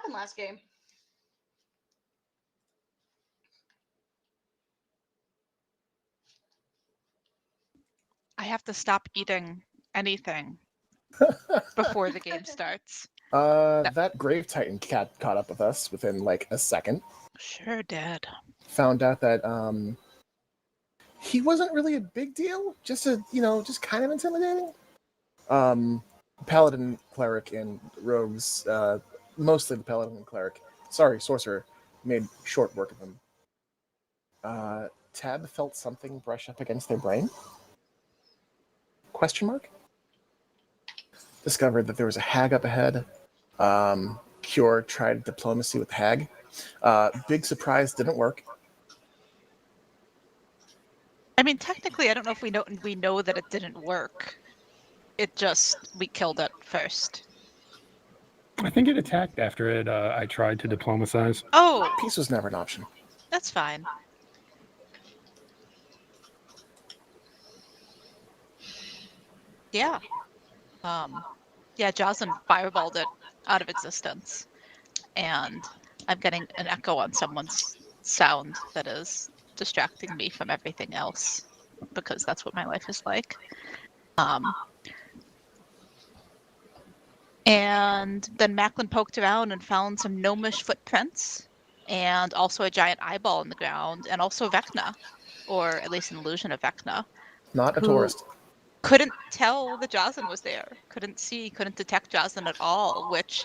happened last game? I have to stop eating anything before the game starts. That Grave Titan cat caught up with us within like a second. Sure did. Found out that he wasn't really a big deal, just kind of intimidating. Paladin, cleric, and rogues, mostly the paladin and cleric. Sorry, sorcerer, made short work of him. Tab felt something brush up against their brain? Question mark? Discovered that there was a hag up ahead. Cure tried diplomacy with hag. Big surprise, didn't work. I mean, technically, I don't know if we know that it didn't work. It just, we killed it first. I think it attacked after it. I tried to diplomatize. Oh, Peace was never an option. that's fine. Yeah. Yeah, Jocelyn fireballed it out of existence. And I'm getting an echo on someone's sound that is distracting me from everything else, because that's what my life is like. And then Macklin poked around and found some gnomish footprints, and also a giant eyeball in the ground, and also Vecna, or at least an illusion of Vecna. Not a tourist. Couldn't tell that Jocelyn was there. Couldn't detect Jocelyn at all, which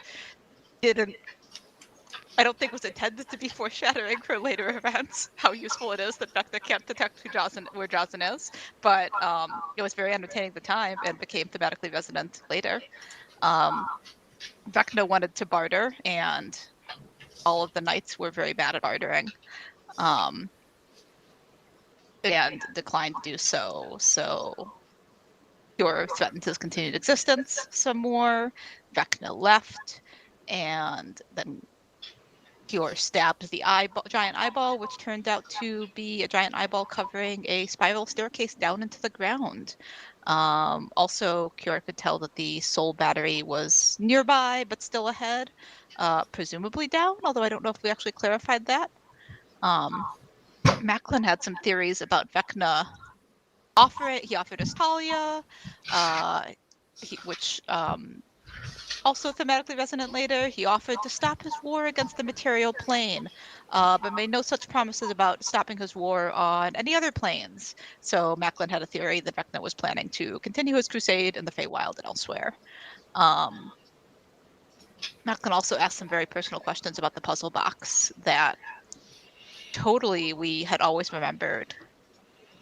I don't think was intended to be foreshadowing for later events, how useful it is that Vecna can't detect where Jocelyn is. But it was very entertaining at the time and became thematically resonant later. Vecna wanted to barter, and all of the knights were very bad at bartering. And declined to do so. So Cure threatened his continued existence some more. Vecna left, and then Cure stabbed the giant eyeball, which turned out to be a giant eyeball covering a spiral staircase down into the ground. Also, Cure could tell that the soul battery was nearby, but still ahead, presumably down, although I don't know if we actually clarified that. Macklin had some theories about Vecna. He offered us Talia, which also thematically resonant later. He offered to stop his war against the material plane, but made no such promises about stopping his war on any other planes. So Macklin had a theory that Vecna was planning to continue his crusade in the Feywild and elsewhere. Macklin also asked some very personal questions about the puzzle box that totally we had always remembered.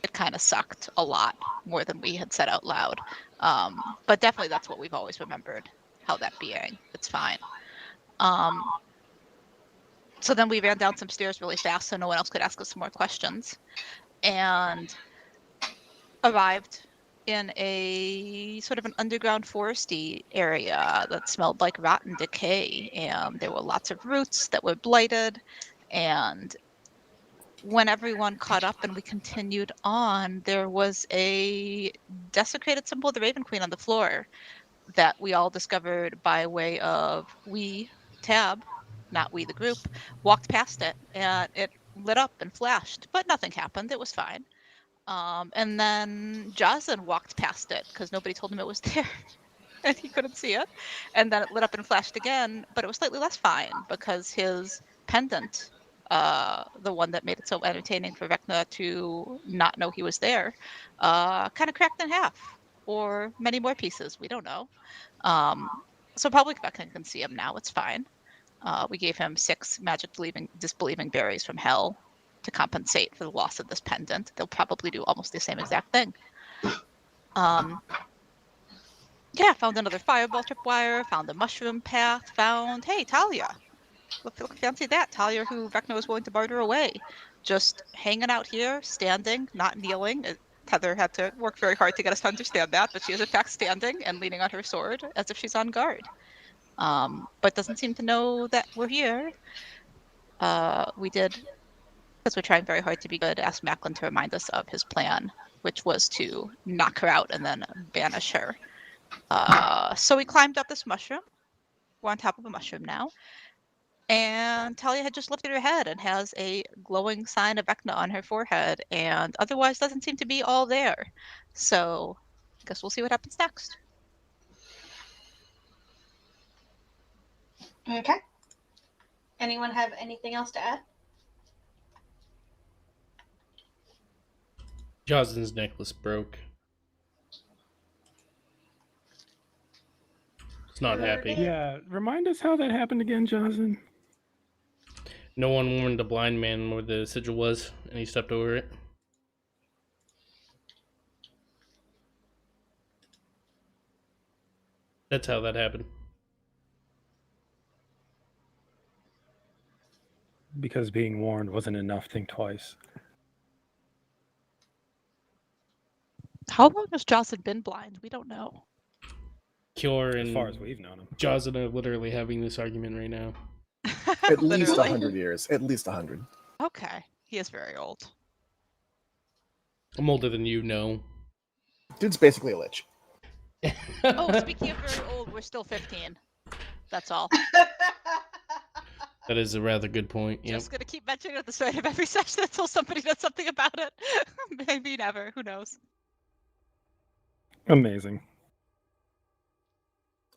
It kind of sucked a lot more than we had said out loud. But definitely that's what we've always remembered, how that being. It's fine. So then we ran down some stairs really fast so no one else could ask us some more questions. And arrived in a sort of an underground foresty area that smelled like rotten decay. And there were lots of roots that were blighted, and when everyone caught up and we continued on, there was a desecrated symbol of the Raven Queen on the floor that we all discovered by way of Tab, not we the group, walked past it, and it lit up and flashed, but nothing happened. It was fine. And then Jocelyn walked past it because nobody told him it was there and he couldn't see it. And then it lit up and flashed again, but it was slightly less fine because his pendant, the one that made it so entertaining for Vecna to not know he was there, kind of cracked in half, or many more pieces. We don't know. So public Vecna can see him now. It's fine. We gave him 6 magic disbelieving berries from hell to compensate for the loss of this pendant. They'll probably do almost the same exact thing. Yeah, found another fireball tripwire, found a mushroom path, hey, Talia. Look fancy that. Talia, who Vecna was willing to barter away. Just hanging out here, standing, not kneeling. Heather had to work very hard to get us to understand that, but she is in fact standing and leaning on her sword as if she's on guard. But doesn't seem to know that we're here. We did, because we're trying very hard to be good, ask Macklin to remind us of his plan, which was to knock her out and then banish her. So we climbed up this mushroom. We're on top of a mushroom now. And Talia had just lifted her head and has a glowing sign of Vecna on her forehead, and otherwise doesn't seem to be all there. So, guess we'll see what happens next. Okay. Anyone have anything else to add? Jocelyn's necklace broke. It's not happy. Yeah, remind us how that happened again, Jonathan. No one warned the blind man where the sigil was, and he stepped over it. That's how that happened. Because being warned wasn't enough, think twice. How long has Jocelyn been blind? We don't know. Cure As and far as we've known him. Jocelyn are literally having this argument right now. At least Literally. 100 years. At least 100. Okay, he is very old. I'm older than you, no. Dude's basically a lich. Oh, speaking of very old, we're still 15. That's all. That is a rather good point. Yep. Just gonna keep mentioning it at the start of every session until somebody does something about it. Maybe never. Who knows? Amazing.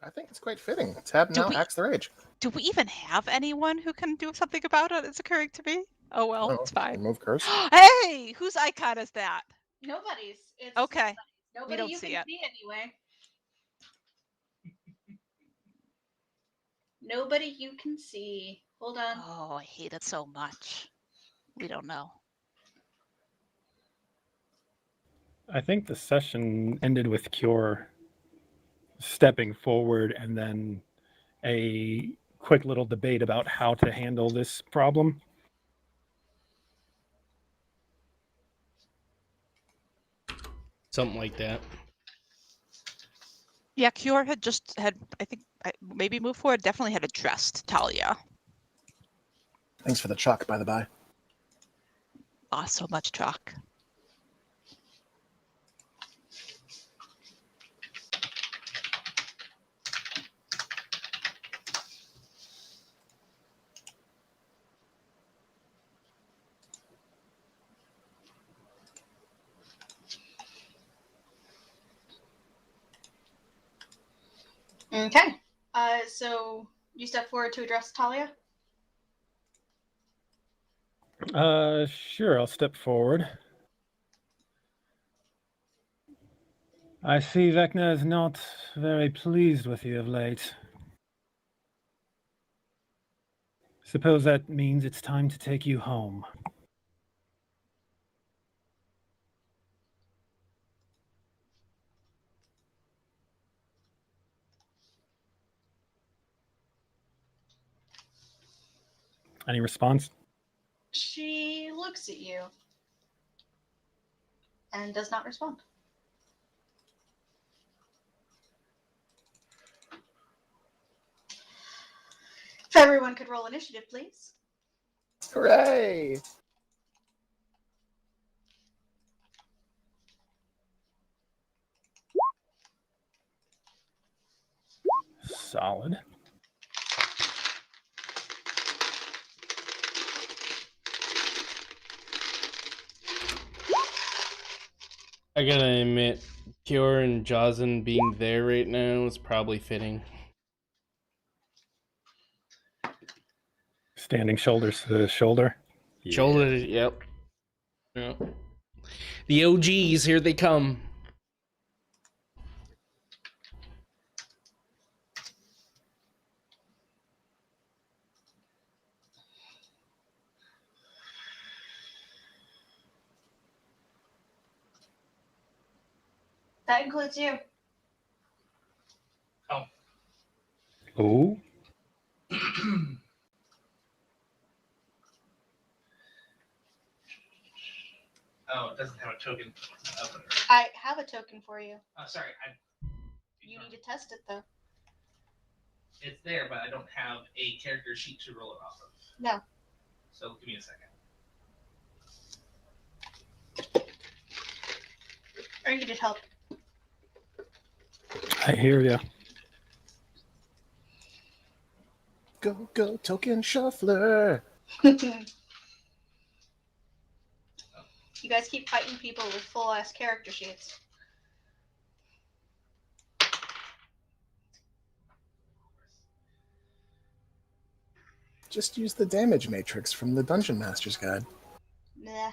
I think it's quite fitting to have now axe their age. Do we even have anyone who can do something about it? It's occurring to me. Oh well, it's fine. Remove curse. Hey, whose icon is that? Nobody's. It's Okay. nobody don't you see can it. see anyway. Nobody you can see. Hold on. Oh, I hate it so much. We don't know. I think the session ended with Cure stepping forward and then a quick little debate about how to handle this problem. Something like that. Yeah, Cure had I think, maybe Move Forward definitely had addressed Talia. Thanks for the chalk, by the by. Ah, so much chalk. Okay. So you step forward to address Talia. Sure, I'll step forward. I see Vecna is not very pleased with you of late. Suppose that means it's time to take you home. Any response? She looks at you and does not respond. If everyone could roll initiative, please. Hooray! Solid. I gotta admit, Cure and Jocelyn being there right now is probably fitting. Standing shoulder to shoulder. Shoulder, yep. The OGs, here they come. That includes you. Ooh. Oh, it doesn't have a token. I have a token for you. Oh, sorry. You need to test it though. It's there, but I don't have a character sheet to roll it off of. No. So give me a second. Or you can just help. I hear ya. Go, go, token shuffler. You guys keep fighting people with full-ass character sheets. Just use the damage matrix from the Dungeon Master's Guide. Nah.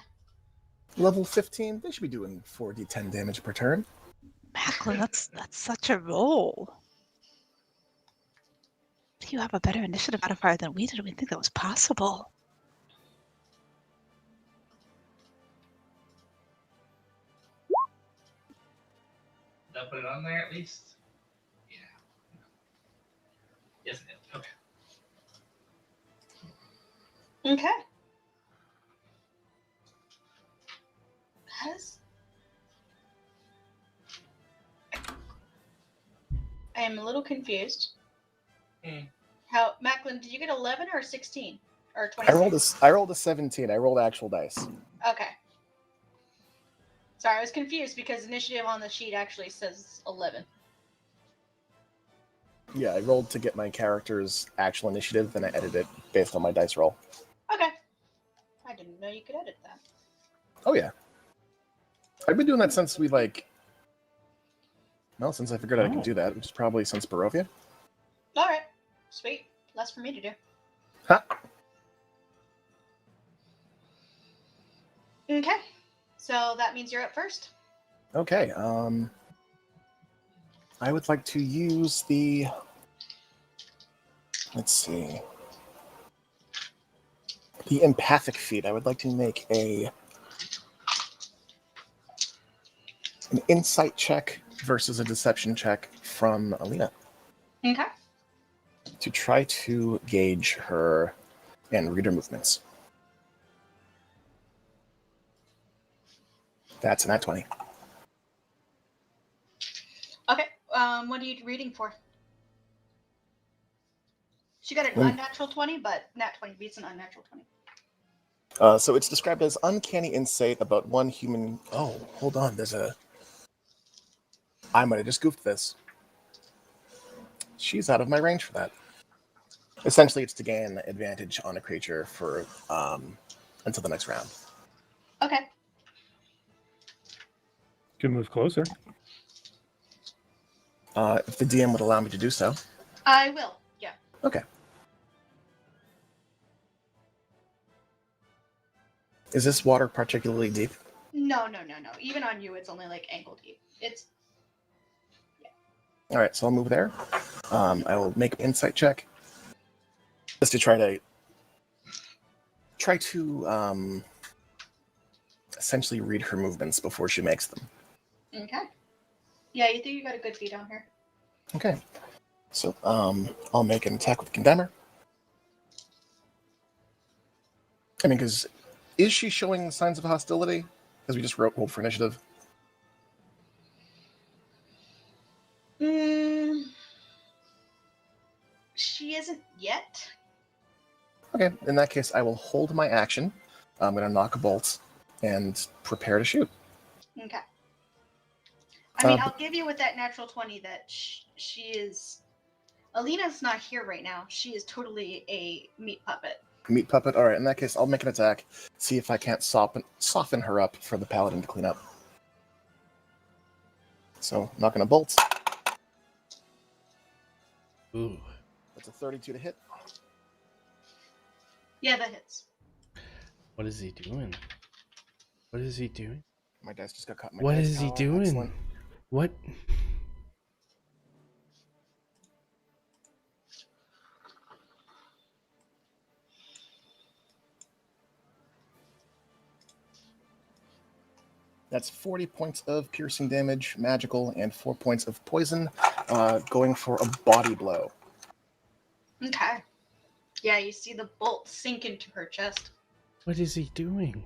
Level 15, they should be doing 4d10 damage per turn. Macklin, that's such a roll. You have a better initiative modifier than we did. We think that was possible. Did I put it on there at least? Yeah. Yes, it did. Okay. Okay. I am a little confused. How, Macklin, did you get 11 or 16? Or 26? I rolled a 17. I rolled actual dice. Okay. Sorry, I was confused because initiative on the sheet actually says 11. Yeah, I rolled to get my character's actual initiative, then I edited it based on my dice roll. Okay. I didn't know you could edit that. Oh, yeah. I've been doing that since since I figured out I could do that, which is probably since Barovia. Alright. Sweet. Less for me to do. Ha! Okay. So that means you're up first. Okay, I would like to use the... Let's see. The empathic feat. I would like to make an insight check versus a deception check from Alina Okay. to try to gauge her and read her movements. That's an at 20. Okay. What are you reading for? She got an unnatural 20, but nat 20 beats an unnatural 20. So it's described as uncanny insight about one human... Oh, hold on. I might have just goofed this. She's out of my range for that. Essentially, it's to gain advantage on a creature for until the next round. Okay. Can move closer. If the DM would allow me to do so. I will. Yeah. Okay. Is this water particularly deep? No. Even on you, it's only like ankle deep. It's... All right, so I'll move there. I will make an insight check just to try to essentially read her movements before she makes them. Okay. Yeah, you think you got a good feed on her. Okay. So I'll make an attack with Condemner. I mean, because is she showing signs of hostility? Because we just rolled for initiative. She isn't yet. Okay, in that case, I will hold my action. I'm going to knock a bolt and prepare to shoot. Okay. I mean, I'll give you with that natural 20 that she is... Alina's not here right now. She is totally a meat puppet. Meat puppet? Alright, in that case, I'll make an attack. See if I can't soften her up for the paladin to clean up. So, knocking a bolt. Ooh. That's a 32 to hit. Yeah, that hits. What is he doing? What is he doing? My dice just got caught in my What dice is he tower. doing? Excellent. What? That's 40 points of piercing damage, magical, and 4 points of poison, going for a body blow. Okay. Yeah, you see the bolt sink into her chest. What is he doing?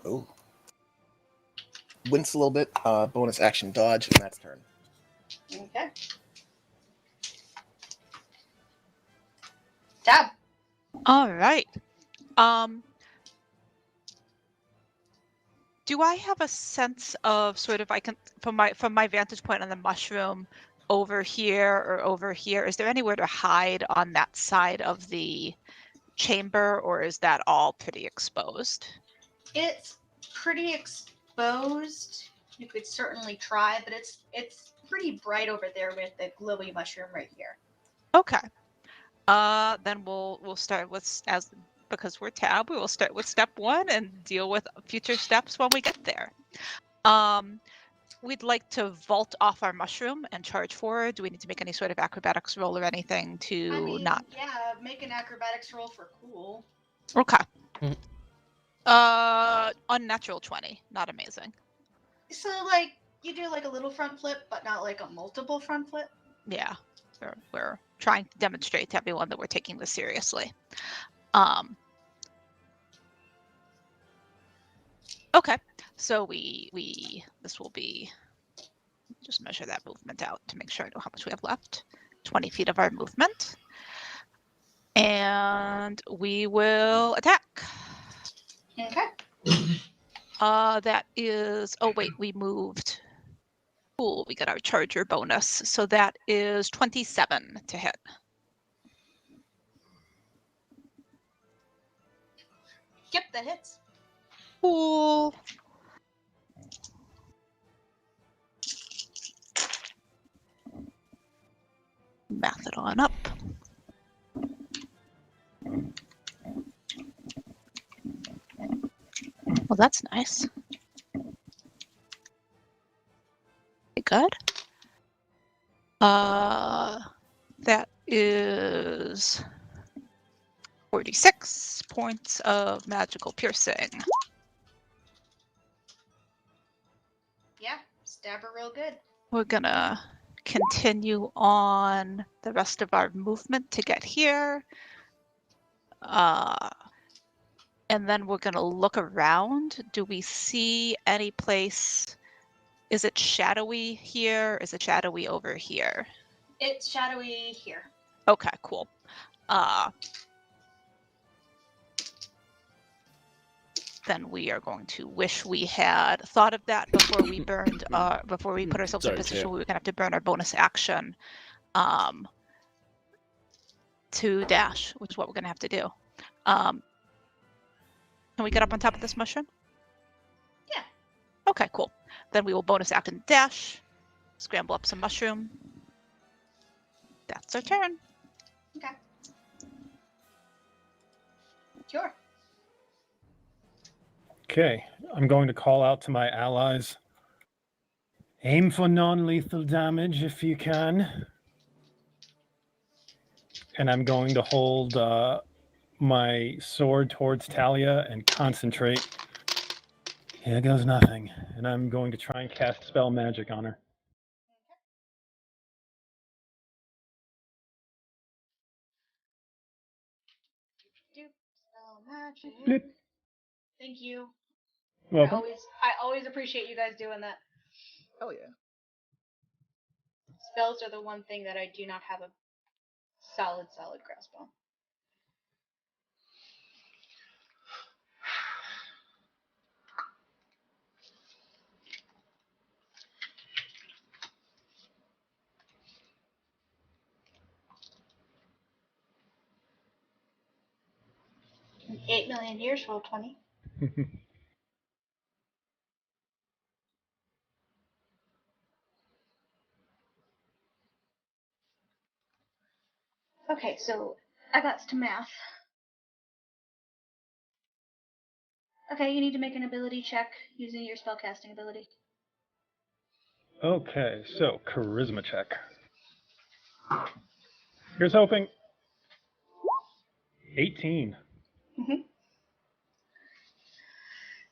Oh. Wince a little bit, bonus action dodge, and that's turn. Okay. Tab. All right. Do I have a sense of sort of, I can from my vantage point on the mushroom, over here or over here? Is there anywhere to hide on that side of the chamber, or is that all pretty exposed? It's pretty exposed. You could certainly try, but it's pretty bright over there with the glowy mushroom right here. Okay. Then we'll start with, because we're tab, we will start with step 1 and deal with future steps when we get there. We'd like to vault off our mushroom and charge forward. Do we need to make any sort of acrobatics roll or anything to I mean, not? yeah, make an acrobatics roll for cool. Okay. Mhm. Unnatural 20, not amazing. So like you do like a little front flip, but not like a multiple front flip. Yeah, we're trying to demonstrate to everyone that we're taking this seriously. Okay, so this will be, just measure that movement out to make sure I know how much we have left. 20 feet of our movement. And we will attack. Okay. That is, oh wait, we moved. Cool, we got our charger bonus. So that is 27 to hit. Yep, that hits. Cool. Math it on up. Well, that's nice. Okay, good. That is 46 points of magical piercing. Yeah, stab her real good. We're gonna continue on the rest of our movement to get here. And then we're gonna look around. Do we see any place? Is it shadowy here? Is it shadowy over here? It's shadowy here. Okay, cool. Then we are going to wish we had thought of that before we burned, before we put ourselves in a Sorry, position Tim. where we were gonna have to burn our bonus action to dash, which is what we're gonna have to do. Can we get up on top of this mushroom? Yeah. Okay, cool. Then we will bonus action dash, scramble up some mushroom. That's our turn. Okay. Sure. Okay, I'm going to call out to my allies. Aim for non-lethal damage if you can. And I'm going to hold my sword towards Talia and concentrate. Here goes nothing. And I'm going to try and cast spell magic on her. Do spell magic. Blip. Thank you. Welcome. I always appreciate you guys doing that. Hell yeah. Spells are the one thing that I do not have a solid grasp on. In 8 million years, roll 20. Okay, so I got to math. Okay, you need to make an ability check using your spellcasting ability. Okay, so charisma check. Here's hoping. 18. Mm-hmm.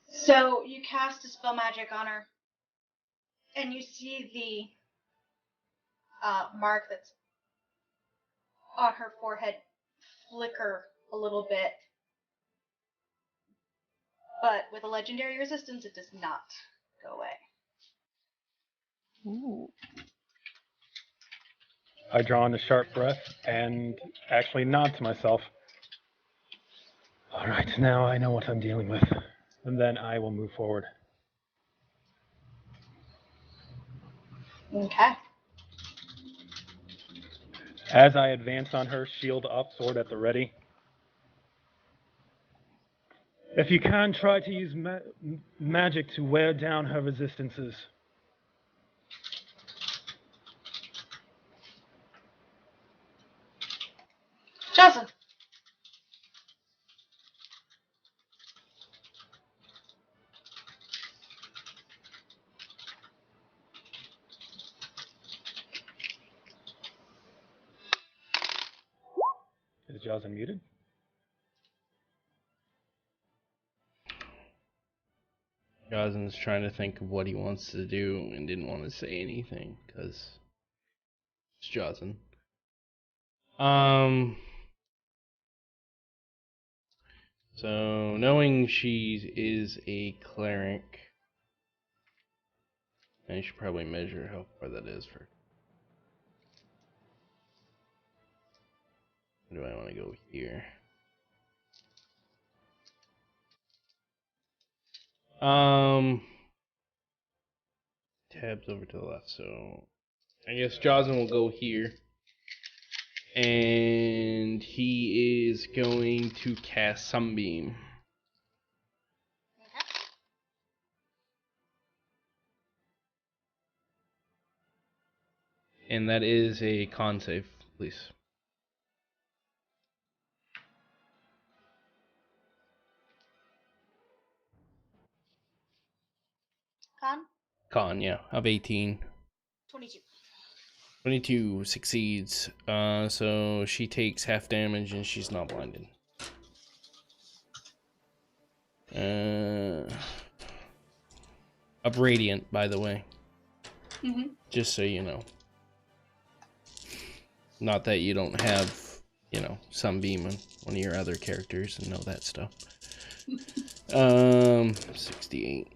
So you cast a spell magic on her, and you see the mark that's on her forehead flicker a little bit. But with a legendary resistance, it does not go away. Ooh. I draw in a sharp breath and actually nod to myself. All right, now I know what I'm dealing with. And then I will move forward. Okay. As I advance on her, shield up, sword at the ready. If you can, try to use magic to wear down her resistances. Jocelyn. Is Jaws unmuted? Jozin's trying to think of what he wants to do and didn't want to say anything because it's Jozin. So knowing she is a cleric, I should probably measure how far that is for. Do I want to go here? Tabs over to the left, so I guess Jozin will go here. And he is going to cast Sunbeam. And that is a con save, please. Con? Con, yeah, of 18. 22. 22 succeeds. So she takes half damage and she's not blinded. Of radiant, by the way. Mm-hmm. Just so you know. Not that you don't have, Sunbeam on one of your other characters and know that stuff. 68.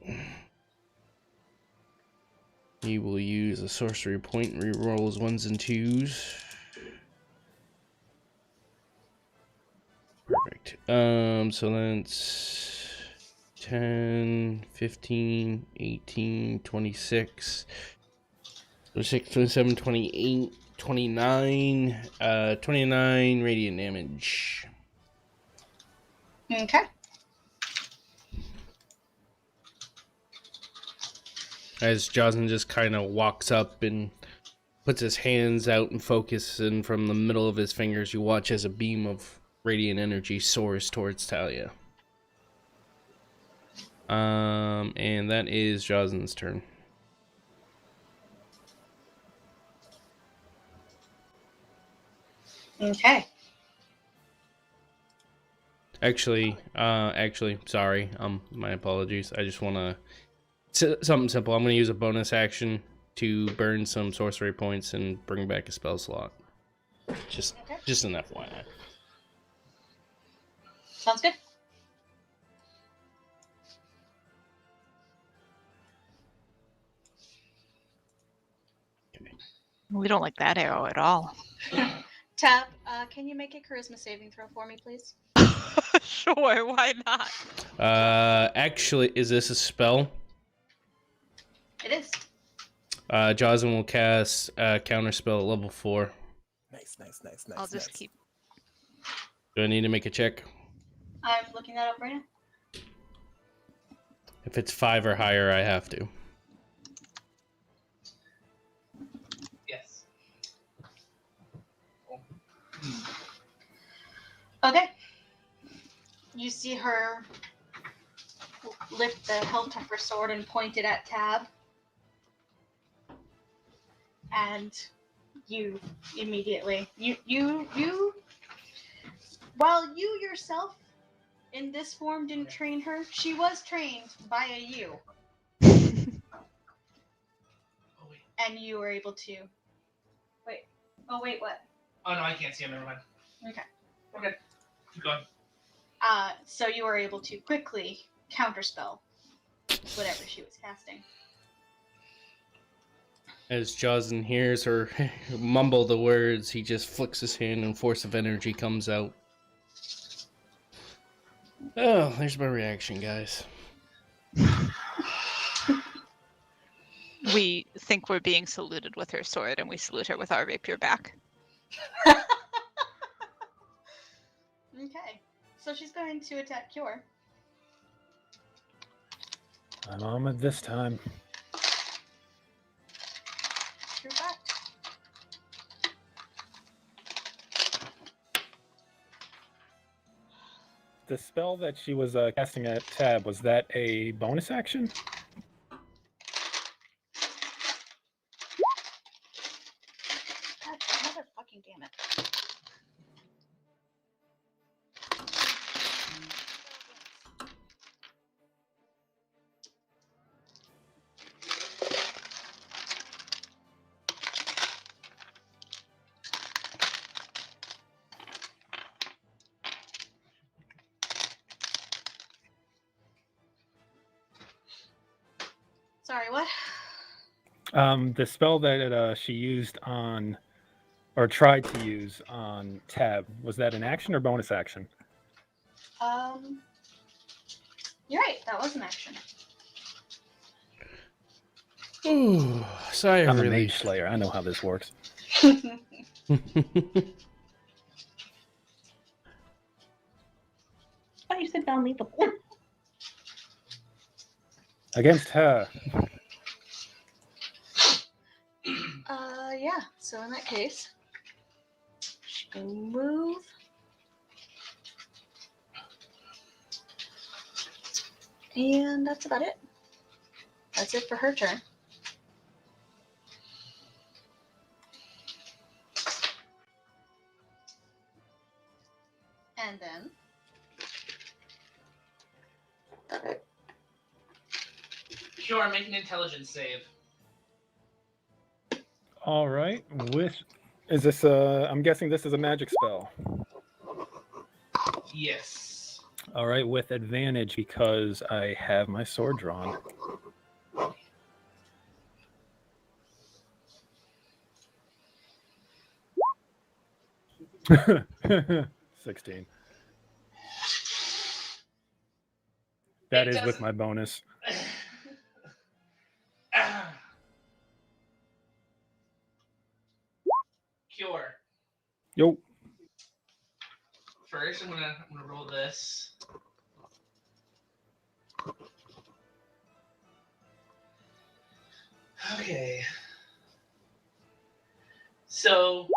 He will use a sorcery point and rerolls 1s and 2s. Perfect. So that's 10, 15, 18, 26, 26, 27, 28, 29, 29 radiant damage. Okay. As Jozin just kind of walks up and puts his hands out and focuses, and from the middle of his fingers, you watch as a beam of radiant energy soars towards Talia. And that is Jozin's turn. Okay. Actually, sorry. My apologies. I just want to something simple. I'm going to use a bonus action to burn some sorcery points and bring back a spell slot. Just an FYI. Sounds good. We don't like that arrow at all. Tab, can you make a charisma saving throw for me, please? Sure, why not? Actually, is this a spell? It is. Jozin will cast counterspell at level 4. Nice. I'll just keep. Do I need to make a check? I'm looking that up right now. If it's 5 or higher, I have to. Yes. Okay. You see her lift the hilt of her sword and point it at Tab. And you immediately, while you yourself in this form didn't train her, she was trained by a you. Oh wait. And you were able to, wait, what? Oh no, I can't see him. Never mind. Okay. We're good. Keep going. So you were able to quickly counterspell whatever she was casting. As Jozin hears her mumble the words, he just flicks his hand and force of energy comes out. Oh, there's my reaction, guys. We think we're being saluted with her sword, and we salute her with our rapier back. Okay. So she's going to attack Cure. I'm on it this time. True fact. The spell that she was casting at Tab, was that a bonus action? God, mother fucking damn it. Sorry, what? The spell that she used on, or tried to use on Tab, was that an action or bonus action? You're right. That was an action. Ooh, sigh of I'm a mage relief. slayer. I know how this works. thought you said non-lethal. Against her. Yeah. So in that case, she can move. And that's about it. That's it for her turn. And then Cure, make an intelligence save. All right. Is this I'm guessing this is a magic spell. Yes. All right, with advantage because I have my sword drawn. $16. That It is with doesn't- my bonus. Cure. Yo. First, I'm gonna roll this. Okay. So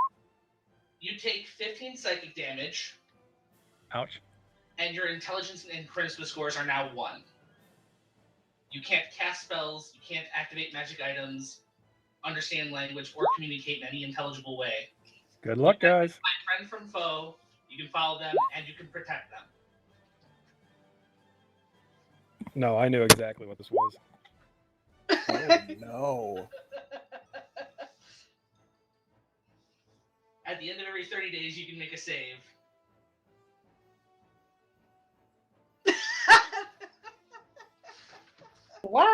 you take 15 psychic damage, Ouch. and your intelligence and charisma scores are now 1. You can't cast spells, you can't activate magic items, understand language, or communicate in any intelligible way. Good luck, guys. Find friend from foe, you can follow them, and you can protect them. No, I knew exactly what this was. Oh no. At the end of every 30 days, you can make a save. What?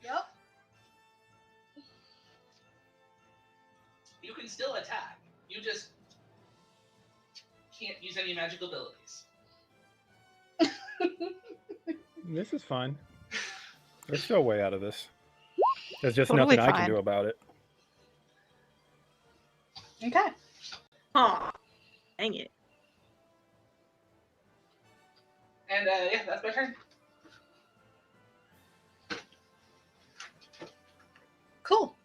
Yep. You can still attack. You just can't use any magical abilities. This is fine. There's still a way out of this. There's just Totally nothing I can fine. do about it. Okay. Aw. Dang it. And yeah, that's my turn. Cool.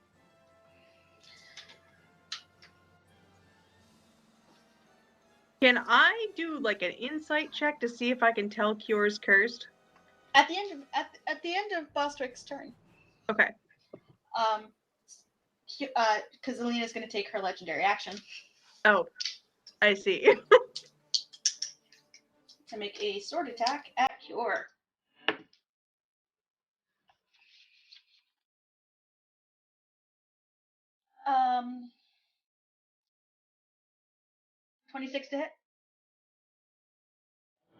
Can I do like an insight check to see if I can tell Cure's cursed? At the end of Bostwick's turn, Okay. because Alina's going to take her legendary action Oh, I see. to make a sword attack at Cure. 26 to hit.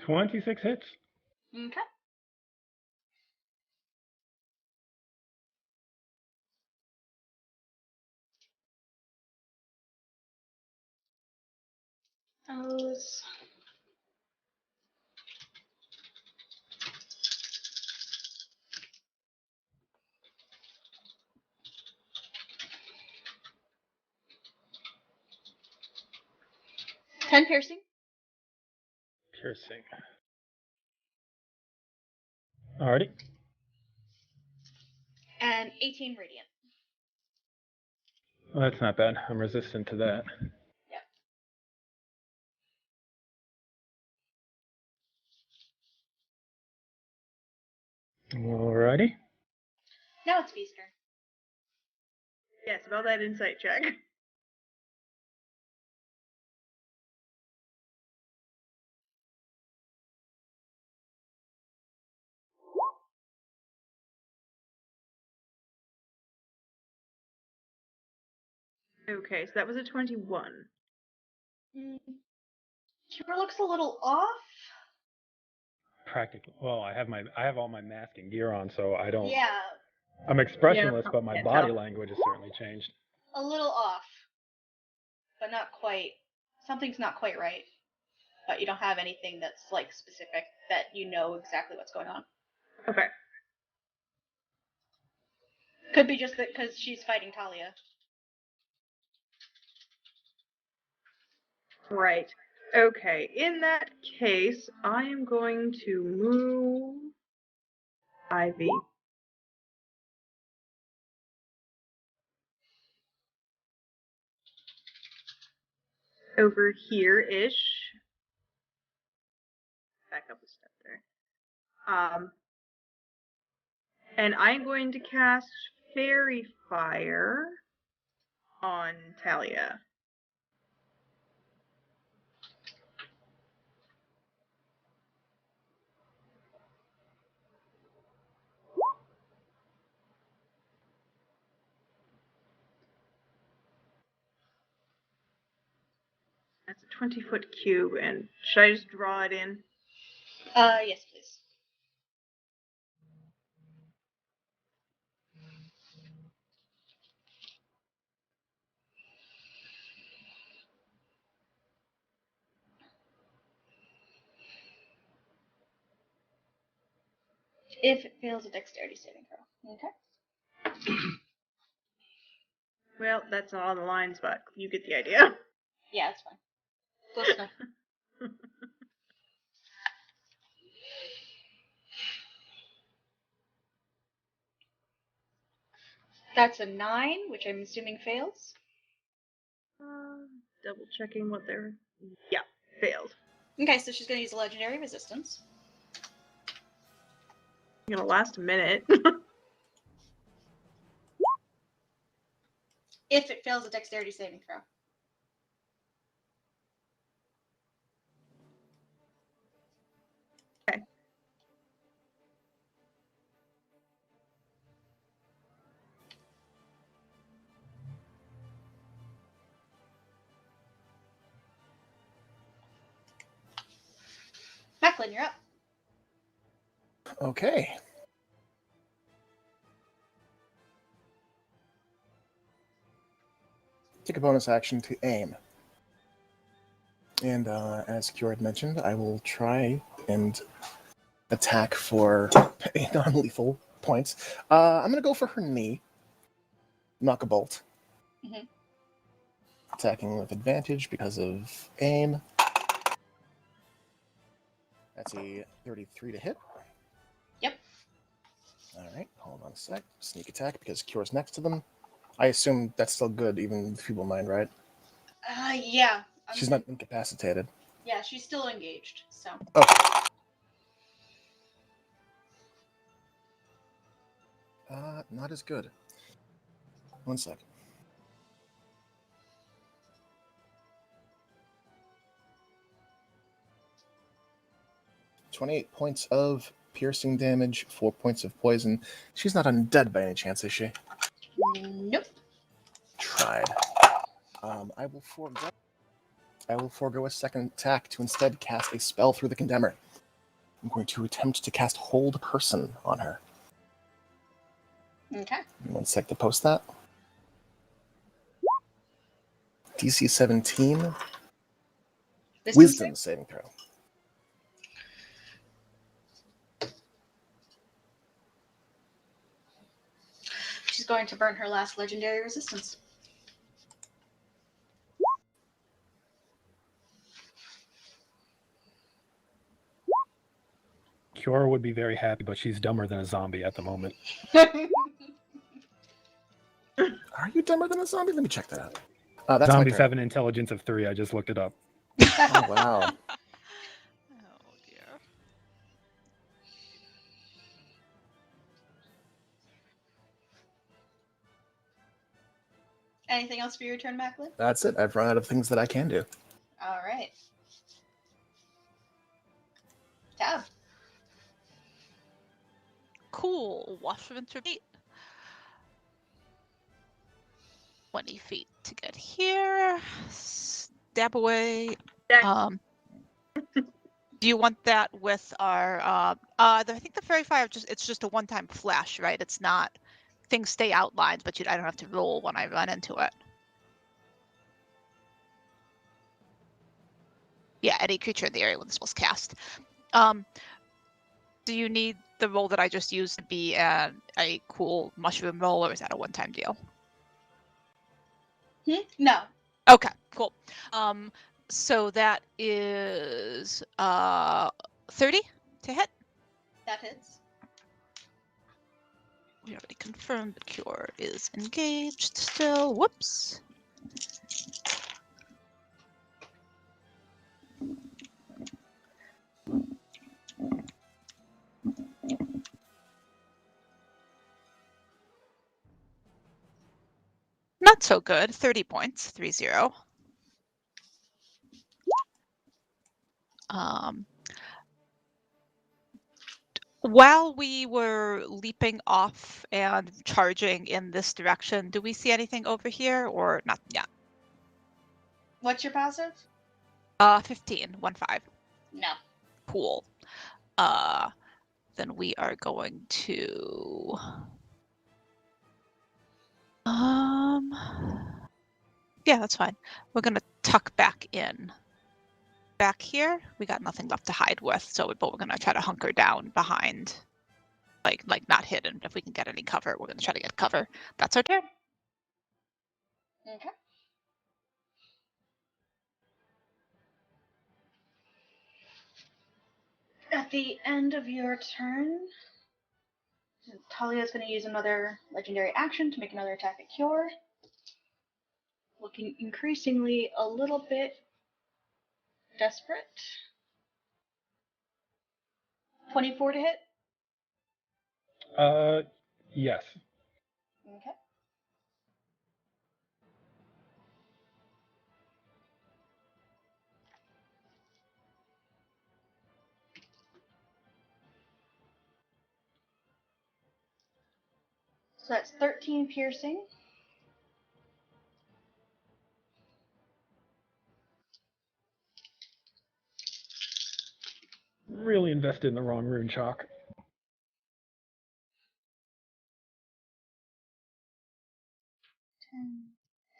26 hits. Okay. Those. 10 piercing. Piercing. Alrighty. And 18 radiant. Well, that's not bad. I'm resistant to that. Yep. Alrighty. Now it's V's turn. Yes, about that insight check. Okay, so that was a 21. Cure looks a little off. Practical. Well, I have all my mask and gear on, so I don't. Yeah, I'm expressionless, Yeah, but my can't body tell. language has certainly changed. a little off. But not quite. Something's not quite right. But you don't have anything that's like specific that you know exactly what's going on. Okay. Could be just that because she's fighting Talia. Right. Okay, in that case, I am going to move Ivy. Over here-ish. Back up a step there. And I'm going to cast Fairy Fire on Talia. That's a 20-foot cube, and should I just draw it in? Yes, please. If it fails a dexterity saving throw. Okay. Well, that's not on the lines, but you get the idea. Yeah, that's fine. Close enough. That's a 9, which I'm assuming fails. Double checking what they're. Yeah, failed. Okay, so she's going to use a legendary resistance. Gonna last a minute. If it fails a dexterity saving throw. Okay. Macklin, you're up. Okay. Take a bonus action to aim. And as Kior had mentioned, I will try and attack for non-lethal points. I'm going to go for her knee. Knock a bolt. Mhm. Attacking with advantage because of aim. That's a 33 to hit. Yep. Alright, hold on a sec. Sneak attack because Kior's next to them. I assume that's still good, even with feeble mind, right? Yeah. She's not incapacitated. Yeah, she's still engaged, so. Okay. Not as good. 1 sec. "28 points of piercing damage, 4 points of poison." She's not undead by any chance, is she? Nope. Tried. I will forego a second attack to instead cast a spell through the Condemner. I'm going to attempt to cast Hold Person on her. Okay. 1 sec to post that. DC 17. Wisdom saving throw. She's going to burn her last legendary resistance. Cure would be very happy, but she's dumber than a zombie at the moment. Are you dumber than a zombie? Let me check that out. That's Zombies my turn. have an intelligence of 3. I just looked it up. Oh, wow. Oh dear. Anything else for your turn, Macklin? That's it. I've run out of things that I can do. All right. Tab. Cool. Wash of Intermediate. 20 feet to get here. Stab away. Yeah. Do you want that with our I think the fairy fire it's just a one-time flash, right? It's not things stay outlined, but I don't have to roll when I run into it. Yeah, any creature in the area when this was cast. Do you need the roll that I just used to be a cool mushroom roll, or is that a one-time deal? No. Okay, cool. So that is 30 to hit. That hits. We already confirmed the cure is engaged still. Whoops. Not so good. 30 points. 30. While we were leaping off and charging in this direction, do we see anything over here or not yet? What's your passive? 15. 1-5. No. Cool. Then we are going to yeah, that's fine. We're gonna tuck back in. Back here, we got nothing left to hide with, but we're gonna try to hunker down behind, like not hidden. If we can get any cover, we're gonna try to get cover. That's our turn. Okay. At the end of your turn, Talia's going to use another legendary action to make another attack at Cure. Looking increasingly a little bit desperate. 24 to hit. Yes. Okay. So that's 13 piercing. Really invested in the wrong rune chalk.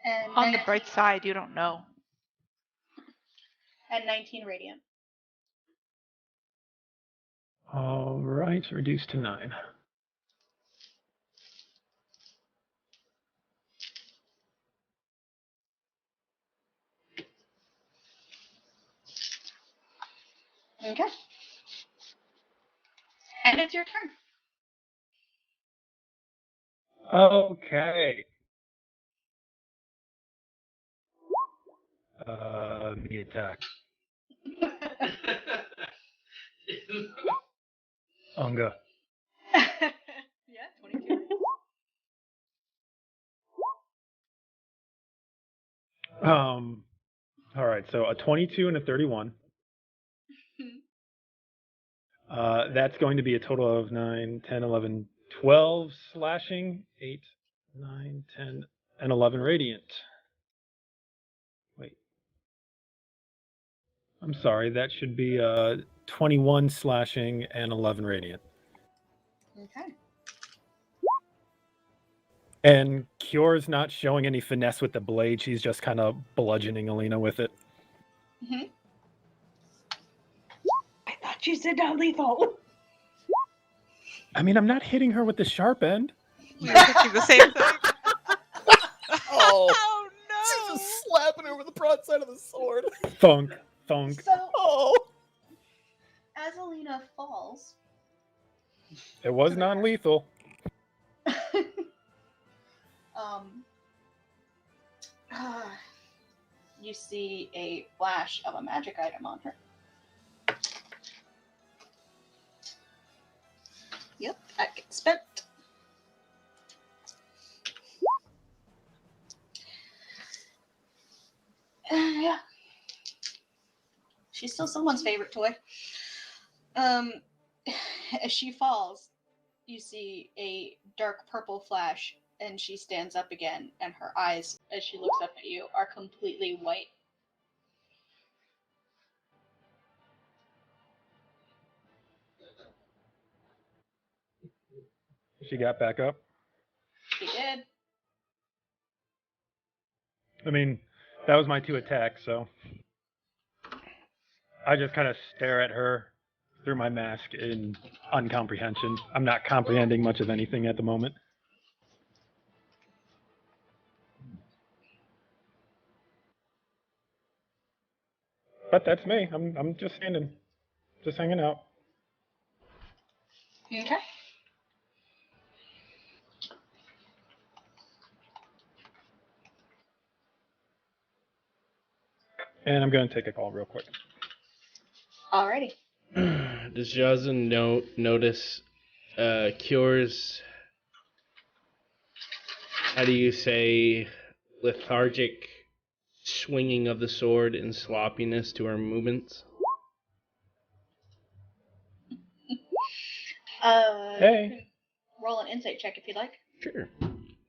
And On the 19 bright side, you don't know. And 19 radiant. All right, reduced to 9. Okay. And it's your turn. Okay. The attack. Unga. Yeah, 22. All right, so a 22 and a 31. That's going to be a total of 9, 10, 11, 12 slashing, 8, 9, 10, and 11 radiant. Wait. I'm sorry, that should be 21 slashing and 11 radiant. Okay. And Cure's not showing any finesse with the blade. She's just kind of bludgeoning Alina with it. Mm-hmm. I thought you said not lethal. I mean, I'm not hitting her with the sharp end. We were thinking the same thing. Oh, Oh she's no! just slapping her with the broadside of the sword. Thunk, thunk. So, Oh. as Alina falls, It was non-lethal. You see a flash of a magic item on her. Yep, that gets spent. Yeah. She's still someone's favorite toy. As she falls, you see a dark purple flash, and she stands up again, and her eyes, as she looks up at you, are completely white. She got back up. She did. I mean, that was my 2 attacks, so I just kind of stare at her through my mask in uncomprehension. I'm not comprehending much of anything at the moment. But that's me. I'm just standing, just hanging out. Okay. And I'm going to take a call real quick. Alrighty. Does Jazen notice Cure's, how do you say, lethargic swinging of the sword and sloppiness to her movements? Hey. Roll an insight check if you'd like. Sure.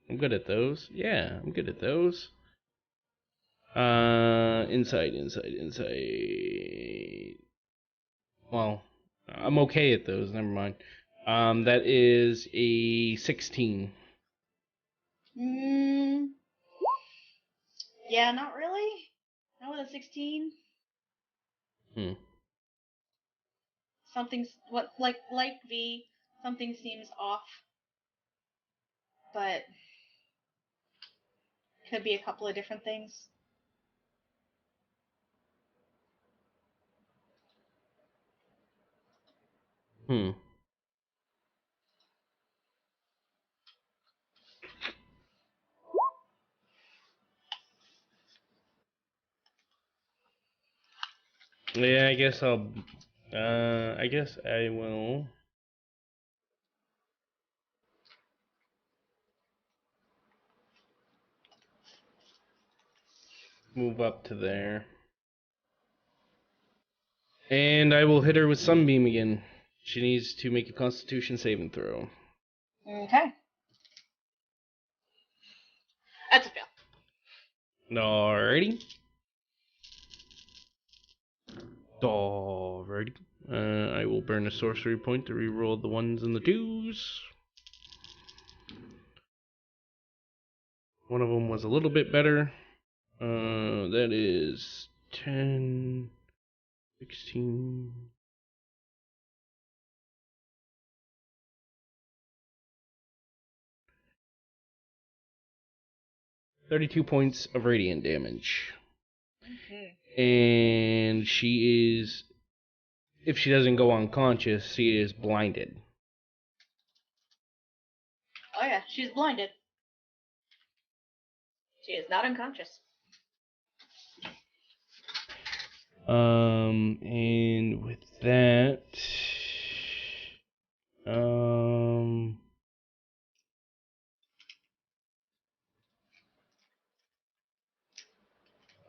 I'm good at those. Yeah, I'm good at those. Insight. Well, I'm okay at those. Never mind. That is a 16. Yeah, not really. Not with a 16. Something's like V. Something seems off, but could be a couple of different things. Yeah, I guess I will move up to there. And I will hit her with Sunbeam again. She needs to make a Constitution saving throw. Okay. That's a fail. Alrighty. I will burn a sorcery point to reroll the 1s and the 2s. One of them was a little bit better. That is 10, 16. $32 points of radiant damage. And she is, if she doesn't go unconscious, she is blinded. Oh yeah, she's blinded. She is not unconscious. And with that,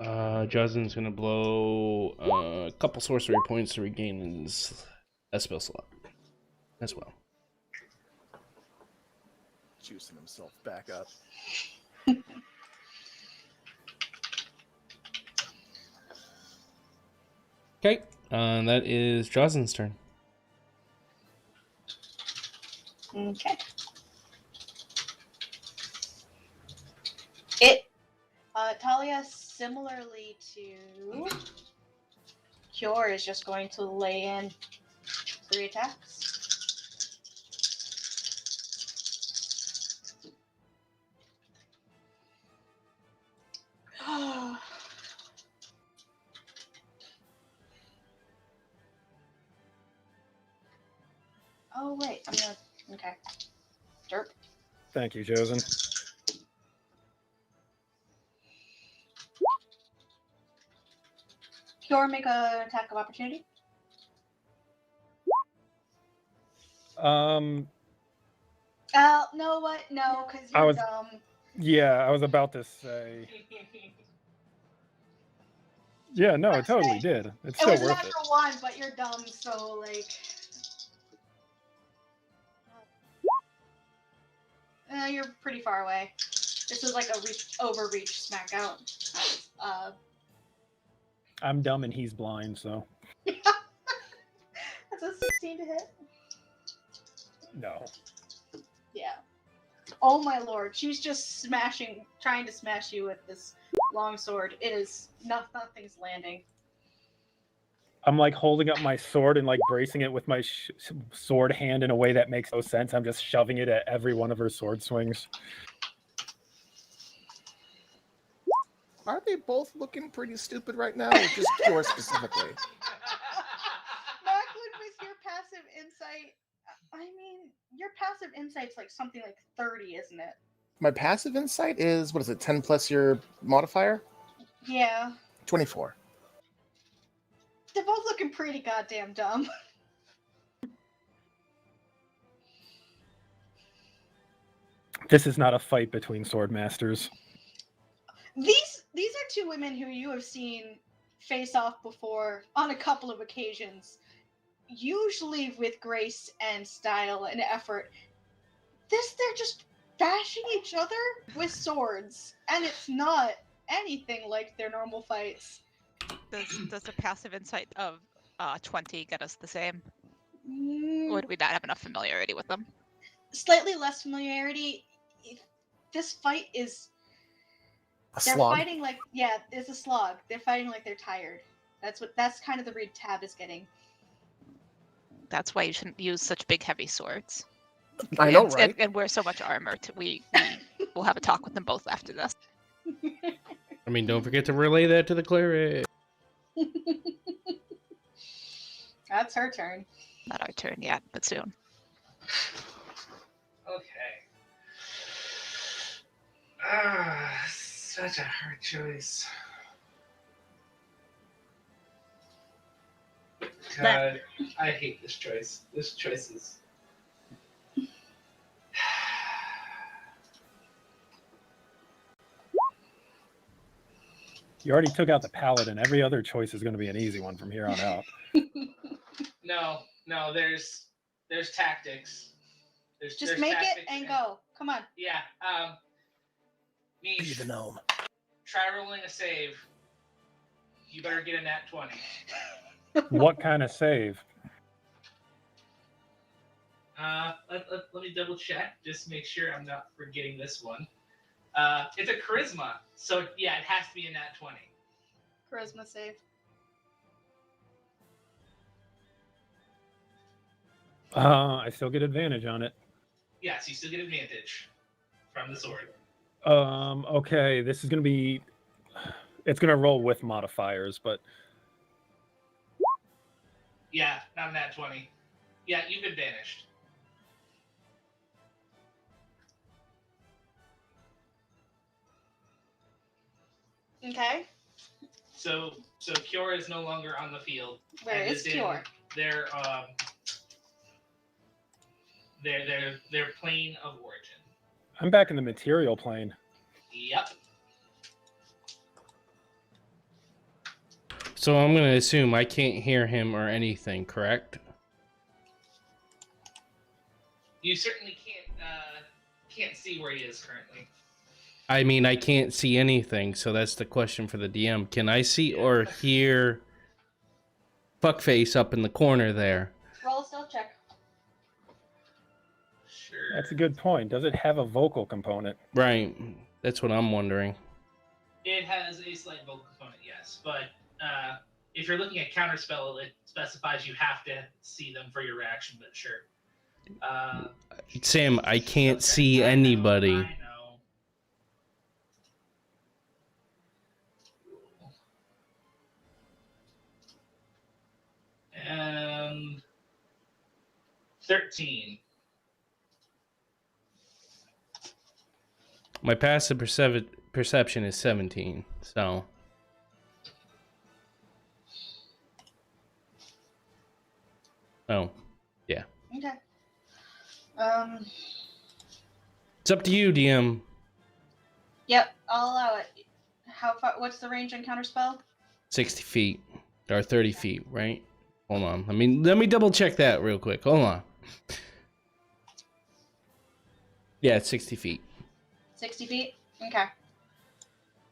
Jazen's gonna blow a couple sorcery points to regain his spell slot as well. Juicing himself back up. Okay, that is Jazen's turn. Okay. Talia, similarly to Cure, is just going to lay in 3 attacks. Oh wait, I'm gonna. Okay. Derp. Thank you, Chosen. Cure, make a attack of opportunity. No, what? No, because I you're was- dumb. Yeah, I was about to say. Yeah, no, it totally did. It's It still was a worth it. natural one, but you're dumb, so like. You're pretty far away. This is like a overreach smack out. I'm dumb and he's blind, so That's a 16 to hit. no. Yeah. Oh my lord, she's just trying to smash you with this long sword. It is nothing's landing. I'm like holding up my sword and like bracing it with my sword hand in a way that makes no sense. I'm just shoving it at every one of her sword swings. Are they both looking pretty stupid right now, or just Cure specifically? Markwood, with your passive insight, I mean, your passive insight's like something like 30, isn't it? My passive insight is, what is it, 10 plus your modifier? Yeah. 24. They're both looking pretty goddamn dumb. This is not a fight between sword masters. These are two women who you have seen face off before on a couple of occasions, usually with grace and style and effort. They're just bashing each other with swords, and it's not anything like their normal fights. Does a passive insight of 20 get us the same? Mm, Or do we not have enough familiarity with them? Slightly less familiarity. This fight is. They're Slog. fighting like, yeah, it's a slog. They're fighting like they're tired. That's kind of the read Tab is getting. That's why you shouldn't use such big, heavy swords. I know, right? And wear so much armor. We will have a talk with them both after this. I mean, don't forget to relay that to the cleric. That's her turn. Not our turn yet, but soon. Okay. Such a hard choice. God, I hate this choice. This choice is. You already took out the paladin. Every other choice is going to be an easy one from here on out. No, there's tactics. Just there's make it tactics and go. Come on. Yeah. Be Niche, the gnome. try rolling a save. You better get a nat 20. What kind of save? Let me double check. Just make sure I'm not forgetting this one. It's a charisma, so yeah, it has to be a nat 20. Charisma save. I still get advantage on it. Yes, you still get advantage from the sword. Okay, this is going to be... It's going to roll with modifiers, but... Yeah, not a nat 20. Yeah, you've been banished. Okay. So Cure is no longer on the field. Where and is in Cure? Their plane of origin. I'm back in the material plane. Yep. So I'm going to assume I can't hear him or anything, correct? You certainly can't see where he is currently. I mean, I can't see anything, so that's the question for the DM. Can I see or hear Fuckface up in the corner there? Roll a stealth check. Sure. That's a good point. Does it have a vocal component? Right. That's what I'm wondering. It has a slight vocal component, yes, but if you're looking at counterspell, it specifies you have to see them for your reaction. But sure. Sam, I can't see anybody. I know. And 13. My passive perception is 17, so. Oh, yeah. Okay. It's up to you, DM. Yep, I'll allow it. How far? What's the range on counterspell? 60 feet or 30 feet, right? Hold on. Let me double check that real quick. Hold on. Yeah, it's 60 feet. 60 feet. Okay.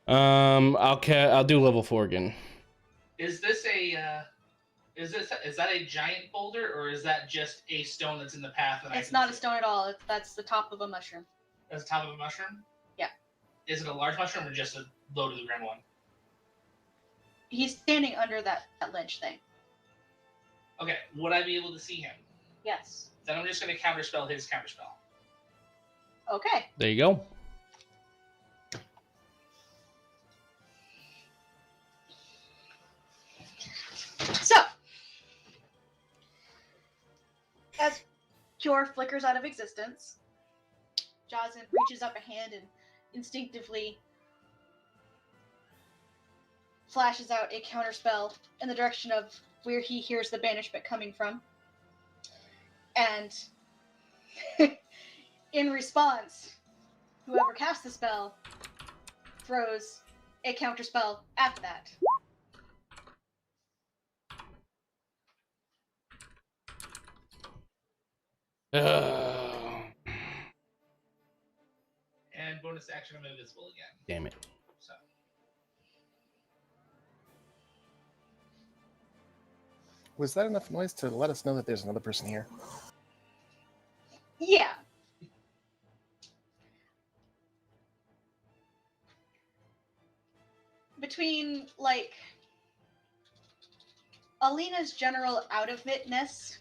I'll do level 4 again. Is this a is that a giant boulder, or is that just a stone that's in the path? It's not a stone at all. That's the top of a mushroom. That's the top of a mushroom? Yeah. Is it a large mushroom or just a low to the ground one? He's standing under that ledge thing. Okay, would I be able to see him? Yes. Then I'm just going to counterspell his counterspell. Okay. There you go. So, as Cure flickers out of existence, Jazen reaches up a hand and instinctively flashes out a counterspell in the direction of where he hears the banishment coming from. And in response, whoever casts the spell throws a counterspell after that. And bonus action, I'm invisible again. Damn it. So. Was that enough noise to let us know that there's another person here? Yeah. Between, like, Alina's general out-of-itness,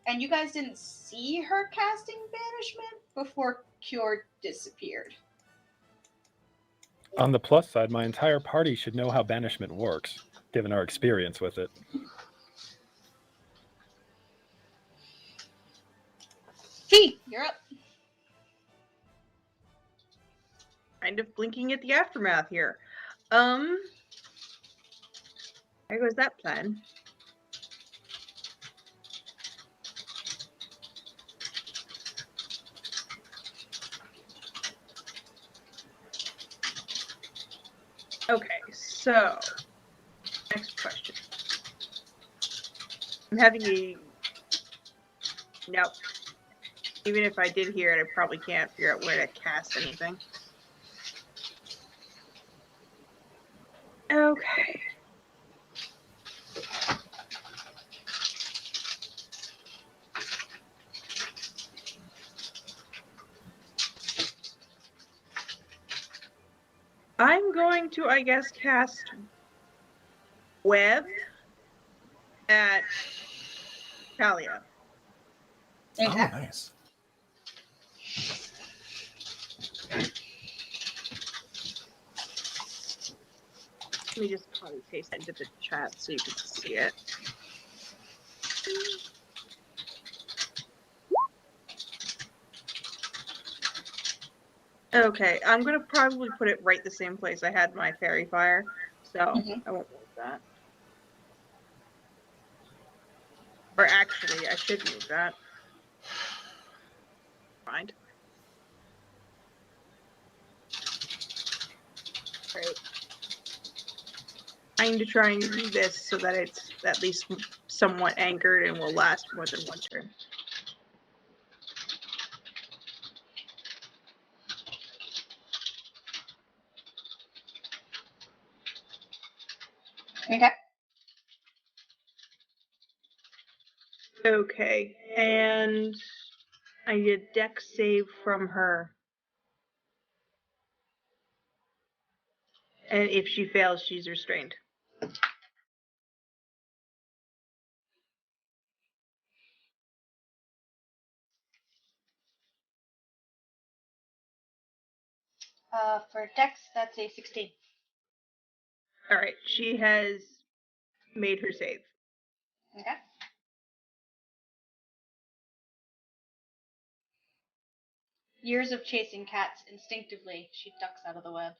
and you guys didn't see her casting banishment before Cure disappeared. On the plus side, my entire party should know how banishment works, given our experience with it. Fee, you're up. Kind of blinking at the aftermath here. There goes that plan. Okay, so next question. I'm having a nope. Even if I did hear it, I probably can't figure out where to cast anything. Okay. I'm going to, I guess, cast Web at Talia. Oh, nice. Let me just probably paste that into the chat so you can see it. Okay, I'm gonna probably put it right the same place I had my fairy fire, so I won't move that. Or actually, I should move that. Mind. Right. I'm to try and do this so that it's at least somewhat anchored and will last more than one turn. Okay. Okay, and I need a dex save from her. And if she fails, she's restrained. For Dex, that's a 16. Alright, she has made her save. Okay. Years of chasing cats, instinctively, she ducks out of the web.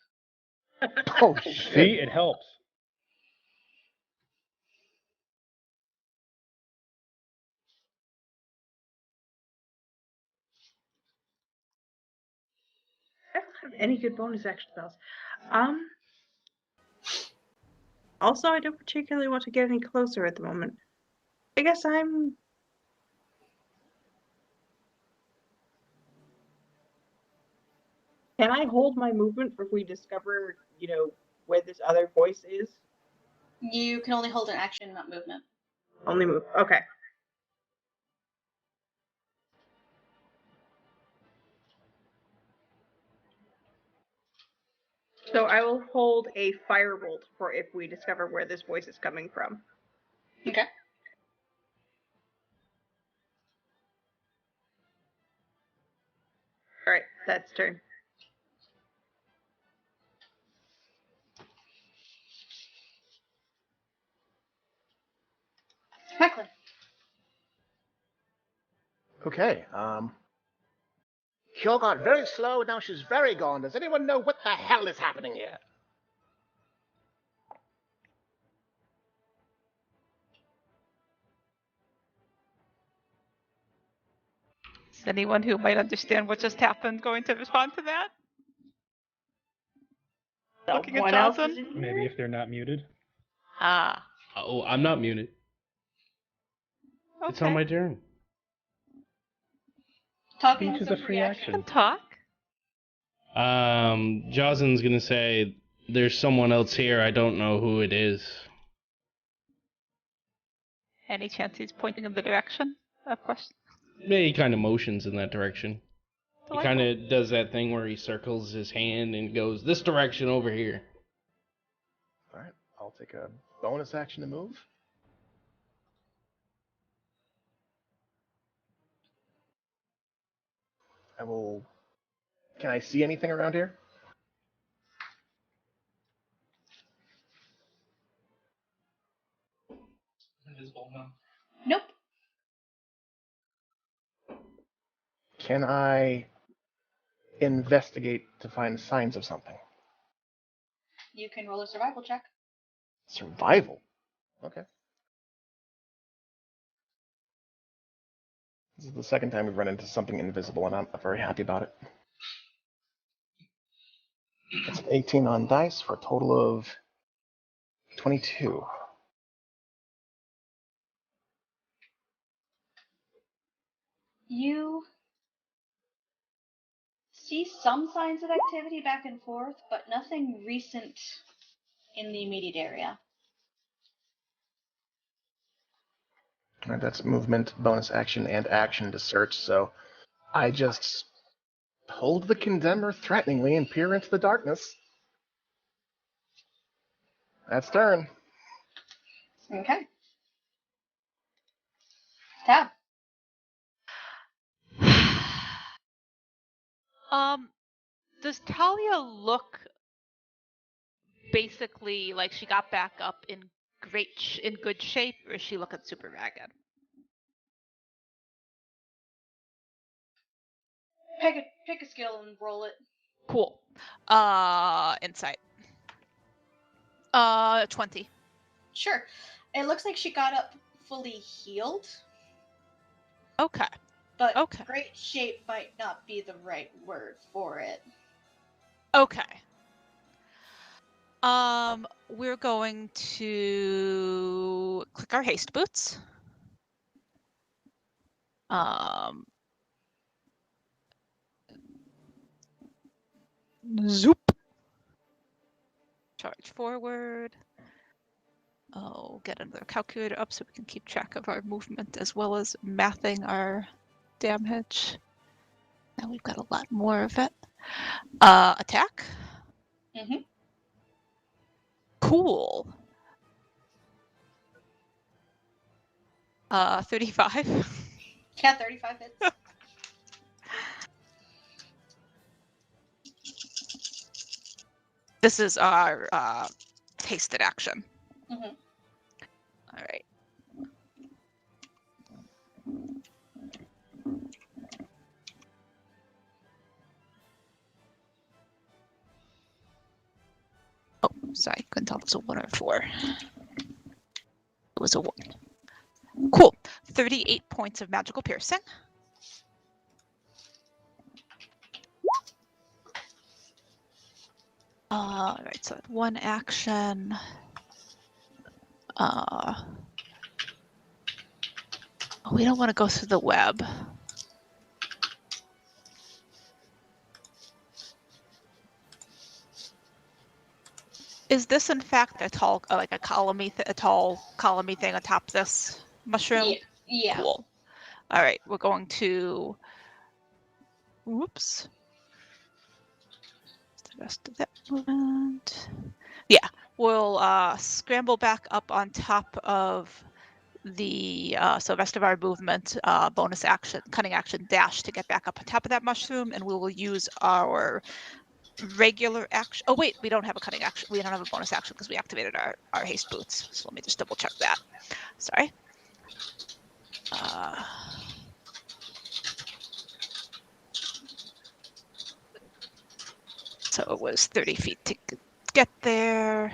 Oh, See, shit. it helps. I don't have any good bonus action spells. Also, I don't particularly want to get any closer at the moment. I guess I'm... Can I hold my movement if we discover, where this other voice is? You can only hold an action, not movement. Only move. Okay. So I will hold a firebolt for if we discover where this voice is coming from. Okay. Alright, that's turn. Macklin. Okay, Kyo got very slow, now she's very gone. Does anyone know what the hell is happening here? Is anyone who might understand what just happened going to respond to that? Looking at Someone else is Johnson? in here? Maybe if they're not muted. Ah. Oh, I'm not muted. Okay. It's on my turn. Talking Speech is is a a free free action. Can talk. Jocelyn's gonna say there's someone else here. I don't know who it is. Any chance he's pointing in the direction of question? Yeah, he kind of motions in that direction. He Delightful. kind of does that thing where he circles his hand and goes this direction over here. Alright, I'll take a bonus action to move. I will... Can I see anything around here? Invisible, no. Nope. Can I investigate to find signs of something? You can roll a survival check. Survival? Okay. This is the second time we've run into something invisible, and I'm very happy about it. That's an 18 on dice for a total of 22. You see some signs of activity back and forth, but nothing recent in the immediate area. Alright, that's movement, bonus action, and action to search, so I just hold the condemner threateningly and peer into the darkness. That's turn. Okay. Tab. Does Talia look basically like she got back up in in good shape, or is she looking super ragged? Pick a skill and roll it. Cool. Insight. 20. Sure. It looks like she got up fully healed, Okay. but Okay. great shape might not be the right word for it. Okay. We're going to click our haste boots. Zoop. Charge forward. Oh, get another calculator up so we can keep track of our movement as well as mathing our damage. Now we've got a lot more of it. Attack. Mm-hmm. Cool. 35. Yeah, 35 hits. This is our hasted action. Mm-hmm. All right. Sorry, couldn't tell if it was a 1 or a 4. It was a 1. Cool. 38 points of magical piercing. All right, so 1 action. We don't want to go through the web. Is this in fact a tall, like a tall columny thing atop this mushroom? Yeah. Cool. All right, we're going to. Whoops. The rest of that movement. Yeah, we'll scramble back up on top of the so rest of our movement, bonus action, cunning action, dash to get back up on top of that mushroom, and we will use our regular action. Oh wait, we don't have a cunning action. We don't have a bonus action because we activated our haste boots. So let me just double check that. Sorry. So it was 30 feet to get there.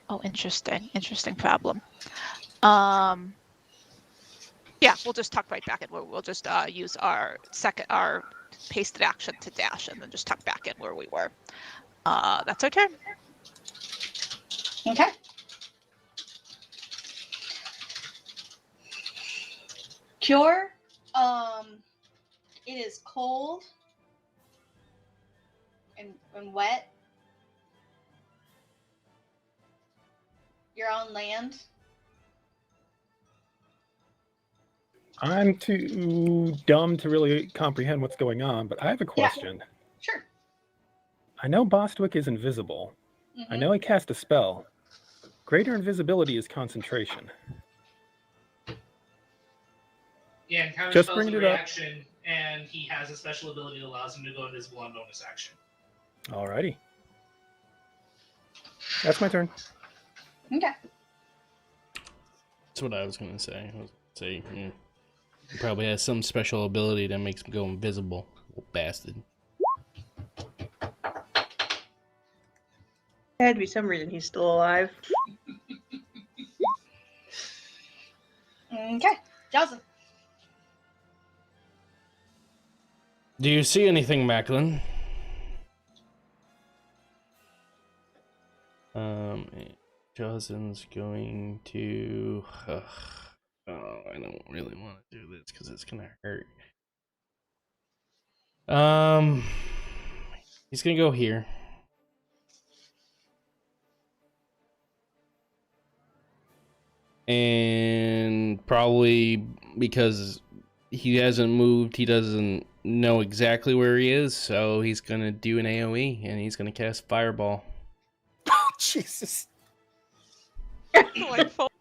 Oh, interesting problem. Yeah, we'll just tuck right back in. We'll just use our pasted action to dash, and then just tuck back in where we were. That's our turn. Okay. Cure. It is cold and wet. You're on land. I'm too dumb to really comprehend what's going on, but I have a question. Yeah. Sure. I know Bostwick is invisible. I know he cast a spell. Greater invisibility is concentration. Yeah, and counter Just spells bringing a it up. reaction, and he has a special ability that allows him to go invisible on bonus action. Alrighty. That's my turn. Okay. That's what I was gonna say. He probably has some special ability that makes him go invisible. Little bastard. There had to be some reason he's still alive. Okay. Johnson. Do you see anything, Macklin? Johnson's going to. I don't really want to do this because it's gonna hurt. He's gonna go here. And probably because he hasn't moved, he doesn't know exactly where he is, so he's gonna do an AoE and he's gonna cast Fireball. Oh, Jesus. Delightful.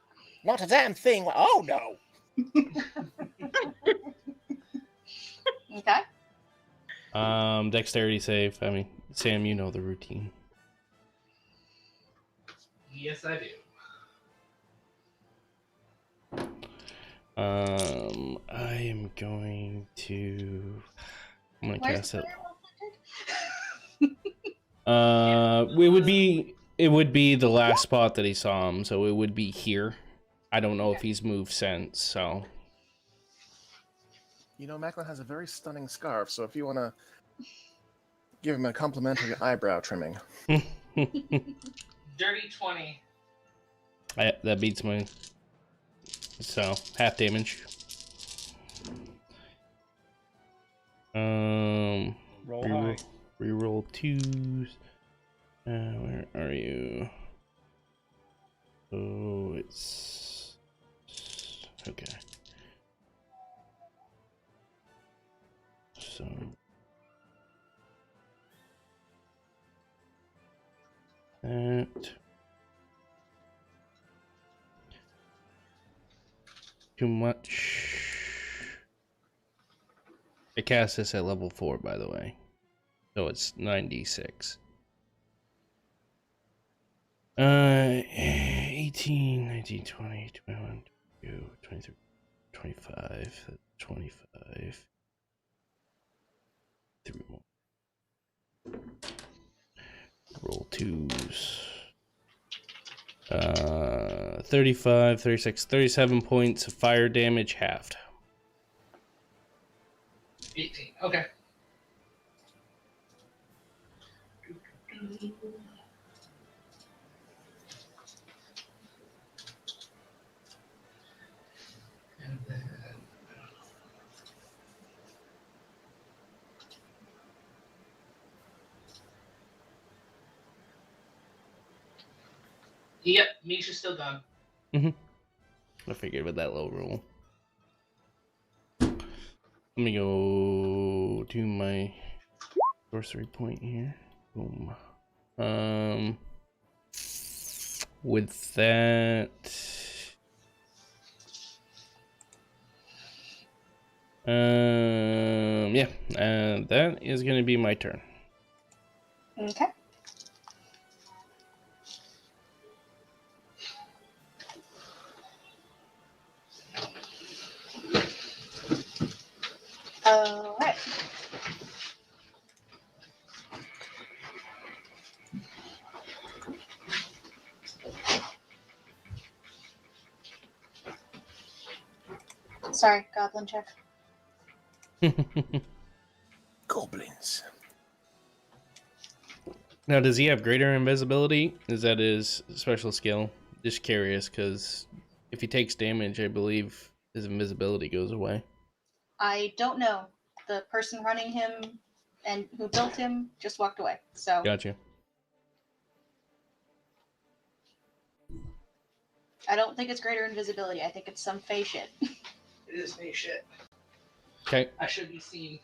Not a damn thing. Oh, no. Okay. Dexterity save. I mean, Sam, you know the routine. Yes, I do. I am going to. I'm gonna Where's cast it. the It would be the last spot that he saw him, so it would be here. I don't know if he's moved since, so. You know, Macklin has a very stunning scarf, so if you want to give him a complimentary eyebrow trimming. Dirty 20. That beats me. So, half damage. Roll high. Reroll 2s. Where are you? Oh, it's... Okay. So... That... Too much. I cast this at level 4, by the way. So it's 96. 18, 19, 20, 21, 22, 23, 25, 25. 3 more. Roll twos. 35, 36, 37 points of fire damage halved. 18. Okay. And then... Yep, Misha's still gone. I figured with that low roll. Let me go do my sorcery point here. Boom. With that, yeah, that is gonna be my turn. Okay. All right. Sorry, goblin check. Goblins. Now, does he have greater invisibility? Is that his special skill? Just curious, because if he takes damage, I believe his invisibility goes away. I don't know. The person running him and who built him just walked away. So Gotcha. I don't think it's greater invisibility. I think it's some fey shit. It is me shit. Okay. I should be seen.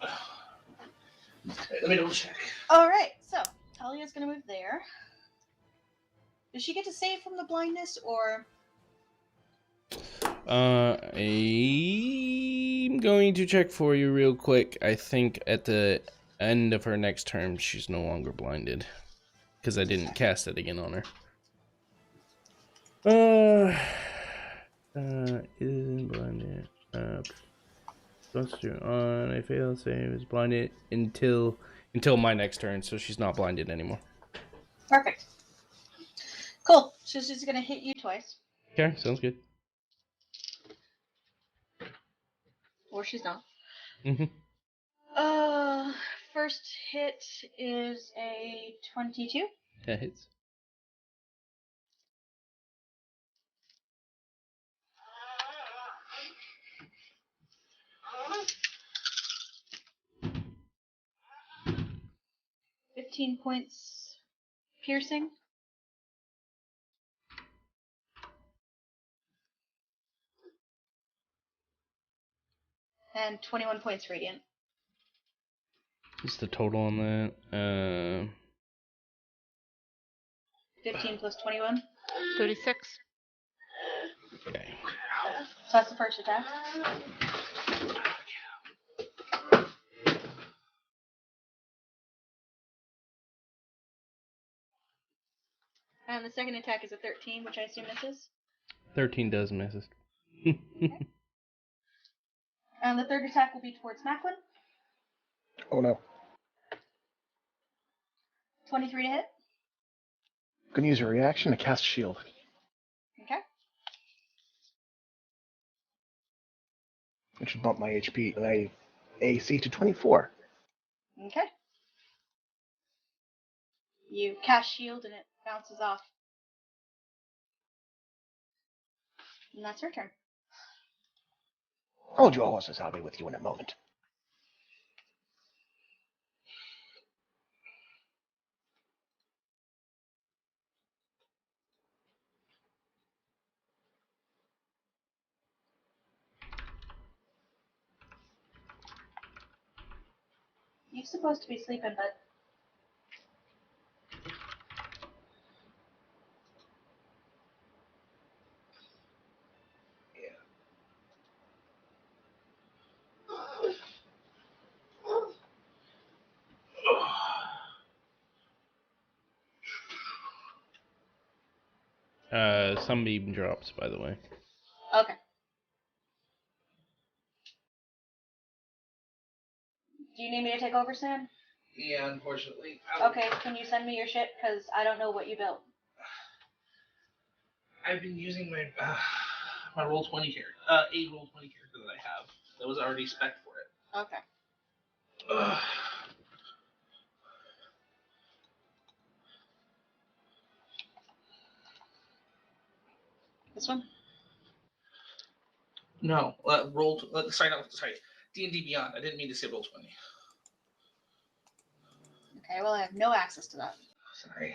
Okay, let me double check. All right. So Talia's gonna move there. Does she get to save from the blindness, or? I'm going to check for you real quick. I think at the end of her next term, she's no longer blinded. Because I didn't cast it again on her. Isn't blinded. Plus 2 on a fail save is blinded until my next turn, so she's not blinded anymore. Perfect. Cool. So she's gonna hit you twice. Okay, sounds good. Or she's not. Mm-hmm. First hit is a 22. That hits. $15 points piercing. And 21 points radiant. What's the total on that? 15 plus 21. 36. Okay. So that's the first attack. And the second attack is a 13, which I assume misses. 13 does misses. Okay. And the third attack will be towards Macklin. Oh no. 23 to hit. Gonna use a reaction to cast shield. Okay. Which should bump my HP, my AC to 24. Okay. You cast shield and it bounces off. And that's her turn. Hold your horses, I'll be with you in a moment. You're supposed to be sleeping, bud. Sunbeam drops, by the way. Okay. Do you need me to take over, Sam? Yeah, unfortunately. Okay, can you send me your shit? Because I don't know what you built. I've been using my my Roll20 character, a Roll20 character that I have that was already spec for it. Okay. Ugh. This one? No, sorry, D&D Beyond. I didn't mean to say Roll20. Okay, well, I have no access to that. Sorry.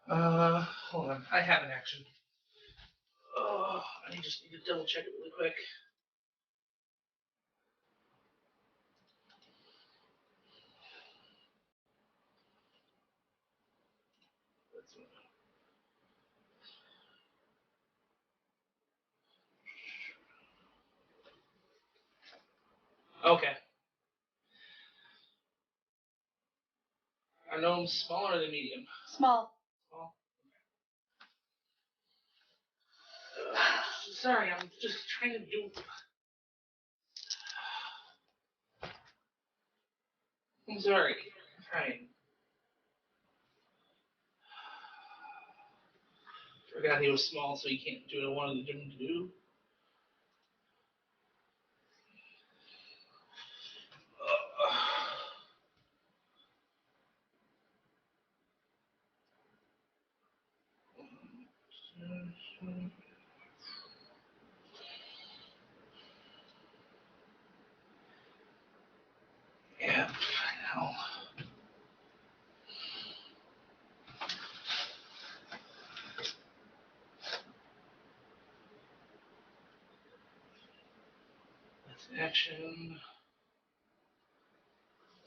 Hold on. I have an action. Oh, I just need to double check it really quick. Okay. Are gnomes smaller than medium? Small. Small. Sorry, I'm just trying to do. I'm sorry. I'm trying. Forgot he was small, so he can't do what I wanted him to do. Yeah, I know. That's an action.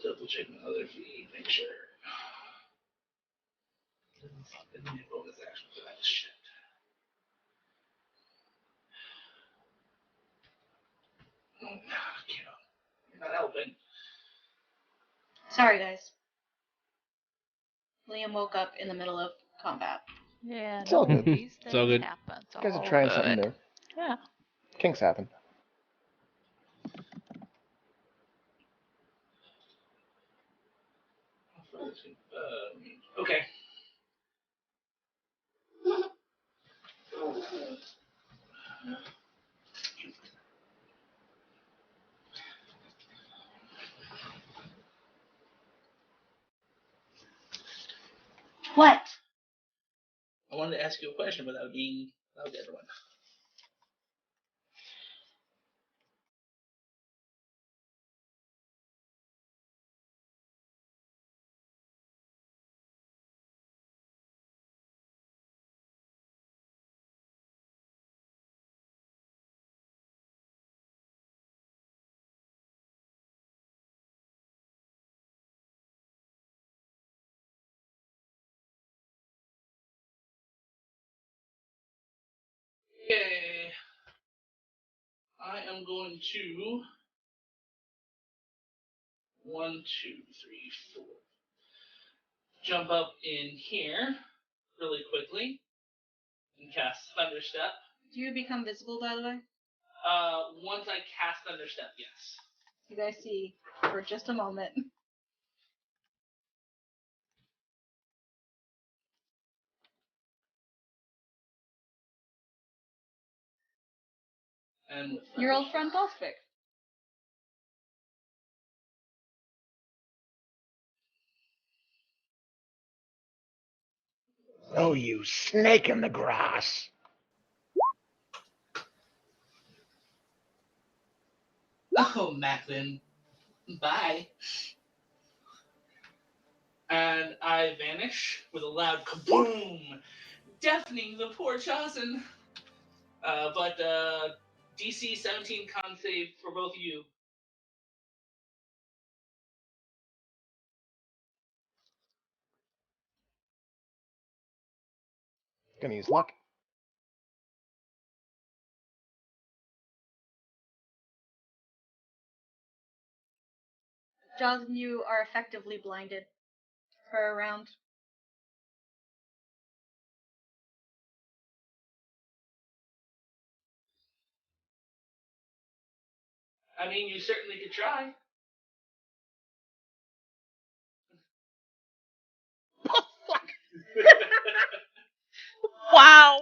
Double check my other feed, make sure. Didn't need bonus action for that shit. Oh, you're not helping. Sorry, guys. Liam woke up in the middle of combat. Yeah, It's all good. these It's all things good. happen. It's You guys are all trying good. something new. Yeah. Kinks happen. Okay. What? I wanted to ask you a question without being loud to everyone. Okay. I am going to 1, 2, 3, 4. Jump up in here really quickly and cast Thunderstep. Do you become visible, by the way? Once I cast Thunderstep, yes. You guys see for just a moment. And Your old friend Bospic. Oh, you snake in the grass. oh, Macklin, bye. And I vanish with a loud kaboom, deafening the poor Chasen. But DC 17 con save for both of you. Gonna use luck. Jaws and you are effectively blinded for a round. I mean, you certainly could try. Oh, fuck. Wow.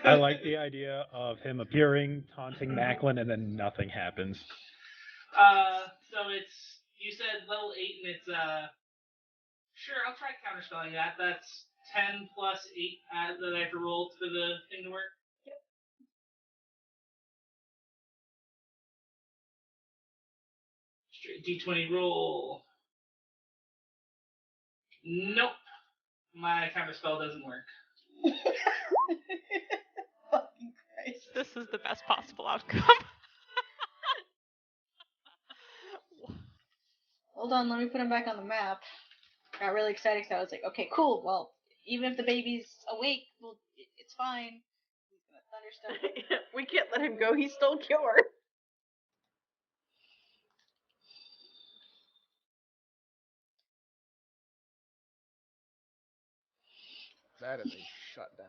I like the idea of him appearing, taunting Macklin, and then nothing happens. So it's, you said level 8, and it's, sure, I'll try counterspelling that. That's 10 plus 8 that I have to roll for the thing to work. Yep. Straight D20 roll. Nope. My counterspell doesn't work. Fucking Christ. This is the best possible outcome. Hold on, let me put him back on the map. Got really excited because I was like, okay, cool. Well, even if the baby's awake, well, it's fine. He's gonna thunderstone. We can't let him go. He stole Cure. That is a shutdown.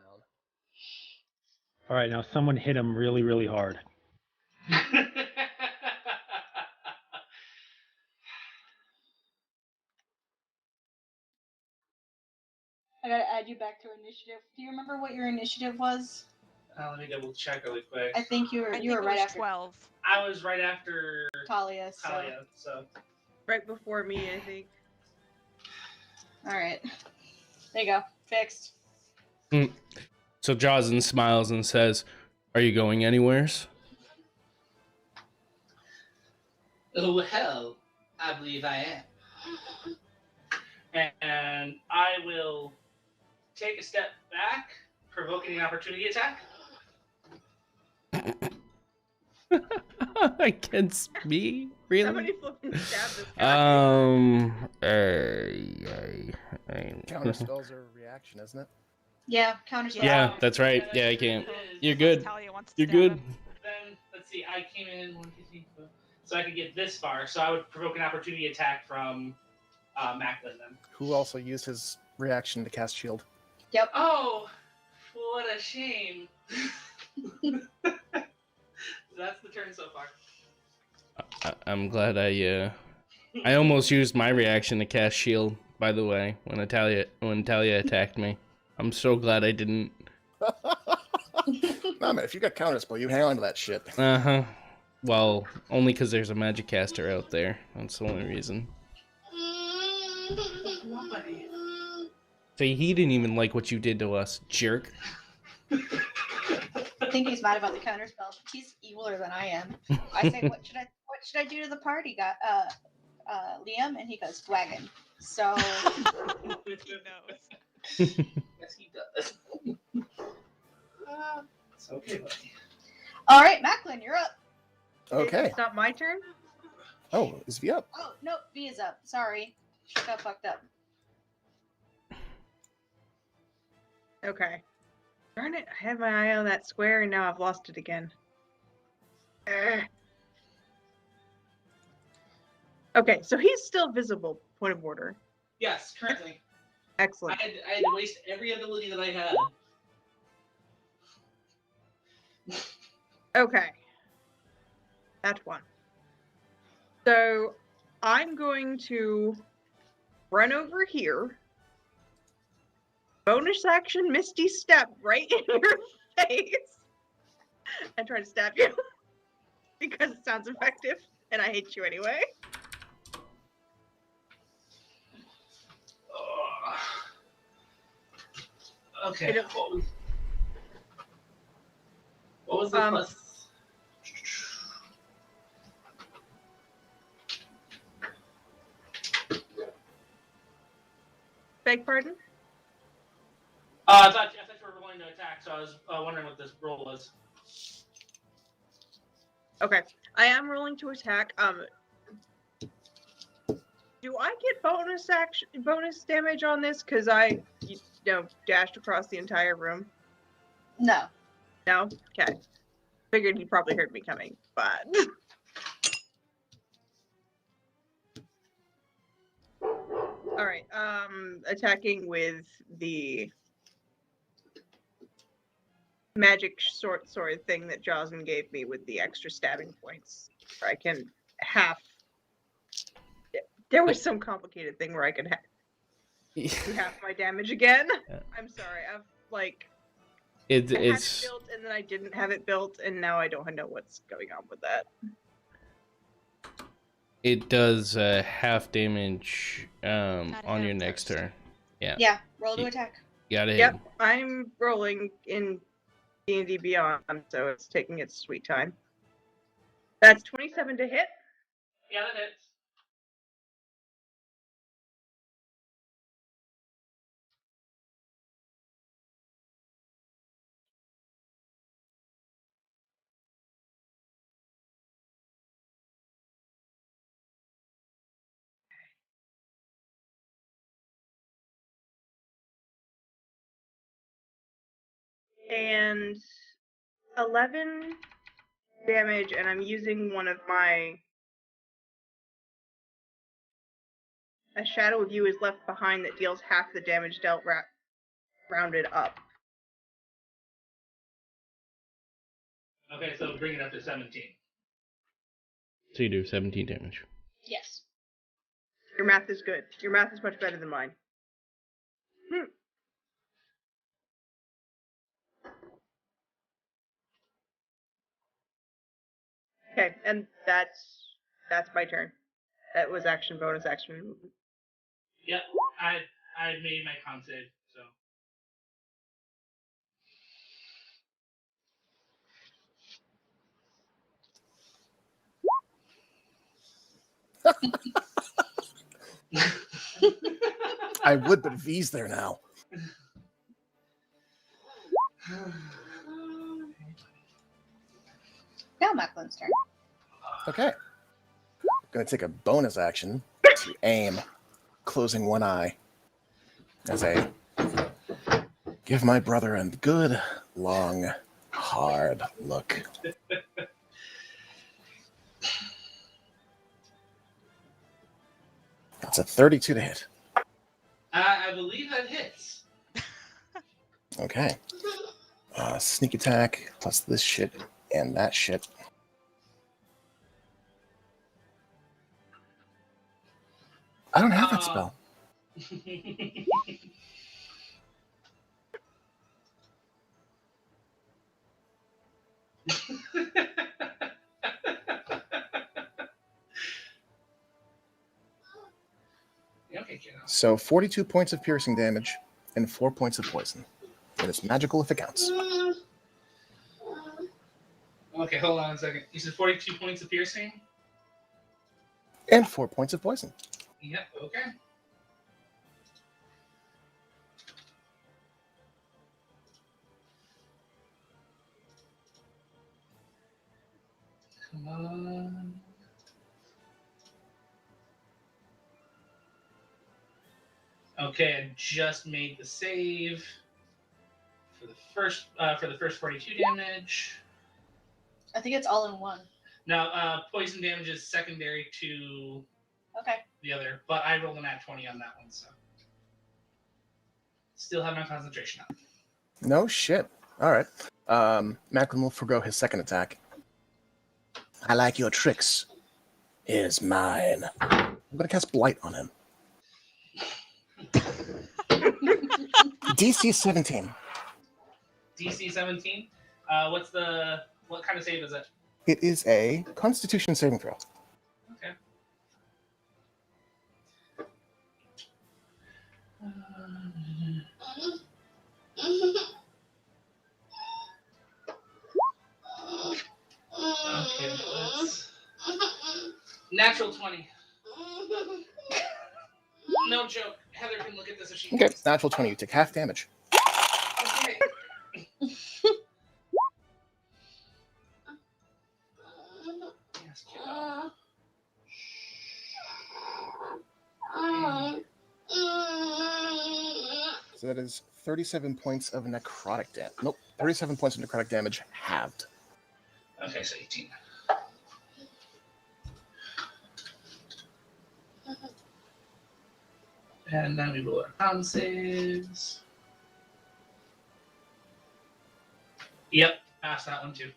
All right, now someone hit him really, really hard. I gotta add you back to initiative. Do you remember what your initiative was? Let me double check really quick. I think you were I you think were it right was after 12. I was right after Talia. So. Talia, so. Right before me, I think. All right. There you go. Fixed. So Jocelyn smiles and says, "Are you going anywheres?" Oh, hell, I believe I am. And I will take a step back, provoking an opportunity attack. Against me? Really? Somebody flipping stab this guy. Counter spells are a reaction, isn't it? Yeah. Counter spell. Yeah, that's right. Yeah, I can't. You're good. Talia wants to You're stab good. him. Then, let's see, I came in 1, 2, 3, 4. So I could get this far. So I would provoke an opportunity attack from Macklin then. Who also used his reaction to cast shield. Yep. Oh, what a shame. That's the turn so far. I'm glad I almost used my reaction to cast shield, by the way, when Talia attacked me. I'm so glad I didn't. No, man, if you got counterspell, you hang on to that shit. Uh-huh. Well, only because there's a magic caster out there. That's the only reason. See, he didn't even like what you did to us, jerk. I think he's mad about the counter spell. He's eviler than I am. I say, what should I do to the party? Got Liam, and he goes wagon. So He knows. Yes, he does. It's okay, buddy. all right, Macklin, you're up. Okay. It's not my turn? Oh, is V up? Oh no, B is up. Sorry, she got fucked up. Okay. Darn it, I had my eye on that square and now I've lost it again. Ugh. Okay, so he's still visible, point of order. Yes, currently. Excellent. I had to waste every ability that I had. Okay. That's one. So I'm going to run over here. Bonus action Misty Step right in your face. And try to stab you. Because it sounds effective. And I hate you anyway. Okay. It- What was the plus? Beg pardon? I thought you were rolling to attack, so I was wondering what this roll was. Okay. I am rolling to attack. Do I get bonus damage on this? Because I dashed across the entire room. No. No? Okay. Figured he probably heard me coming, but alright, attacking with the magic sword thing that Jocelyn gave me with the extra stabbing points. I can half. There was some complicated thing where I could do half my damage again. Yeah. I'm sorry. I've like It, I had it it's built and then I didn't have it built, and now I don't know what's going on with that. it does half damage on hit your him next first. turn. Yeah, Yeah, roll to Ye- attack. gotta hit Yep, him. I'm rolling in D&D Beyond, so it's taking its sweet time. That's 27 to hit. Yeah, that hits. And 11 damage, and I'm using one of my... A shadow of you is left behind that deals half the damage dealt rounded up. Okay, so bring it up to 17. So you do 17 damage. Yes. Your math is good. Your math is much better than mine. Okay, and that's my turn. That was action, bonus action. Yep, I made my con save, so. I would, but V's there now. Now Macklin's turn. Okay. Gonna take a bonus action to aim, closing one eye, as I give my brother a good, long, hard look. That's a 32 to hit. I believe that hits. Okay. Sneak attack plus this shit and that shit. I don't have that spell. Okay, kiddo. So 42 points of piercing damage and 4 points of poison. And it's magical if it counts. Okay, hold on a second. You said 42 points of piercing? And 4 points of poison. Yep, okay. Come on. Okay, I just made the save for the first 42 damage. I think it's all in one. Now, poison damage is secondary to Okay. the other, but I rolled an nat 20 on that one, so still have my concentration up. No shit. All right. Macklin will forgo his second attack. I like your tricks. Is mine. I'm gonna cast Blight on him. DC 17. DC 17. What kind of save is it? It is a Constitution saving throw. Okay. Okay, let's... Natural 20. No joke. Heather can look at this if she Okay, wants. natural 20. You take half damage. Okay. Yes, kiddo. So that is 37 points of necrotic damage. Nope, 37 points of necrotic damage halved. Okay, so 18. And then we roll our con saves. Yep, passed that one too.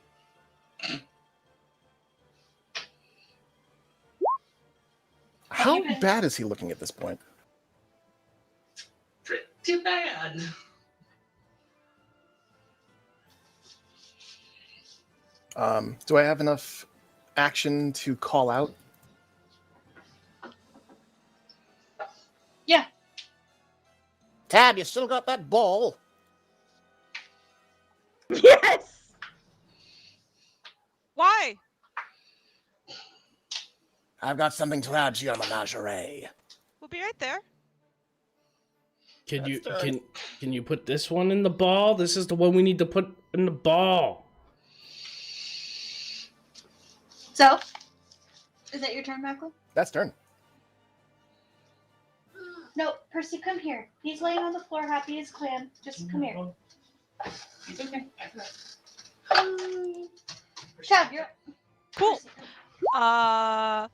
How bad is he looking at this point? Pretty bad. Do I have enough action to call out? Yeah. Tab, you still got that ball? Yes! Why? I've got something to add to your menagerie. We'll be right there. Can you That's done. can you put this one in the ball? This is the one we need to put in the ball. So, is that your turn, Macklin? That's turn. No, Percy, come here. He's laying on the floor, happy as clam. Just come here. It's okay. Tab, you're up. Cool. Percy, come.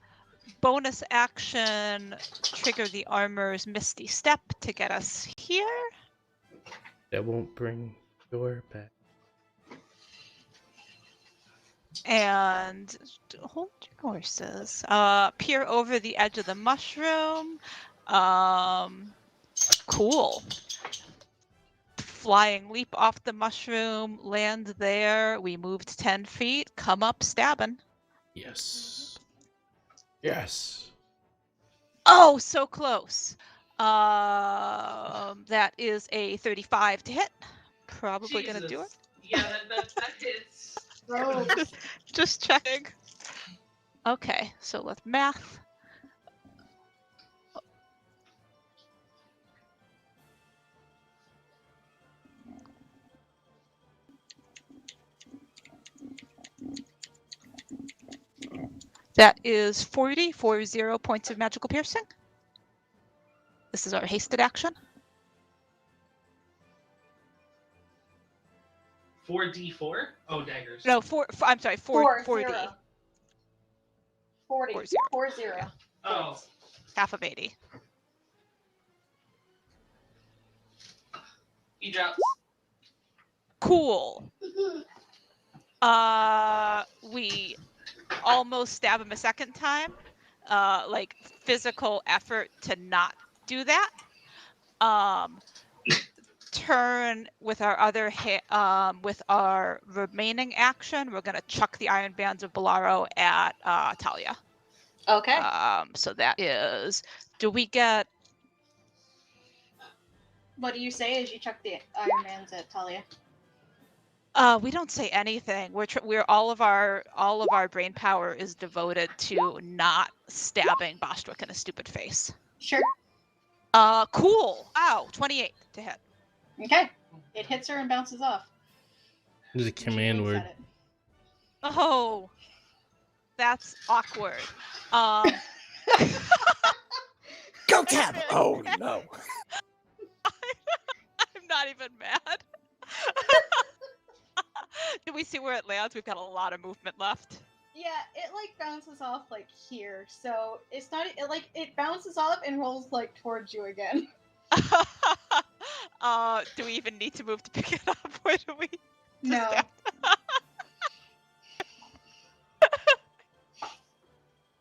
Bonus action, trigger the armor's Misty Step to get us here. That won't bring your back. And hold your horses. Peer over the edge of the mushroom. Cool. Flying leap off the mushroom, land there. We moved 10 feet. Come up, stabbing. Yes. Yes. Oh, so close. That is a 35 to hit. Probably gonna do it. Jesus. Yeah, that hits. Rogue. Just checking. Okay, so let's math. That is 40 points of magical piercing. This is our hasted action. 4d4? Oh, daggers. No, I'm sorry, 40. 40. 40. 40. Oh. Half of 80. He drops. Cool. We almost stab him a second time. Like physical effort to not do that. Turn with our other with our remaining action, we're gonna chuck the Iron Bands of Bolaro at Talia. Okay. So that is. Do we get? What do you say as you chuck the Iron Mans at Talia? We don't say anything. We're all of our brain power is devoted to not stabbing Bostwick in a stupid face. Sure. Cool. Ow, 28 to hit. Okay. It hits her and bounces off. There's a command She winks word. at it. Oh, that's awkward. Go Tab! Oh no. I'm not even mad. Do we see where it lands? We've got a lot of movement left. Yeah, it like bounces off like here, so it's not it bounces off and rolls like towards you again. Do we even need to move to pick it up? Where do we? No.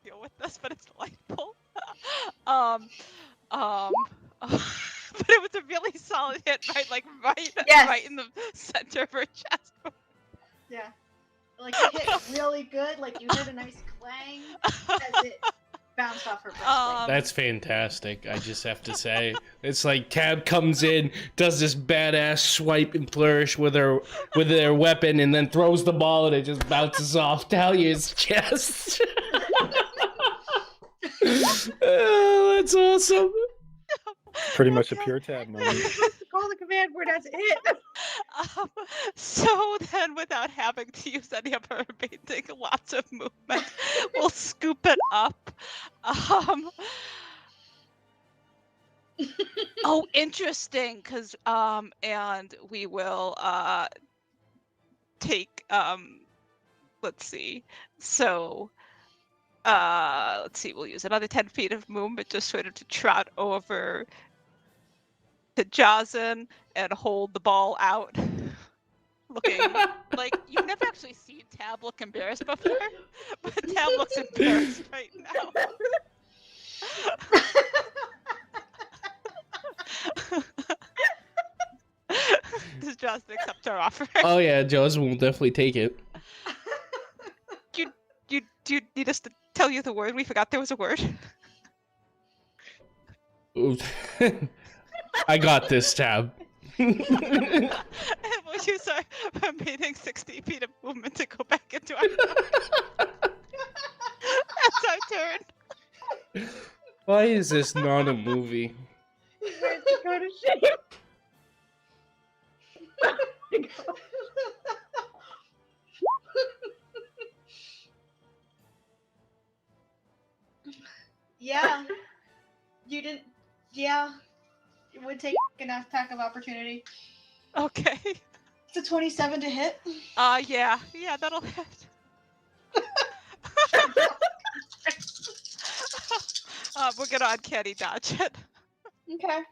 Deal with this, but it's delightful. But it was a really solid hit, Yes. right in the center of her chest. Yeah. Like it hit really good, like you heard a nice clang as it bounced off her breastplate. That's fantastic. I just have to say, it's like Tab comes in, does this badass swipe and flourish with their weapon, and then throws the ball, and it just bounces off Talia's chest. Oh, that's awesome. Pretty much a pure tab moment. Call the command word as it hit. So then, without having to use any of her remaining lots of movement, we'll scoop it up. Oh, interesting, because and we will take let's see. So let's see, we'll use another 10 feet of movement just sort of to trot over to Jazin and hold the ball out. Looking like you've never actually seen Tab look embarrassed before, but Tab looks embarrassed right now. Does Jaws accept our offer? Oh yeah, Jaws will definitely take it. Do you need us to tell you the word? We forgot there was a word. Oops. I got this, Tab. And we'll use our remaining 60 feet of movement to go back into our That's our turn. Why is this not a movie? Where's Dakota shape? Yeah. You didn't. Yeah. It would take an attack of opportunity. Okay. It's a 27 to hit. Yeah, that'll hit. We're gonna uncanny dodge it. Okay.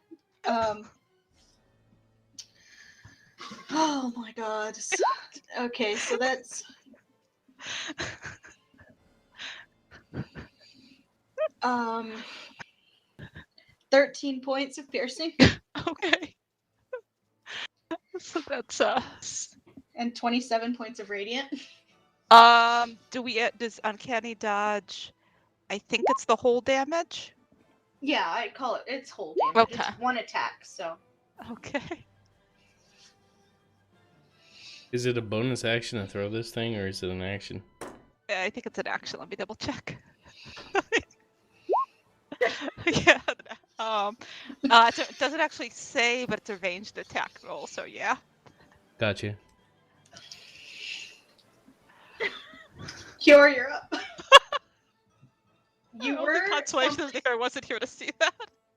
Oh my god. Okay, so that's 13 points of piercing Okay. So that's and 27 points of radiant. does uncanny dodge? I think it's the whole damage. Yeah, I call it's whole damage. Okay. It's one attack, so Okay. Is it a bonus action to throw this thing, or is it an action? I think it's an action. Let me double check. Yeah. It doesn't actually say, but it's a ranged attack roll. So yeah. Gotcha. Kiora, you're up. You My only were consolation is that I wasn't here to see that.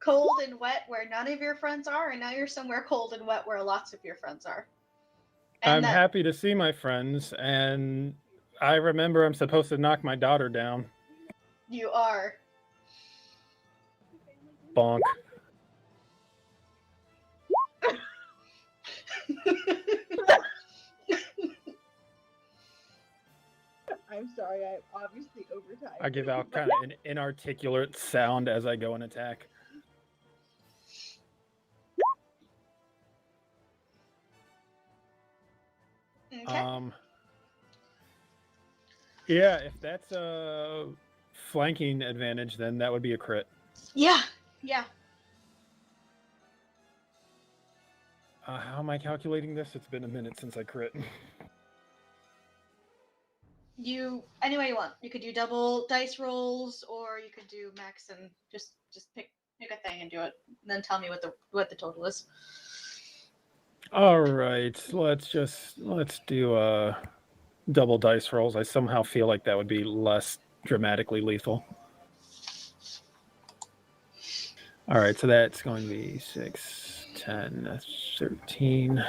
cold and wet where none of your friends are, and now you're somewhere cold and wet where lots of your friends are. I'm happy to see my friends, and I remember I'm supposed to knock my daughter down. You are. Bonk. I'm sorry, I'm obviously overtired. I give out kind of an inarticulate sound as I go and attack. Okay. Yeah, if that's a flanking advantage, then that would be a crit. Yeah. How am I calculating this? It's been a minute since I crit. You any way you want. You could do double dice rolls, or you could do max and just pick a thing and do it. And then tell me what the total is. All right, let's do double dice rolls. I somehow feel like that would be less dramatically lethal. All right, so that's going to be 6, 10, 13.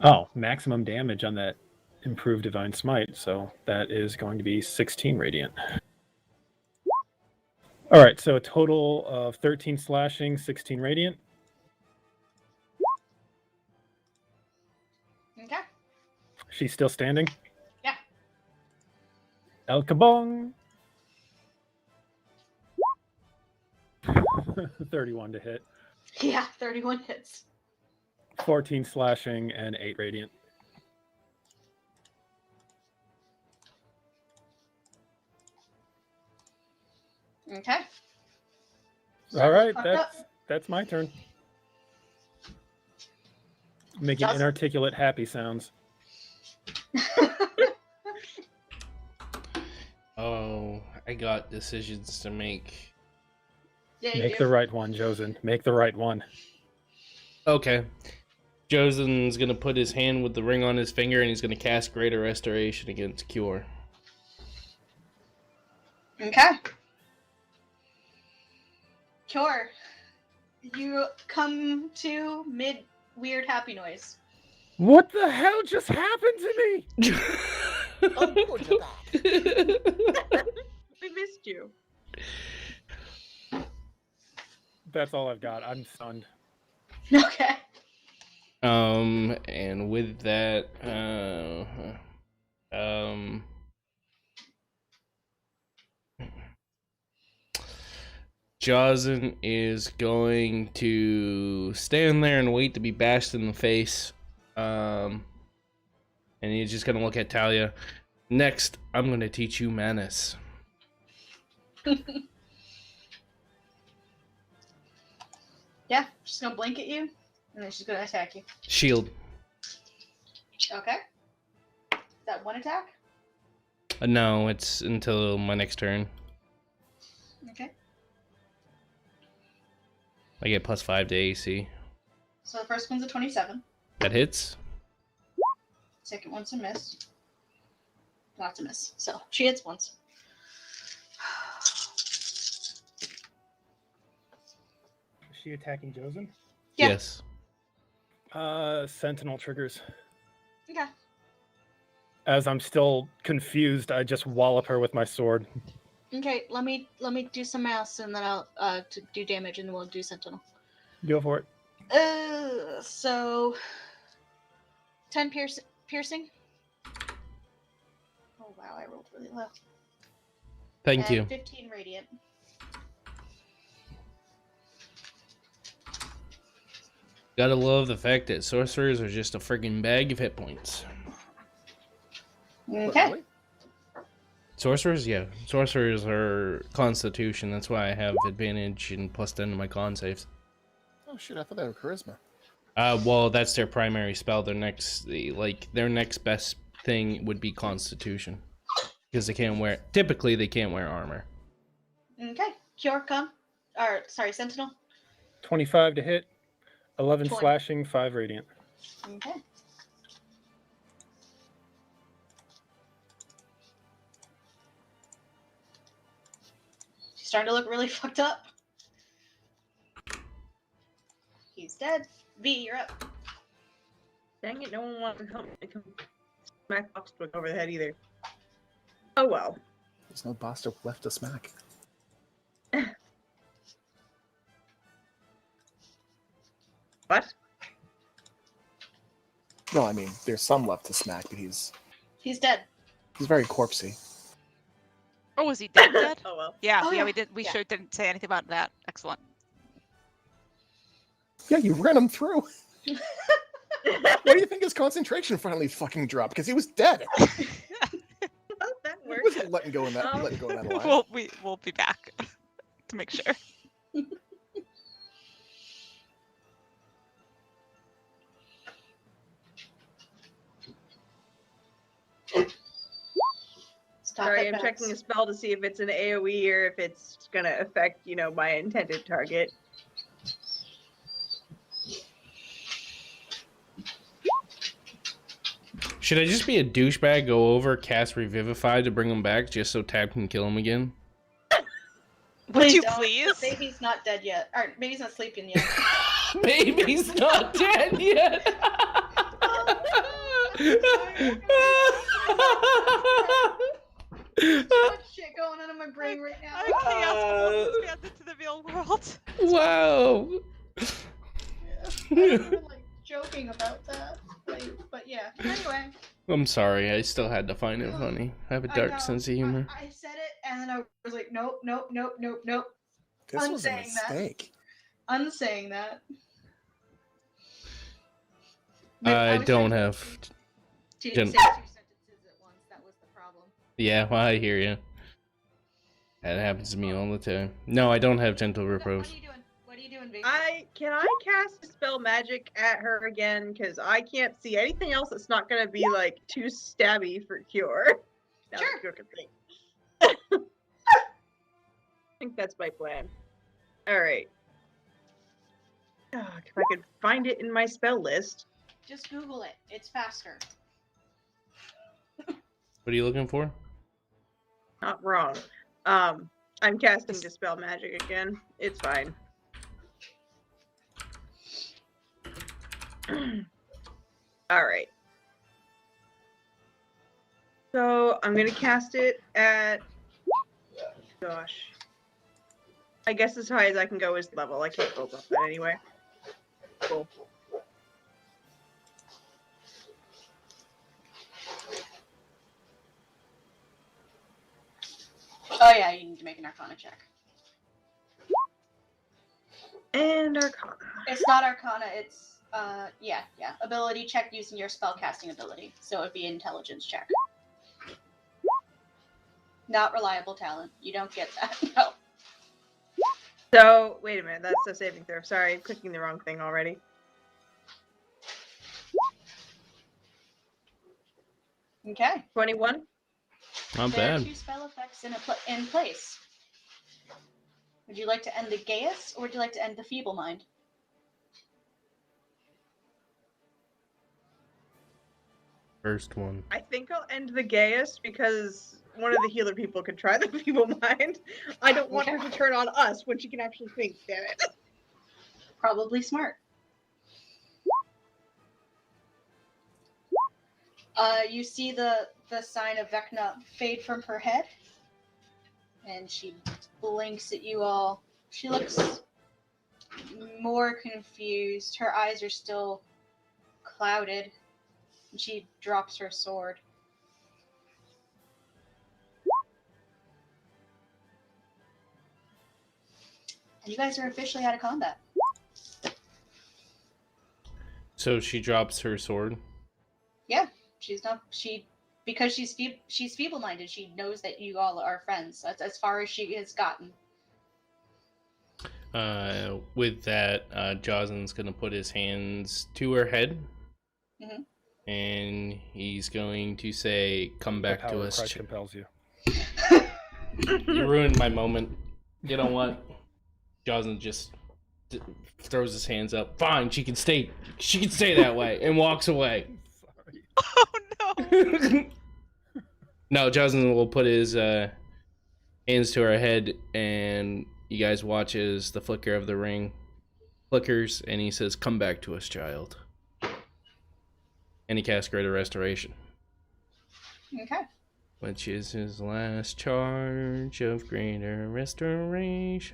Oh, maximum damage on that improved Divine Smite, so that is going to be 16 radiant. All right, so a total of 13 slashing, 16 radiant. Okay. She's still standing? Yeah. El Kabong! 31 to hit. Yeah, 31 hits. 14 slashing and 8 radiant. Okay. All right, that's my turn. Making Just- inarticulate happy sounds. Oh, I got decisions to make. Yeah, you Make do. the right one, Josen. Make the right one. Okay. Josen's gonna put his hand with the ring on his finger, and he's gonna cast Greater Restoration against Cure. Okay. Cure. You come to mid weird happy noise. What the hell just happened to me? We missed you. That's all I've got. I'm stunned. Okay. And with that, Jazen is going to stand there and wait to be bashed in the face. And he's just gonna look at Talia. Next, I'm gonna teach you manners. Yeah, she's gonna blink at you, and then she's gonna attack you. Shield. Okay. Is that one attack? No, it's until my next turn. Okay. I get +5 to AC. So the first one's a 27. That hits. Second one's a miss. Not a miss. So she hits once. Is she attacking Josen? Yeah. Yes. Sentinel triggers. Okay. As I'm still confused, I just wallop her with my sword. Okay, let me do some math and then I'll to do damage and then we'll do sentinel. Go for it. So 10 piercing. Oh wow, I rolled really low. Thank you. 15 radiant. Gotta love the fact that sorcerers are just a friggin' bag of hit points. Okay. Really? Sorcerers? Yeah. Sorcerers are Constitution. That's why I have advantage and +10 to my con saves. Oh shit! I thought they were charisma. Well, that's their primary spell. Their next best thing would be Constitution. Because they can't wear... Typically, they can't wear armor. Okay. Cure con. Or sorry, sentinel. 25 to hit, 11 20. slashing, 5 radiant. Okay. She's starting to look really fucked up. He's dead. V, you're up. Dang it, no one wants to come smack Boxwood over the head either. Oh well. There's no Bostock left to smack. What? No, I mean, there's some left to smack, but he's dead. very corpsey. Oh, is he dead? Oh well. Yeah, Oh, yeah, yeah. we did. We Yeah. sure didn't say anything about that. Excellent. Yeah, you ran him through. Why do you think his concentration finally fucking dropped? Because he was dead. Well, that He works. wasn't letting go of that alive. we'll be back to make sure. Stop Sorry, it, I'm Max. checking a spell to see if it's an AoE or if it's gonna affect, my intended target. Should I just be a douchebag, go over, cast Revivify to bring him back, just so Tab can kill him again? Would you don't. please? Maybe he's not dead yet. Or maybe he's not sleeping yet. Baby's not dead yet! Too much shit going on in my brain right now. I chaos expanded to the real world. Wow! We were like joking about that. But yeah. Anyway. I'm sorry, I still had to find it funny. I have a dark I know. sense of humor. I said it and then I was like, nope. This was a Unsaying that. mistake. Unsaying that. I was don't trying have... to say Gen- 2 sentences at once. That was the problem. Yeah, well, I hear you. That happens to me all the time. No, I don't have Gentle Reproach. What are you doing, baby? Can I cast spell magic at her again? Because I can't see anything else that's not gonna be like too stabby for cure. That was Sure. a good thing. I think that's my plan. Alright. If I could find it in my spell list. Just Google it. It's faster. What are you looking for? Not wrong. I'm casting Dispel Magic again. It's fine. Alright. So I'm gonna cast it at gosh. I guess as high as I can go is level. I can't go above that anyway. Cool. Oh yeah, you need to make an Arcana check. And Arcana. It's not Arcana, it's yeah. Ability check using your spellcasting ability. So it'd be intelligence check. Not reliable talent. You don't get that. No. So, wait a minute, that's a saving throw. Sorry, I'm clicking the wrong thing already. Okay. 21? Not There are bad. 2 spell effects in place. Would you like to end the Gaius, or would you like to end the Feeble Mind? First one. I think I'll end the Gaius because one of the healer people could try the Feeble Mind. I don't want her to turn on us when she can actually think, damn it. Probably smart. You see the sign of Vecna fade from her head, and she blinks at you all. She looks more confused. Her eyes are still clouded, and she drops her sword. And you guys are officially out of combat. So she drops her sword. Yeah, because she's feeble-minded. She knows that you all are friends. That's as far as she has gotten. With that, Jozin's gonna put his hands to her head, and he's going to say, "Come The back power to of us." Christ compels you. You ruined my moment. You know what? Jozin just throws his hands up. Fine, she can stay that way, and walks away. Sorry. Oh no! No, Jozin will put his hands to her head, and you guys watch as the flicker of the ring flickers, and he says, "Come back to us, child." And he casts Greater Restoration. Okay. Which is his last charge of Greater Restoration.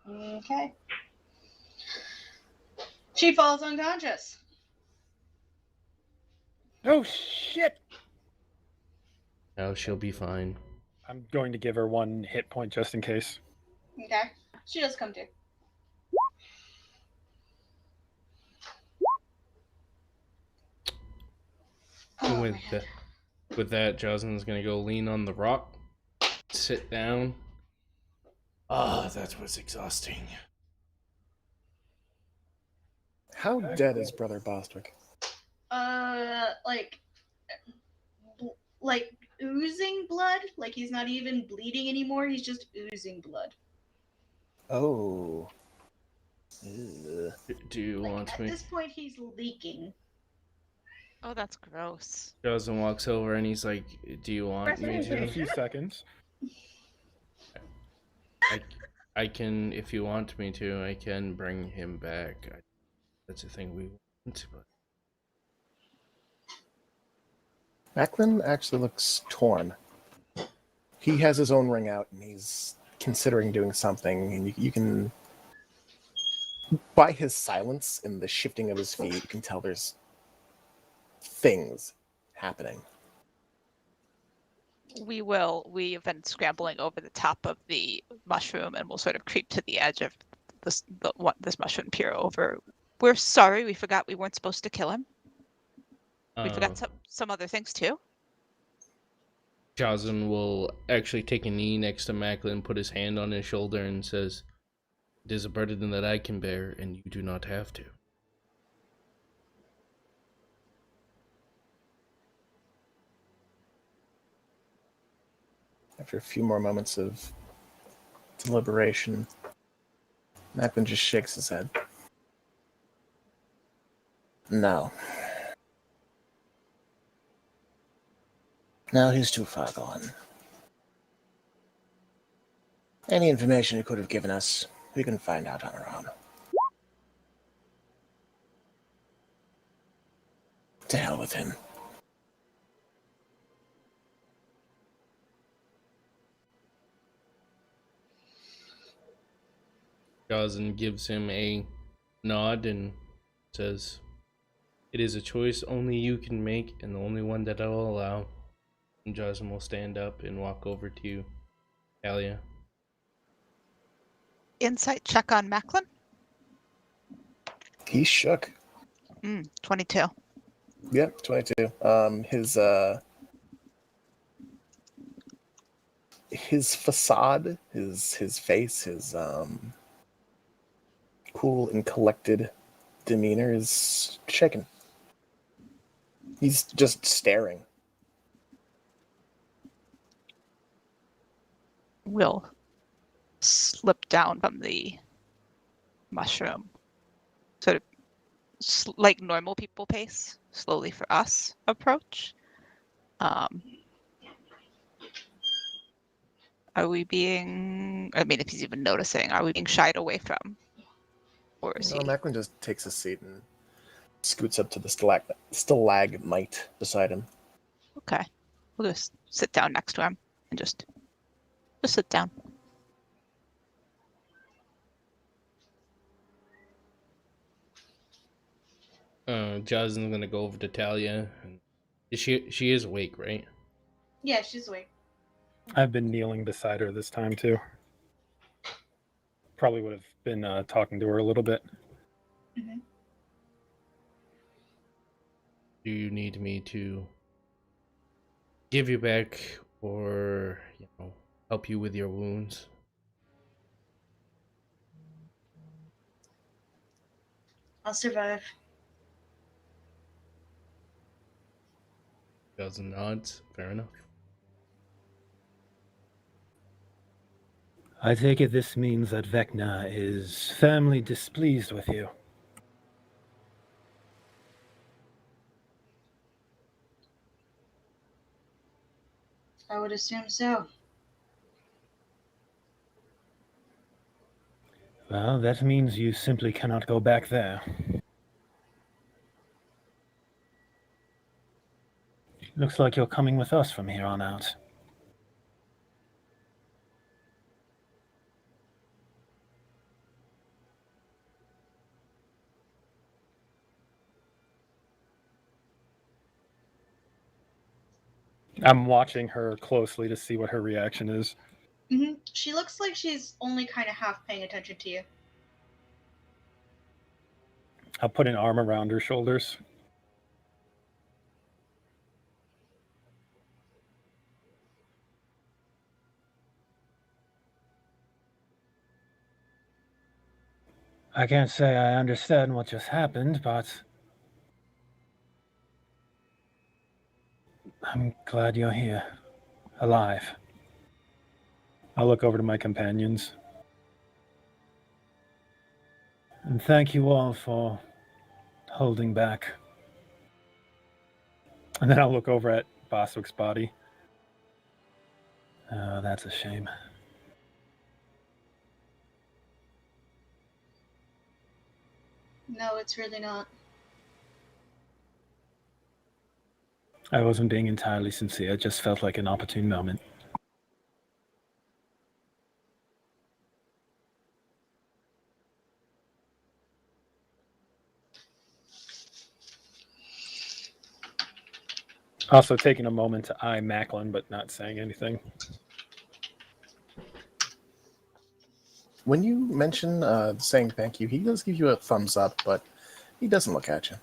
Okay. She falls unconscious. Oh shit! Oh, she'll be fine. I'm going to give her 1 hit point just in case. Okay. She does come to. Oh, with man. that, Jozin's gonna go lean on the rock, sit down. Ah, that was exhausting. How dead is Brother Bostwick? Like oozing blood. Like he's not even bleeding anymore. He's just oozing blood. Oh. Ugh. Do you want At me? this point, he's leaking. Oh, that's gross. Jozin walks over and he's like, "Do you want me In a to?" few seconds. I can, if you want me to, I can bring him back. That's the thing we want, but Macklin actually looks torn. He has his own ring out, and he's considering doing something, and you can... By his silence and the shifting of his feet, you can tell there's things happening. We have been scrambling over the top of the mushroom, and we'll sort of creep to the edge of this mushroom, peer over. We're sorry, we forgot we weren't supposed to kill him. We forgot some other things too. Jozin will actually take a knee next to Macklin, put his hand on his shoulder, and says, "It is a burden that I can bear, and you do not have to." After a few more moments of deliberation, Macklin just shakes his head. No. No, he's too far gone. Any information he could have given us, we can find out on our own. To hell with him. Jozin gives him a nod and says, "It is a choice only you can make, and the only one that I will allow. Justin will stand up and walk over to Talia. Insight check on Macklin. He shook. 22. Yep, 22. His facade, his face, his cool and collected demeanor is shaken. He's just staring. Will slip down from the mushroom. Sort of like normal people pace, slowly for us approach. Are we being, I mean, if he's even noticing, are we being shied away from? Or is he? Macklin just takes a seat and scoots up to the stalagmite beside him. Okay. We'll just sit down next to him and just sit down. Justin's gonna go over to Talia. She is awake, right? Yeah, she's awake. I've been kneeling beside her this time too. Probably would have been talking to her a little bit. Mm-hmm. Do you need me to give you back or, help you with your wounds? I'll survive. Justin nods. Fair enough. I take it this means that Vecna is firmly displeased with you. I would assume so. Well, that means you simply cannot go back there. Looks like you're coming with us from here on out. I'm watching her closely to see what her reaction is. Mm-hmm. She looks like she's only kind of half paying attention to you. I'll put an arm around her shoulders. I can't say I understand what just happened, but I'm glad you're here, alive. I'll look over to my companions. And thank you all for holding back. And then I'll look over at Boswick's body. Oh, that's a shame. No, it's really not. I wasn't being entirely sincere. It just felt like an opportune moment. Also taking a moment to eye Macklin, but not saying anything. When you mention saying thank you, he does give you a thumbs up, but he doesn't look at you.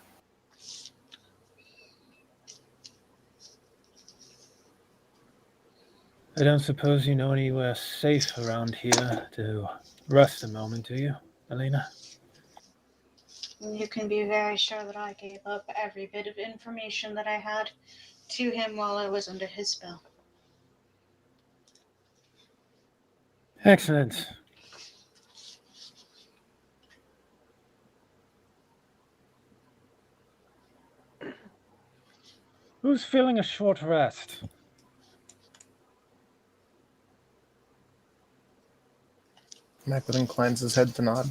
I don't suppose you know anywhere safe around here to rest a moment, do you, Elena? You can be very sure that I gave up every bit of information that I had to him while I was under his spell. Excellent. Who's feeling a short rest? Macklin inclines his head to nod.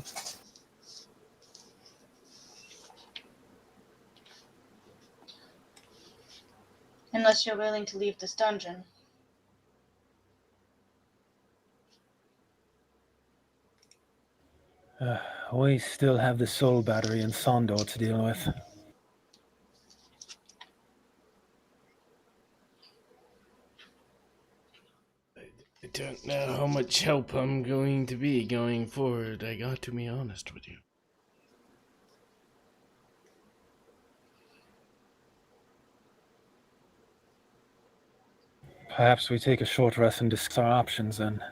Unless you're willing to leave this dungeon. We still have the soul battery and Sondor to deal with. don't know how much help I'm going to be going forward. I got to be honest with you. Perhaps we take a short rest and discuss our options then.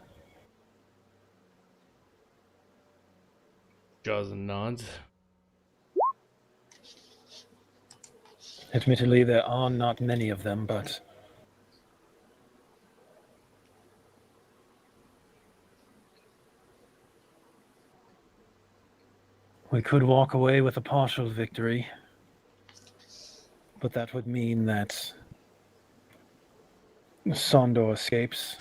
Jaws and nods. Admittedly, there are not many of them, but we could walk away with a partial victory. But that would mean that Sondor escapes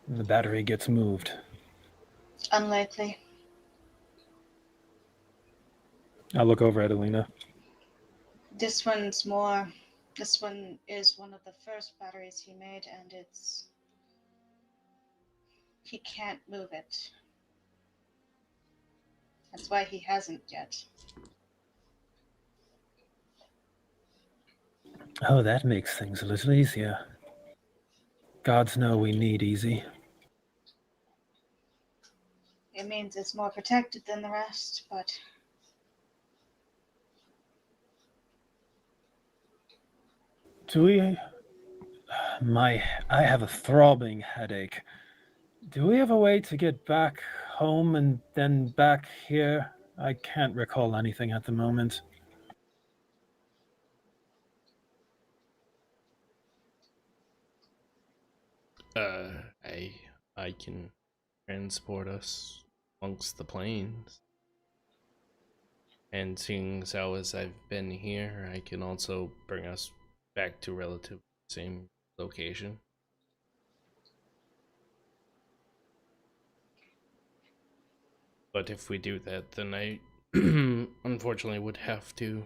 and the battery gets moved. Unlikely. I'll look over at Alina. This one's more. This one is one of the first batteries he made, and it's. He can't move it. That's why he hasn't yet. Oh, that makes things a little easier. Gods know we need easy. It means it's more protected than the rest, but. Do we... I have a throbbing headache. Do we have a way to get back home and then back here? I can't recall anything at the moment. I can transport us amongst the planes. And seeing as I've been here, I can also bring us back to relative same location. But if we do that, then I unfortunately would have to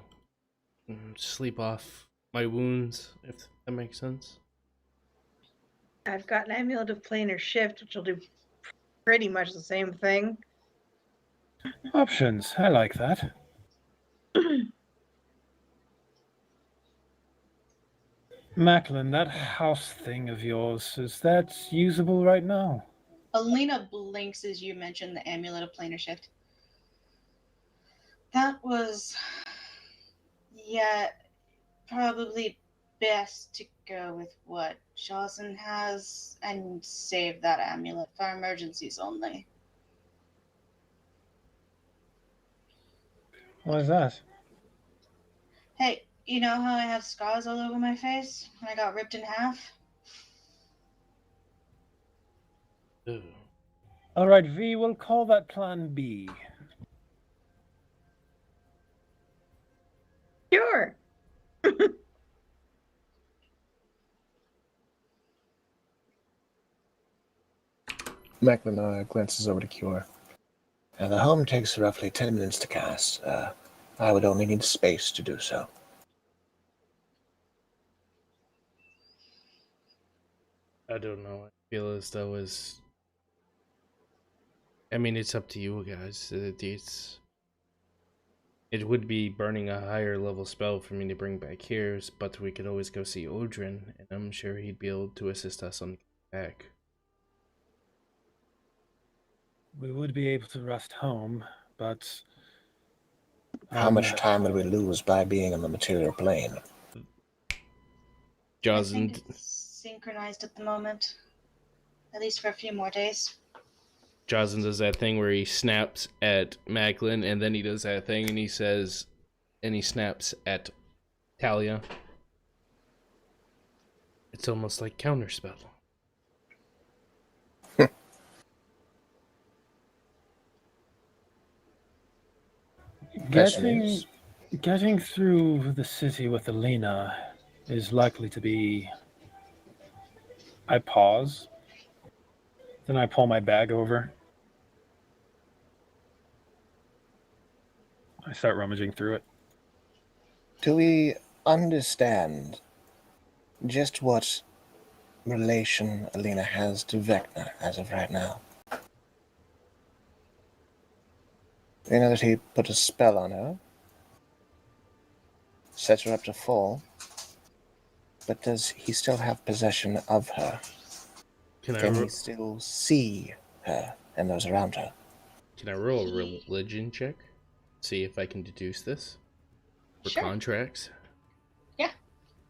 sleep off my wounds, if that makes sense. I've got an amulet of planar shift, which will do pretty much the same thing. Options. I like that. Macklin, that house thing of yours, is that usable right now? Alina blinks as you mention the amulet of planar shift. That was. Yeah, probably best to go with what Jocelyn has and save that amulet for emergencies only. Why is that? Hey, you know how I have scars all over my face when I got ripped in half? Ooh. All right, V, we'll call that Plan B. Sure. Macklin glances over to Cure. The home takes roughly 10 minutes to cast. I would only need space to do so. I don't know. I feel as though I mean, it's up to you guys. It would be burning a higher level spell for me to bring back here, but we could always go see Odrin, and I'm sure he'd be able to assist us on back. We would be able to rest home, but... How much time would we lose by being on the material plane? I Jaws think and it's synchronized at the moment. At least for a few more days. Jocelyn does that thing where he snaps at Macklin, and then he does that thing and he snaps at Talia. It's almost like counterspell. Getting through the city with Alina is likely to be... I pause. Then I pull my bag over. I start rummaging through it. Do we understand just what relation Alina has to Vecna as of right now? We know that he put a spell on her, set her up to fall, but does he still have possession of her? Can I Can ro- he still see her and those around her? can I roll a religion check? See if I can deduce this for Sure. contracts.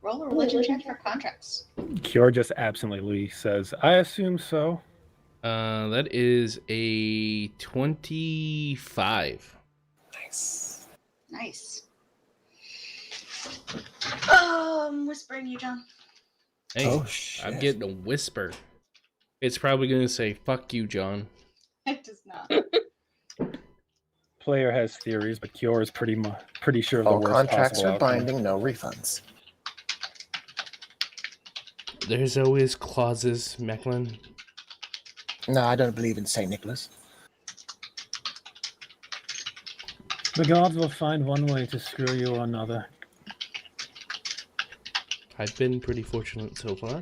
Roll a religion check for contracts. Kior just absently says, I assume so. That is a 25. Nice. Nice. Whispering you, John. Hey, Oh, shit. I'm getting a whisper. It's probably gonna say "fuck you, John." It does not. Player has theories, but Kior is pretty sure of the All worst contracts possible are outcome. binding, no refunds. There's always clauses, Mecklin. No, I don't believe in St. Nicholas. The gods will find one way to screw you or another. I've been pretty fortunate so far.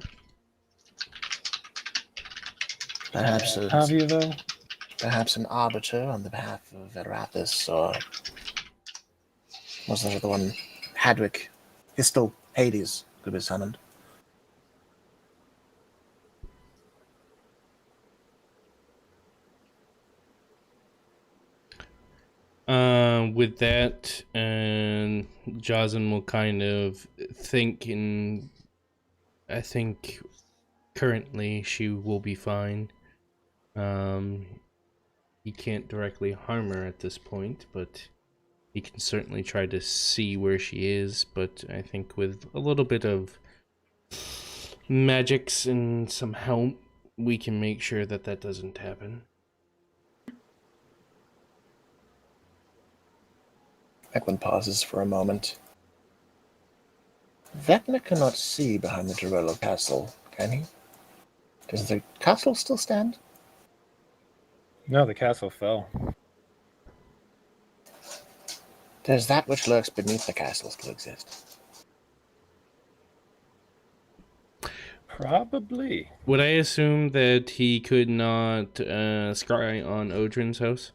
Perhaps, Have you, though? perhaps an arbiter on the behalf of Erathis, or was there the one, Hadwick, Histel, Hades could be summoned. With that, Jazen will kind of think, and I think currently she will be fine. He can't directly harm her at this point, but he can certainly try to see where she is. But I think with a little bit of magics and some help, we can make sure that that doesn't happen. Eklund pauses for a moment. Vecna cannot see behind the Dorello castle, can he? Does the castle still stand? No, the castle fell. Does that which lurks beneath the castle still exist? Probably. Would I assume that he could not scry on Odrin's house?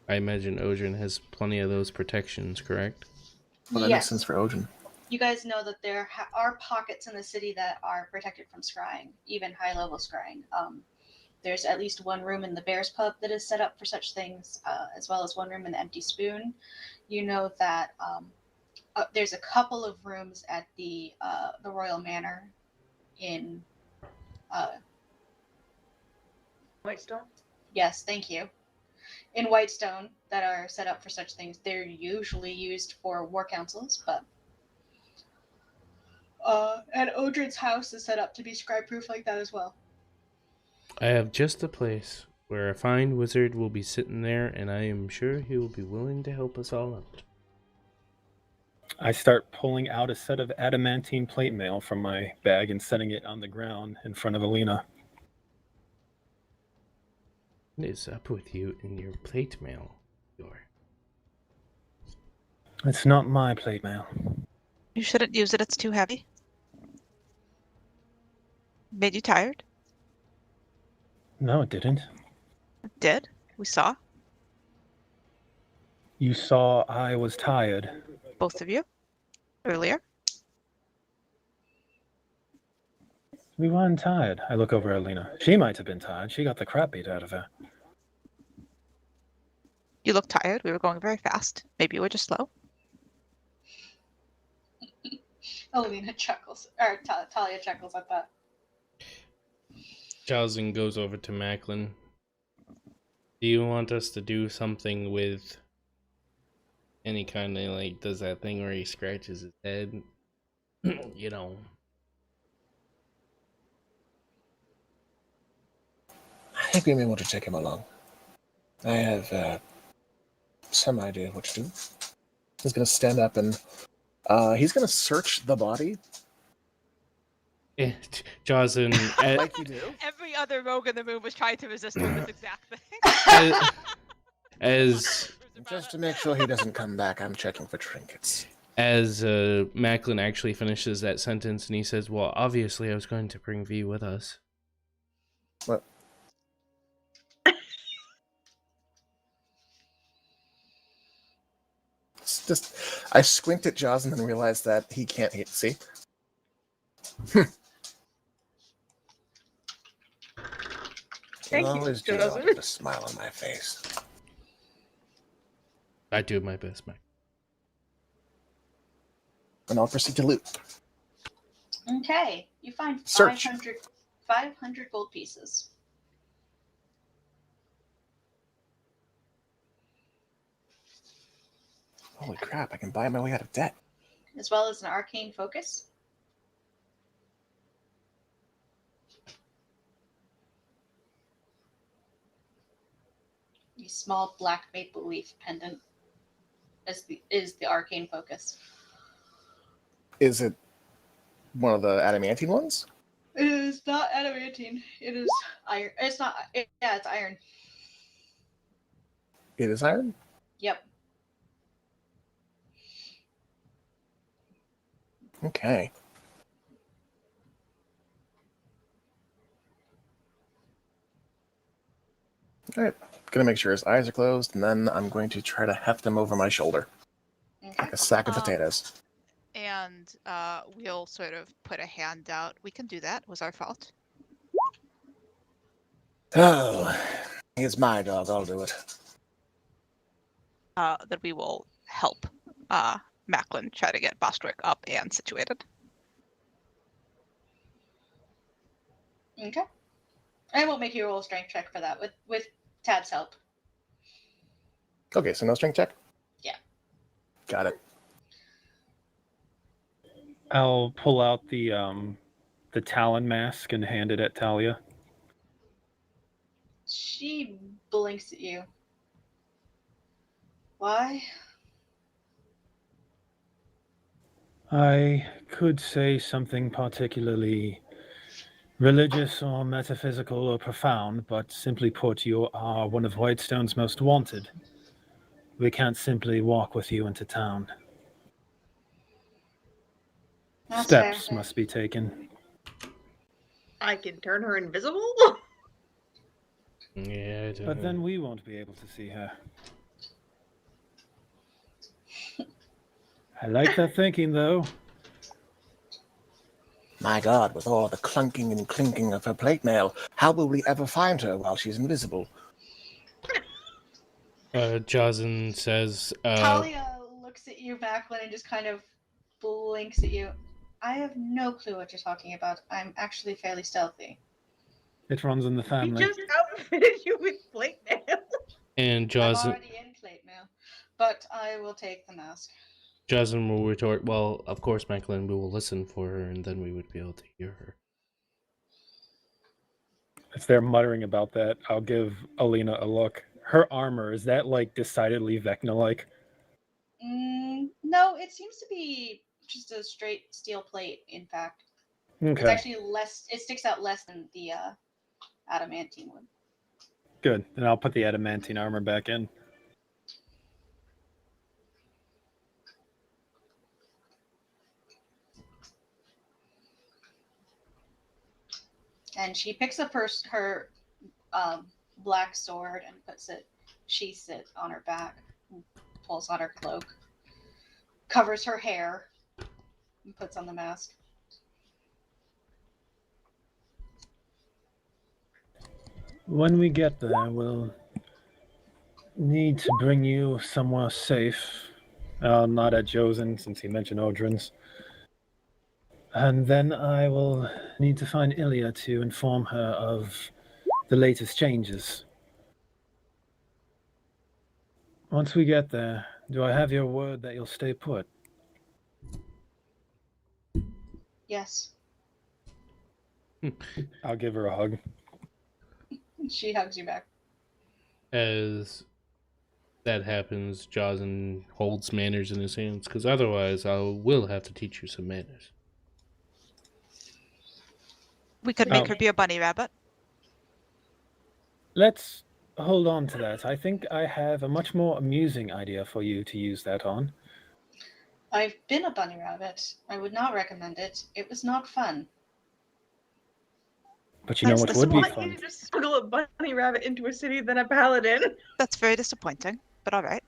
I imagine Odrin has plenty of those protections, correct? Well, that makes Yes. sense for Odin. You guys know that there are pockets in the city that are protected from scrying, even high-level scrying. There's at least one room in the Bears Pub that is set up for such things, as well as one room in the Empty Spoon. You know that there's a couple of rooms at the Royal Manor in Whitestone. yes, thank you. In Whitestone that are set up for such things. They're usually used for war councils, but and Odrin's house is set up to be scry proof like that as well. I have just the place where a fine wizard will be sitting there, and I am sure he will be willing to help us all out. I start pulling out a set of adamantine plate mail from my bag and setting it on the ground in front of Alina. What is up with you and your plate mail, Yor? It's not my plate mail. You shouldn't use it, it's too heavy. Made you tired? No, it didn't. It did. We saw. You saw I was tired. Both of you. Earlier. We weren't tired. I look over at Alina. She might have been tired. She got the crap beat out of her. You look tired. We were going very fast. Maybe you were just slow. Alina chuckles, or Talia chuckles at that. Jazen goes over to Macklin. Do you want us to do something with any kind of, like, does that thing where he scratches his head? You know. I think we may want to take him along. I have some idea of what to do. He's going to stand up and he's going to search the body. Jazen, Like you do. Every other rogue in the room was trying to resist doing this exact thing. as Just to make sure he doesn't come back, I'm checking for trinkets. as Macklin actually finishes that sentence, and he says, "Well, obviously, I was going to bring V with us." What? It's just, I squint at Jaws and then realize that he can't see. Thank You'll you, always do Joseph. well with a smile on my face. I do my best, Mike. And I'll proceed to loot. Okay, you find Search. 500 gold pieces. Holy crap, I can buy my way out of debt. As well as an arcane focus. A small black maple leaf pendant is the arcane focus. Is it one of the adamantine ones? It is not adamantine. It is iron. It's not. Yeah, it's iron. It is iron? Yep. Okay. Alright. Gonna make sure his eyes are closed, and then I'm going to try to heft him over my shoulder. Okay. Like a sack of potatoes. And we'll sort of put a hand out. We can do that. It was our fault. Oh, he's my dog. I'll do it. That we will help Macklin try to get Bostwick up and situated. Okay. I will make you roll a strength check for that with Tad's help. Okay, so no strength check? Yeah. Got it. I'll pull out the Talon mask and hand it at Talia. She blinks at you. Why? I could say something particularly religious or metaphysical or profound, but simply put, you are one of Whitestone's most wanted. We can't simply walk with you into town. That's Steps fair. must be taken. I can turn her invisible? Yeah, I don't But know. then we won't be able to see her. I like that thinking, though. My God, with all the clunking and clinking of her plate mail, how will we ever find her while she's invisible? Jazin says, Talia looks at you, Macklin, and just kind of blinks at you. I have no clue what you're talking about. I'm actually fairly stealthy. It runs in the We family. just outfitted you with plate mail. and I'm Jazin already in plate mail, but I will take the mask. will retort, well, of course, Macklin, we will listen for her, and then we would be able to hear her. As they're muttering about that, I'll give Alina a look. Her armor, is that like decidedly Vecna-like? No, it seems to be just a straight steel plate, in fact. It's Okay, actually less, it sticks out less than the adamantine one. good. Then I'll put the adamantine armor back in. And she picks up her black sword and sheaths it on her back, and pulls on her cloak, covers her hair, and puts on the mask. When we get there, we'll need to bring you somewhere safe. Not at Josen, since he mentioned Odrin's. And then I will need to find Ilya to inform her of the latest changes. Once we get there, do I have your word that you'll stay put? Yes. I'll give her a hug. She hugs you back. As that happens, Jazin holds manners in his hands, because otherwise I will have to teach you some manners. We could make Oh. her be a bunny rabbit. Let's hold on to that. I think I have a much more amusing idea for you to use that on. I've been a bunny rabbit. I would not recommend it. It was not fun. But you know what That's would be Why fun? you just smuggle a bunny rabbit into a city than a paladin? That's very disappointing, but all right.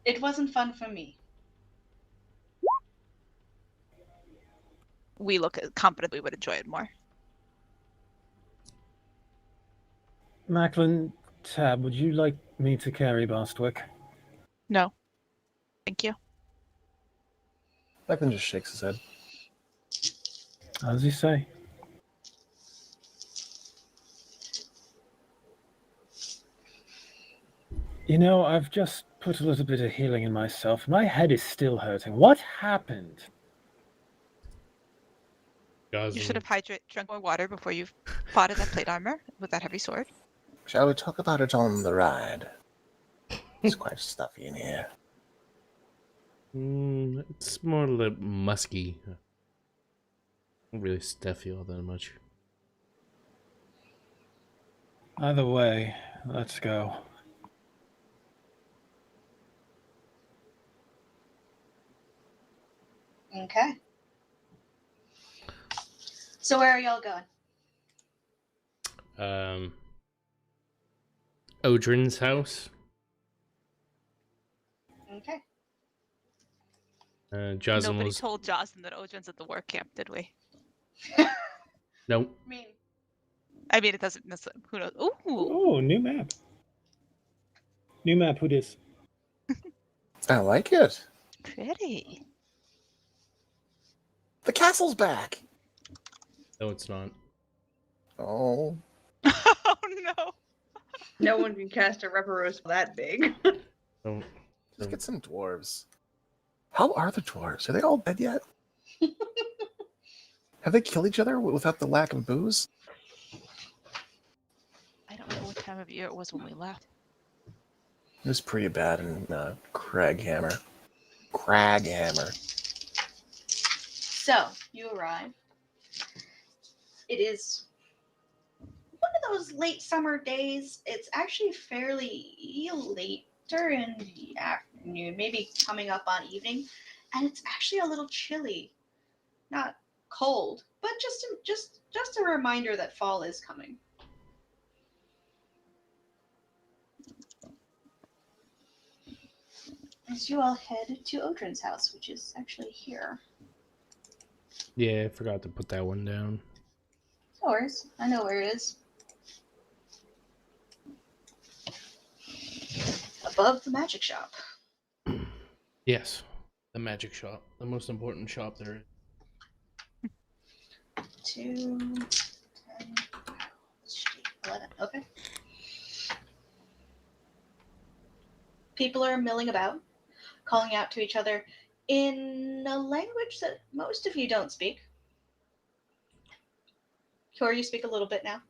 It wasn't fun for me. We look confident we would enjoy it more. Macklin, Tab, would you like me to carry Bostwick? No. Thank you. Declan just shakes his head. As you say. You know, I've just put a little bit of healing in myself. My head is still hurting. What happened? You should have drunk more water before you fought in that plate armor with that heavy sword. Shall we talk about it on the ride? It's quite stuffy in here. It's more like musky. Not really stuffy all that much. Either way, let's go. Okay. So where are y'all going? Odrin's house. Okay. Jocelyn Nobody was... told Jocelyn that Odin's at the work camp, did we? Nope. I mean, it doesn't necessarily. Who knows? Ooh. Oh, new map. New map, who dis? I like it. Pretty. The castle's back. No, it's not. Oh. Oh no. No one can cast a Reparos that big. Don't. Let's get some dwarves. How are the dwarves? Are they all dead yet? Have they killed each other without the lack of booze? I don't know what time of year it was when we left. It was pretty bad in Craghammer. Craghammer. So, you arrive. It is one of those late summer days. It's actually fairly later in the afternoon, maybe coming up on evening, and it's actually a little chilly. Not cold, but just a reminder that fall is coming. As you all head to Odrin's house, which is actually here. Yeah, I forgot to put that one down. No worries. I know where it is. Above the magic shop. Yes, the magic shop, the most important shop there is. 2, 10, 11. Okay. People are milling about, calling out to each other in a language that most of you don't speak. Kior, you speak a little bit now.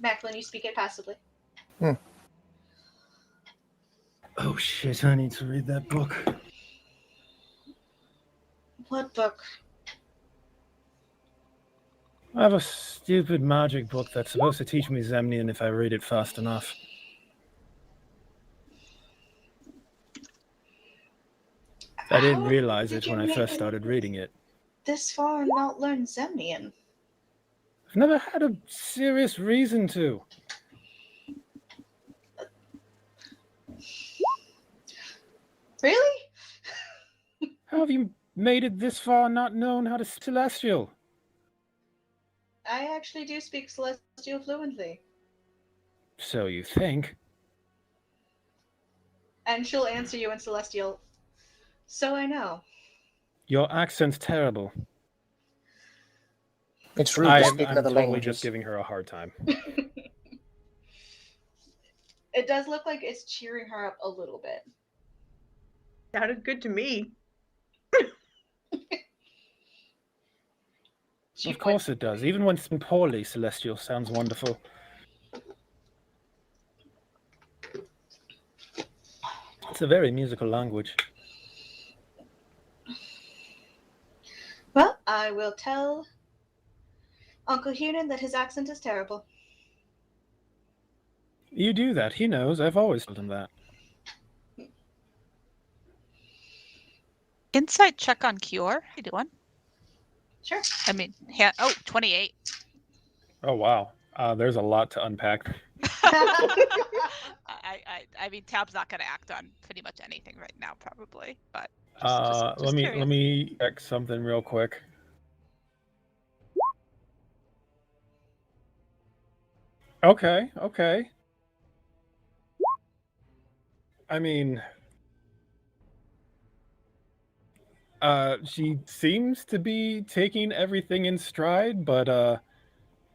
Macklin, you speak it passively. Oh shit, I need to read that book. What book? I have a stupid magic book that's supposed to teach me Zemnian if I read it fast enough. I didn't How realize did it you when I make first it started reading it. this far and not learn Zemnian? I've never had a serious reason to. Really? How have you made it this far and not known how to Celestial? I actually do speak Celestial fluently. So you think. And she'll answer you in Celestial. So I know. Your accent's terrible. It's rude I'm to speak another totally language. just giving her a hard time. It does look like it's cheering her up a little bit. Sounded good to me. Of course it does. Even when it's poorly, Celestial sounds wonderful. It's a very musical language. Well, I will tell Uncle Hunan that his accent is terrible. You do that. He knows. I've always told him that. Insight check on Kior. How you doing? Sure. I mean, 28. Oh, wow. There's a lot to unpack. I mean, Tab's not going to act on pretty much anything right now, probably. But Let curious. me check something real quick. Okay. I mean, she seems to be taking everything in stride, but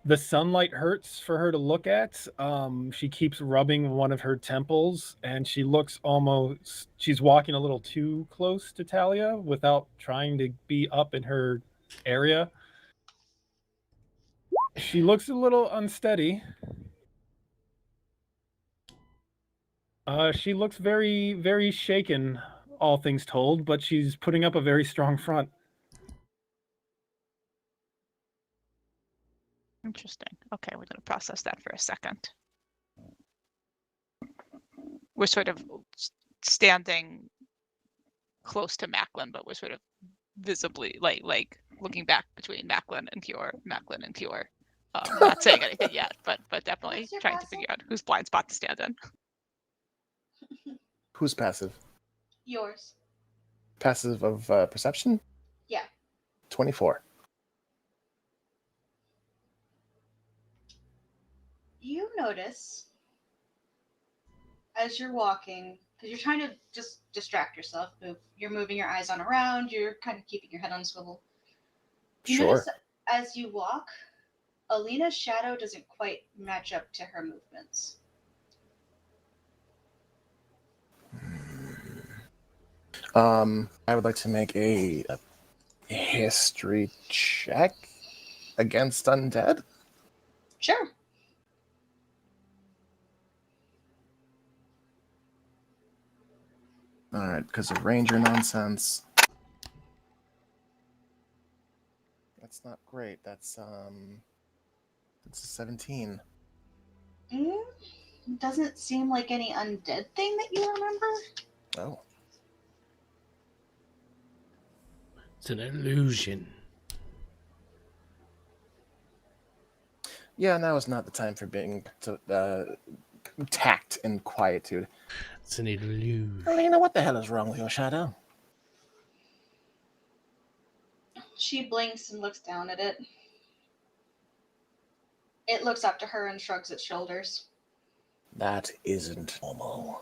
the sunlight hurts for her to look at. She keeps rubbing one of her temples, and she looks she's walking a little too close to Talia without trying to be up in her area. She looks a little unsteady. She looks very, very shaken, all things told, but she's putting up a very strong front. Interesting. Okay, we're going to process that for a second. We're sort of standing close to Macklin, but we're sort of visibly like looking back between Macklin and Kior. Not saying anything yet, but definitely What's your trying to passive? figure out whose blind spot to stand in. Who's passive? Yours. Passive of perception? Yeah. 24. You notice as you're walking, because you're trying to just distract yourself. You're moving your eyes on around. You're kind of keeping your head on swivel. You Sure. notice as you walk, Alina's shadow doesn't quite match up to her movements. I would like to make a history check against undead. Sure. All right, because of ranger nonsense. That's not great. That's a 17. Doesn't seem like any undead thing that you remember. Oh. It's an illusion. Yeah, now is not the time for being tact and quietude. It's an illusion. Alina, what the hell is wrong with your shadow? She blinks and looks down at it. It looks up to her and shrugs its shoulders. That isn't normal.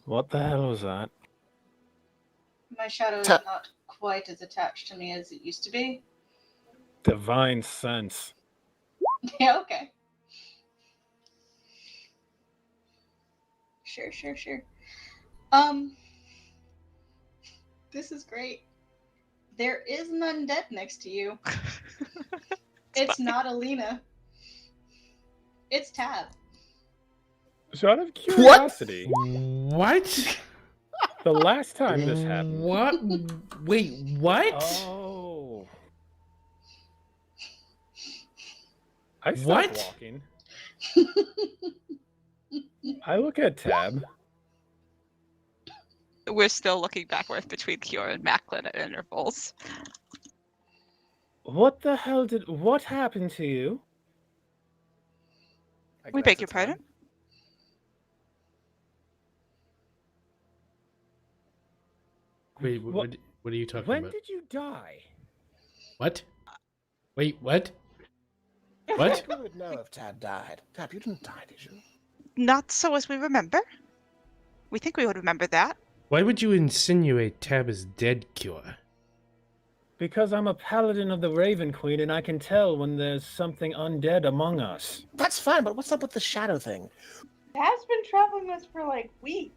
What the hell was that? My shadow is not quite as attached to me as it used to be. Divine sense. Yeah, okay. Sure. This is great. There is an undead next to you. It's not Alina. It's Tab. So out of curiosity, What? the last time this happened. What? Wait, what? Oh. I stopped What? walking. I look at Tab. We're still looking backwards between Kior and Macklin at intervals. What the hell what happened to you? We beg your pardon? Wait, what are you talking When about? did you die? What? Wait, what? What? We would know if Tab died. Tab, you didn't die, did you? Not so as we remember. We think we would remember that. Why would you insinuate Tab is dead, Kior? Because I'm a paladin of the Raven Queen and I can tell when there's something undead among us. That's fine, but what's up with the shadow thing? Has been traveling with us for like weeks.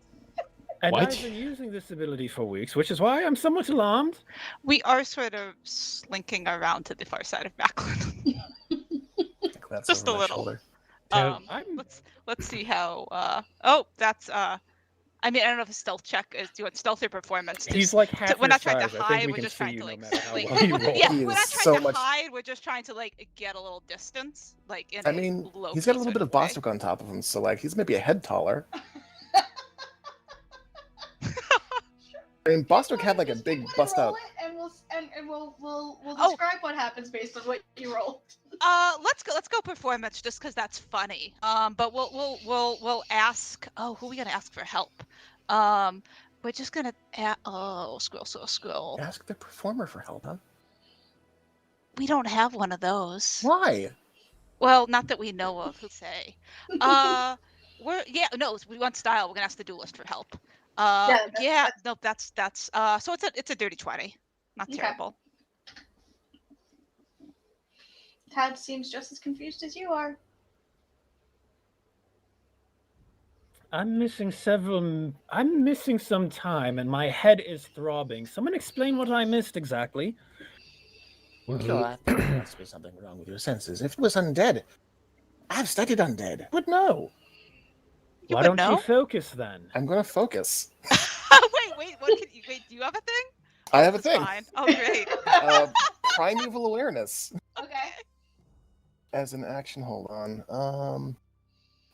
And What? I've been using this ability for weeks, which is why I'm somewhat alarmed. We are sort of slinking around to the far side of Macklin. That's Just over a my little. shoulder. Let's see how. Oh, that's. I mean, I don't know if a stealth check is doing stealth or performance. He's like half We're your not trying size. to I hide. think we We're can just see trying you to no like. matter how like well you roll. yeah, He we're is not so trying to much- hide. We're just trying to like get a little distance, like in I a mean, low he's got a key little sort bit of way. Bostok on top of him, so like he's maybe a head taller. I mean, Bostok had like a big bust out. And we'll Oh. describe what happens based on what you rolled. Let's go performance just because that's funny. But we'll ask. Oh, who are we gonna ask for help? We're just gonna. Scroll. Ask the performer for help, huh? We don't have one of those. Why? Well, not that we know of. Who say? We want style. We're gonna ask the duelist for help. That's so it's a dirty 20. Not Okay. terrible. Tab seems just as confused as you are. I'm missing some time, and my head is throbbing. Someone explain what I missed exactly. Sure, I think there must be something wrong with your senses. If it was undead, I've studied undead. Would know. You Why would don't you know? focus then? I'm going to focus. Wait, what can you wait, do you have a thing? I have a That's thing. fine. Oh great. Primeval awareness. Okay. As an action, hold on.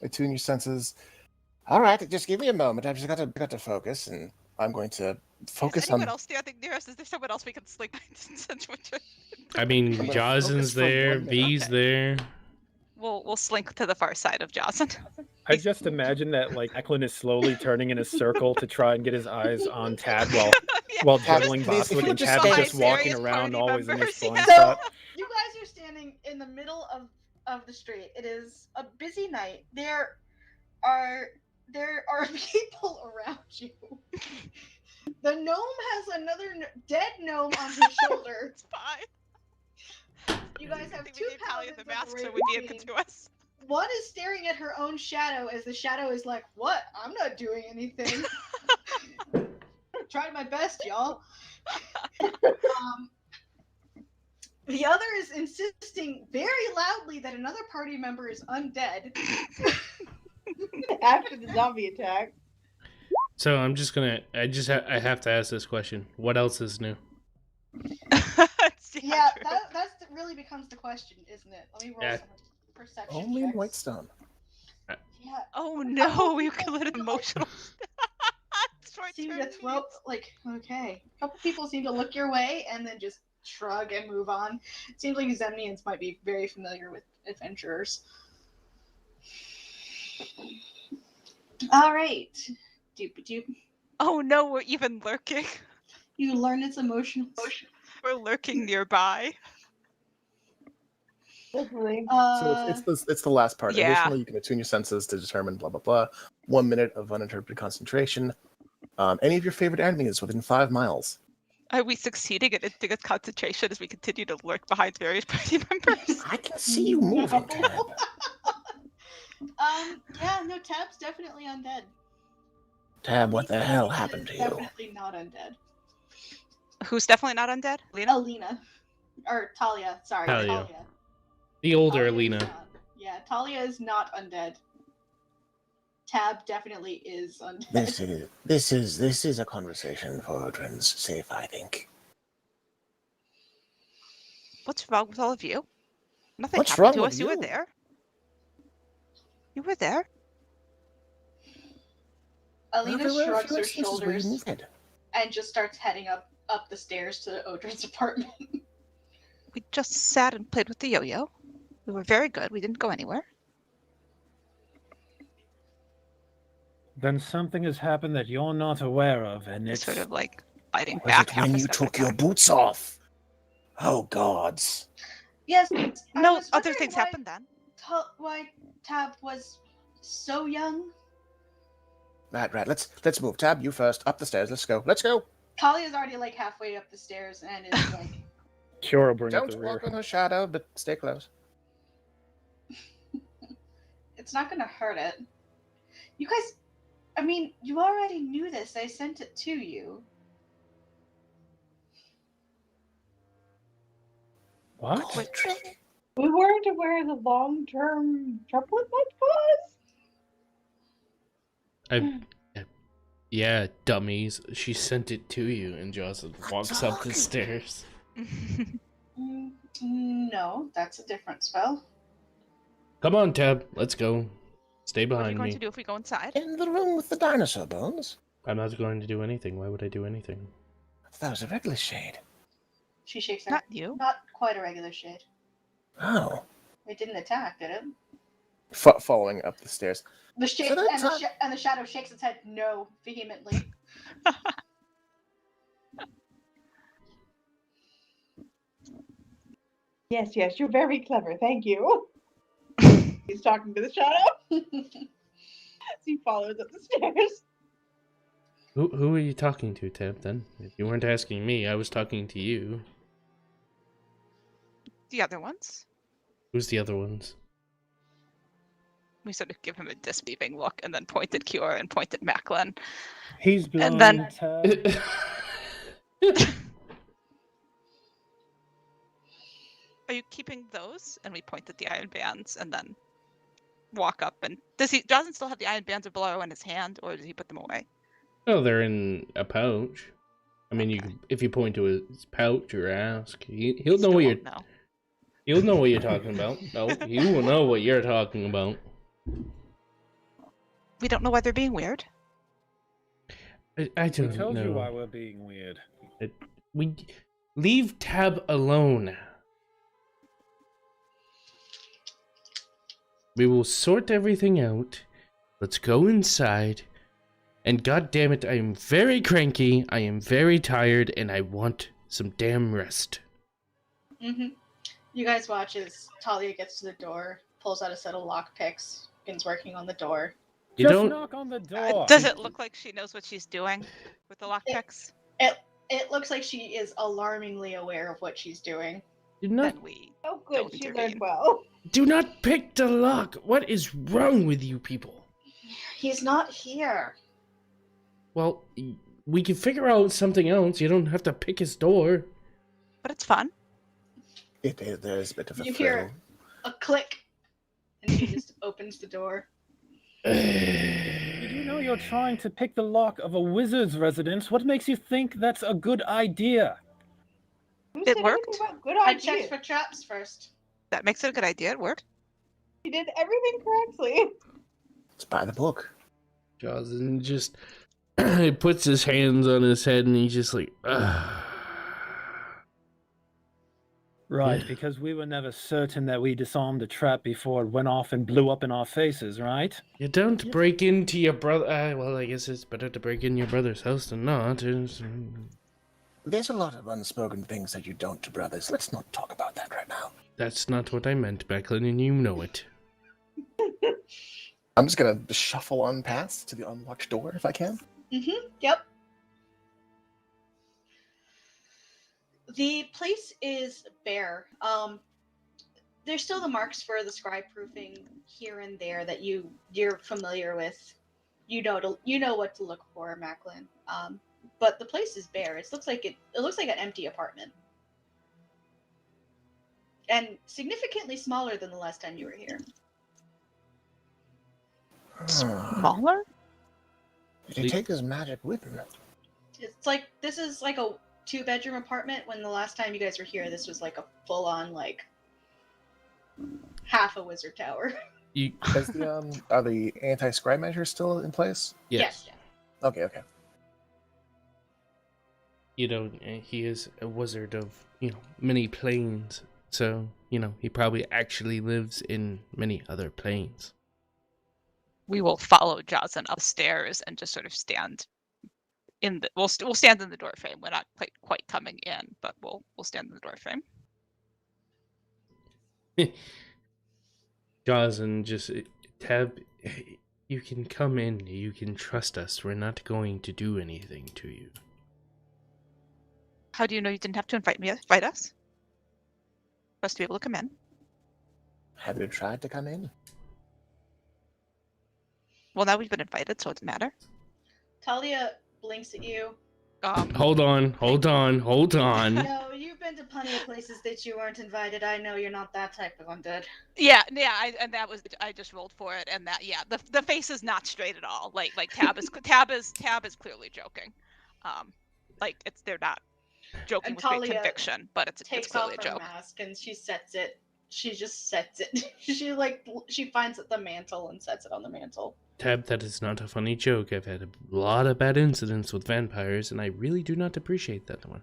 Attune your senses. All right, just give me a moment. I've just got to focus, and I'm going to focus Is on. anyone else standing near us? Is there someone else we can slink since we're I mean, I'm gonna Jazen's focus for there, 1 minute. V's Okay. there. We'll slink to the far side of Jazen. I just imagine that like Eklund is slowly turning in a circle to try and get his eyes on Tad while Tab, juggling please, if Boswick, you and just Tad stay- is just walking Various around party always in this members, blind yeah. spot. You guys are standing in the middle of the street. It is a busy night. There are people around you. The gnome has another dead gnome on his shoulder. It's fine. You guys I have think two we gave Talia paladins the of mask, so Raven we gave Queen. it to us. One is staring at her own shadow as the shadow is like, "What? I'm not doing anything." Tried my best, y'all. The other is insisting very loudly that another party member is undead. After the zombie attack. So I'm just gonna. I have to ask this question. What else is new? Yeah, true. that really becomes the question, isn't it? Let me roll Yeah. some perception Only in checks. Whitestone. Yeah, Oh couple no, you people can let seem to, emotional. seem to Short-term throw okay. A couple people seem to look your way and then just shrug and move on. It seems like Zemnians might be very familiar with adventurers. All right. Doop. Oh no, we're even lurking. You learn its emotions. We're lurking nearby. Hopefully. So it's the last part. Yeah. Additionally, you can attune your senses to determine blah blah blah. 1 minute of uninterrupted concentration. Any of your favorite enemies within 5 miles. Are we succeeding at instant concentration as we continue to lurk behind various party members? I can see you moving, Tab. Yeah, no, Tab's definitely undead. Tab, what the hell Alina happened is to you? Definitely not undead. Who's definitely not undead? Lena? Alina. Or Talia, sorry. Talia. The older Talia is Alina. not- Yeah, Talia is not undead. Tab definitely is undead. This is a conversation for Odrin's safe, I think. What's wrong with all of you? Nothing What's happened wrong to with us. You were you? there. You were there. Alina There were a shrugs few her instances where you shoulders needed. and just starts heading up the stairs to Odrin's apartment. We just sat and played with the yo-yo. We were very good. We didn't go anywhere. Then something has happened that you're not aware of, and It's it's sort of like biting Was back. it half when a you step took at a your time. boots off? Oh gods. Yes. I No, was other wondering things why happened then. Why Tab was so young. Right. Let's move. Tab, you first. Up the stairs. Let's go. Let's go. Talia's already like halfway up the stairs and is like, Cure bring up Don't the rear. walk on her shadow, but stay close. it's not gonna hurt it. You guys, I mean, you already knew this. I sent it to you. What? We weren't aware of the long-term trouble it might cause. Yeah, dummies. She sent it to you, and Jocelyn walks up the stairs. No, that's a different spell. Come on, Tab. Let's go. Stay What are you behind going me. to do if we go inside? In the room with the dinosaur bones. I'm not going to do anything. Why would I do anything? That was a regular shade. She shakes her Not head. you. Not quite a regular shade. Oh. It didn't attack, did it? Following up the stairs. The shade So that's and the shadow shakes its head no vehemently. Yes, you're very clever. Thank you. He's talking to the shadow. As he follows up the stairs. Who are you talking to, Tab, then? If you weren't asking me, I was talking to you. The other ones. Who's the other ones? We sort of give him a disbelieving look and then point at Cure and point at Macklin. He's blind. And then- Are you keeping those? And we point at the iron bands and then walk up and doesn't still have the iron bands of below in his hand, or does he put them away? Oh, they're in a pouch. I mean, Okay. if you point to his pouch or ask, he'll know Still what you're. won't know. He'll know what you're talking about. No, he will know what you're talking about. We don't know why they're being weird. I We don't told know. you why we're being weird. We leave Tab alone. We will sort everything out. Let's go inside. And god damn it, I am very cranky, I am very tired, and I want some damn rest. You guys watch as Talia gets to the door, pulls out a set of lockpicks, begins working on the door. You Just don't knock on the door. Does it look like she knows what she's doing with the lockpicks? It looks like she is alarmingly aware of what she's doing. do not Then we Oh, good. Don't She intervene. learned well. do not pick the lock. What is wrong with you people? He's not here. Well, we can figure out something else. You don't have to pick his door. But it's fun. There is a bit of a You thrill. hear a click, and she just opens the door. Did you know you're trying to pick the lock of a wizard's residence? What makes you think that's a good idea? Who It said anything worked. about good I ideas? checked for traps first. That makes it a good idea. It worked. She did everything correctly. It's by the book. Jocelyn just he puts his hands on his head and he's just like, ugh. Right, Yeah. because we were never certain that we disarmed a trap before it went off and blew up in our faces, right? You don't break into your brother. Well, I guess it's better to break in your brother's house than not. There's a lot of unspoken things that you don't to brothers. Let's not talk about that right now. That's not what I meant, Becklin, and you know it. I'm just gonna shuffle on past to the unlocked door if I can. Yep. The place is bare. There's still the marks for the scribe proofing here and there that you're familiar with. You know what to look for, Macklin. But the place is bare. It looks like an empty apartment. And significantly smaller than the last time you were here. Smaller? Did he take his magic with him? It's like this is like a 2-bedroom apartment when the last time you guys were here this was like a full-on like half a wizard tower. You, Is the are the anti-scribe measures still in place? yes. Okay. You know, he is a wizard of, many planes. So, he probably actually lives in many other planes. We will follow Jocelyn upstairs and just sort of stand in the. We'll stand in the doorframe. We're not quite coming in, but we'll stand in the doorframe. Jocelyn just, Tab, you can come in. You can trust us. We're not going to do anything to you. How do you know you didn't have to invite us? For us to be able to come in. Have you tried to come in? Well, now we've been invited, so it doesn't matter. Talia blinks at you. Hold on. No, you've been to plenty of places that you weren't invited. I know you're not that type of undead. Yeah, and that was I just rolled for it, and that the face is not straight at all. Like Tab is clearly joking. They're not joking And with great Talia conviction, but it's Takes clearly off a her joke. mask and she sets it. She just sets it. she finds the mantle and sets it on the mantle. Tab, that is not a funny joke. I've had a lot of bad incidents with vampires, and I really do not appreciate that one.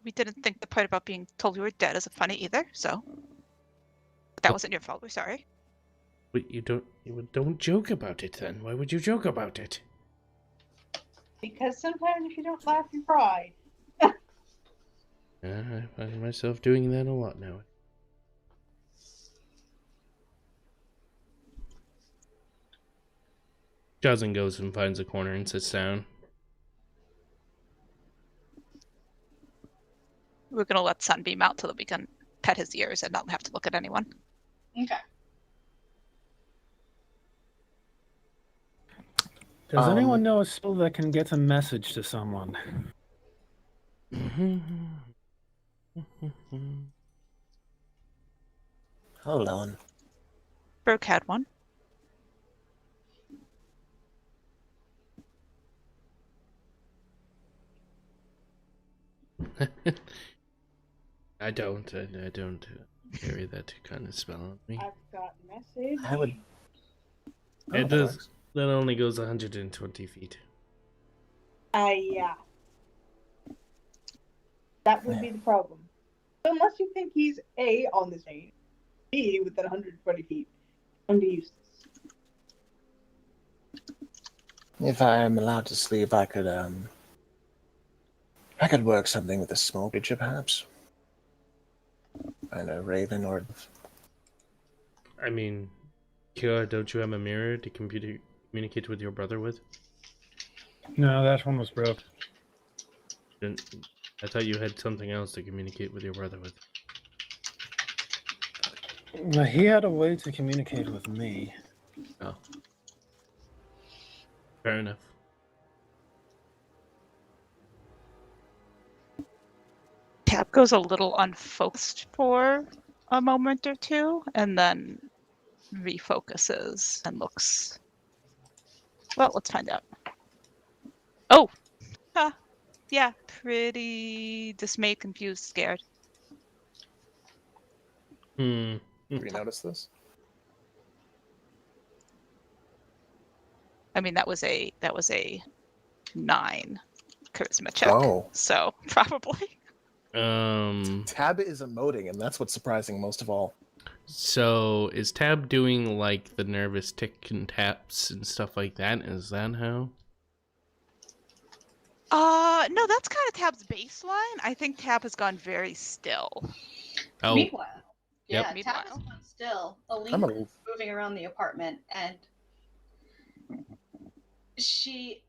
We didn't think the part about being told we were dead is funny either, so that wasn't your fault. We're sorry. But you don't joke about it then. Why would you joke about it? Because sometimes if you don't laugh, you cry. I find myself doing that a lot now. Jocelyn goes and finds a corner and sits down. We're gonna let Sunbeam out so that we can pet his ears and not have to look at anyone. Okay. Does anyone know a spell that can get a message to someone? Hold on. Burke had one. I don't carry that kind of spell on me. I've got message. I would. It that does. works. That only goes 120 feet. Yeah. That would be the problem. So unless you think he's A, on the chain, B, within 120 feet, I'm useless. If I am allowed to sleep, I could work something with a small creature, perhaps. I know, Raven or. I mean, Kira, don't you have a mirror to communicate with your brother with? No, that one was broke. I thought you had something else to communicate with your brother with. He had a way to communicate with me. Oh. Fair enough. Tab goes a little unfocused for a moment or two, and then refocuses and looks. Well, let's find out. Oh! Yeah, pretty dismayed, confused, scared. Did you notice this? I mean, that was a 9 charisma check. Oh. So probably. Tab is emoting, and that's what's surprising most of all. So is Tab doing like the nervous tick and taps and stuff like that? Is that how? No, that's kind of Tab's baseline. I think Tab has gone very still. Oh, Meanwhile, Yep. yeah, Meanwhile. Tab is gone still. Aline I'm a- is moving around the apartment, and she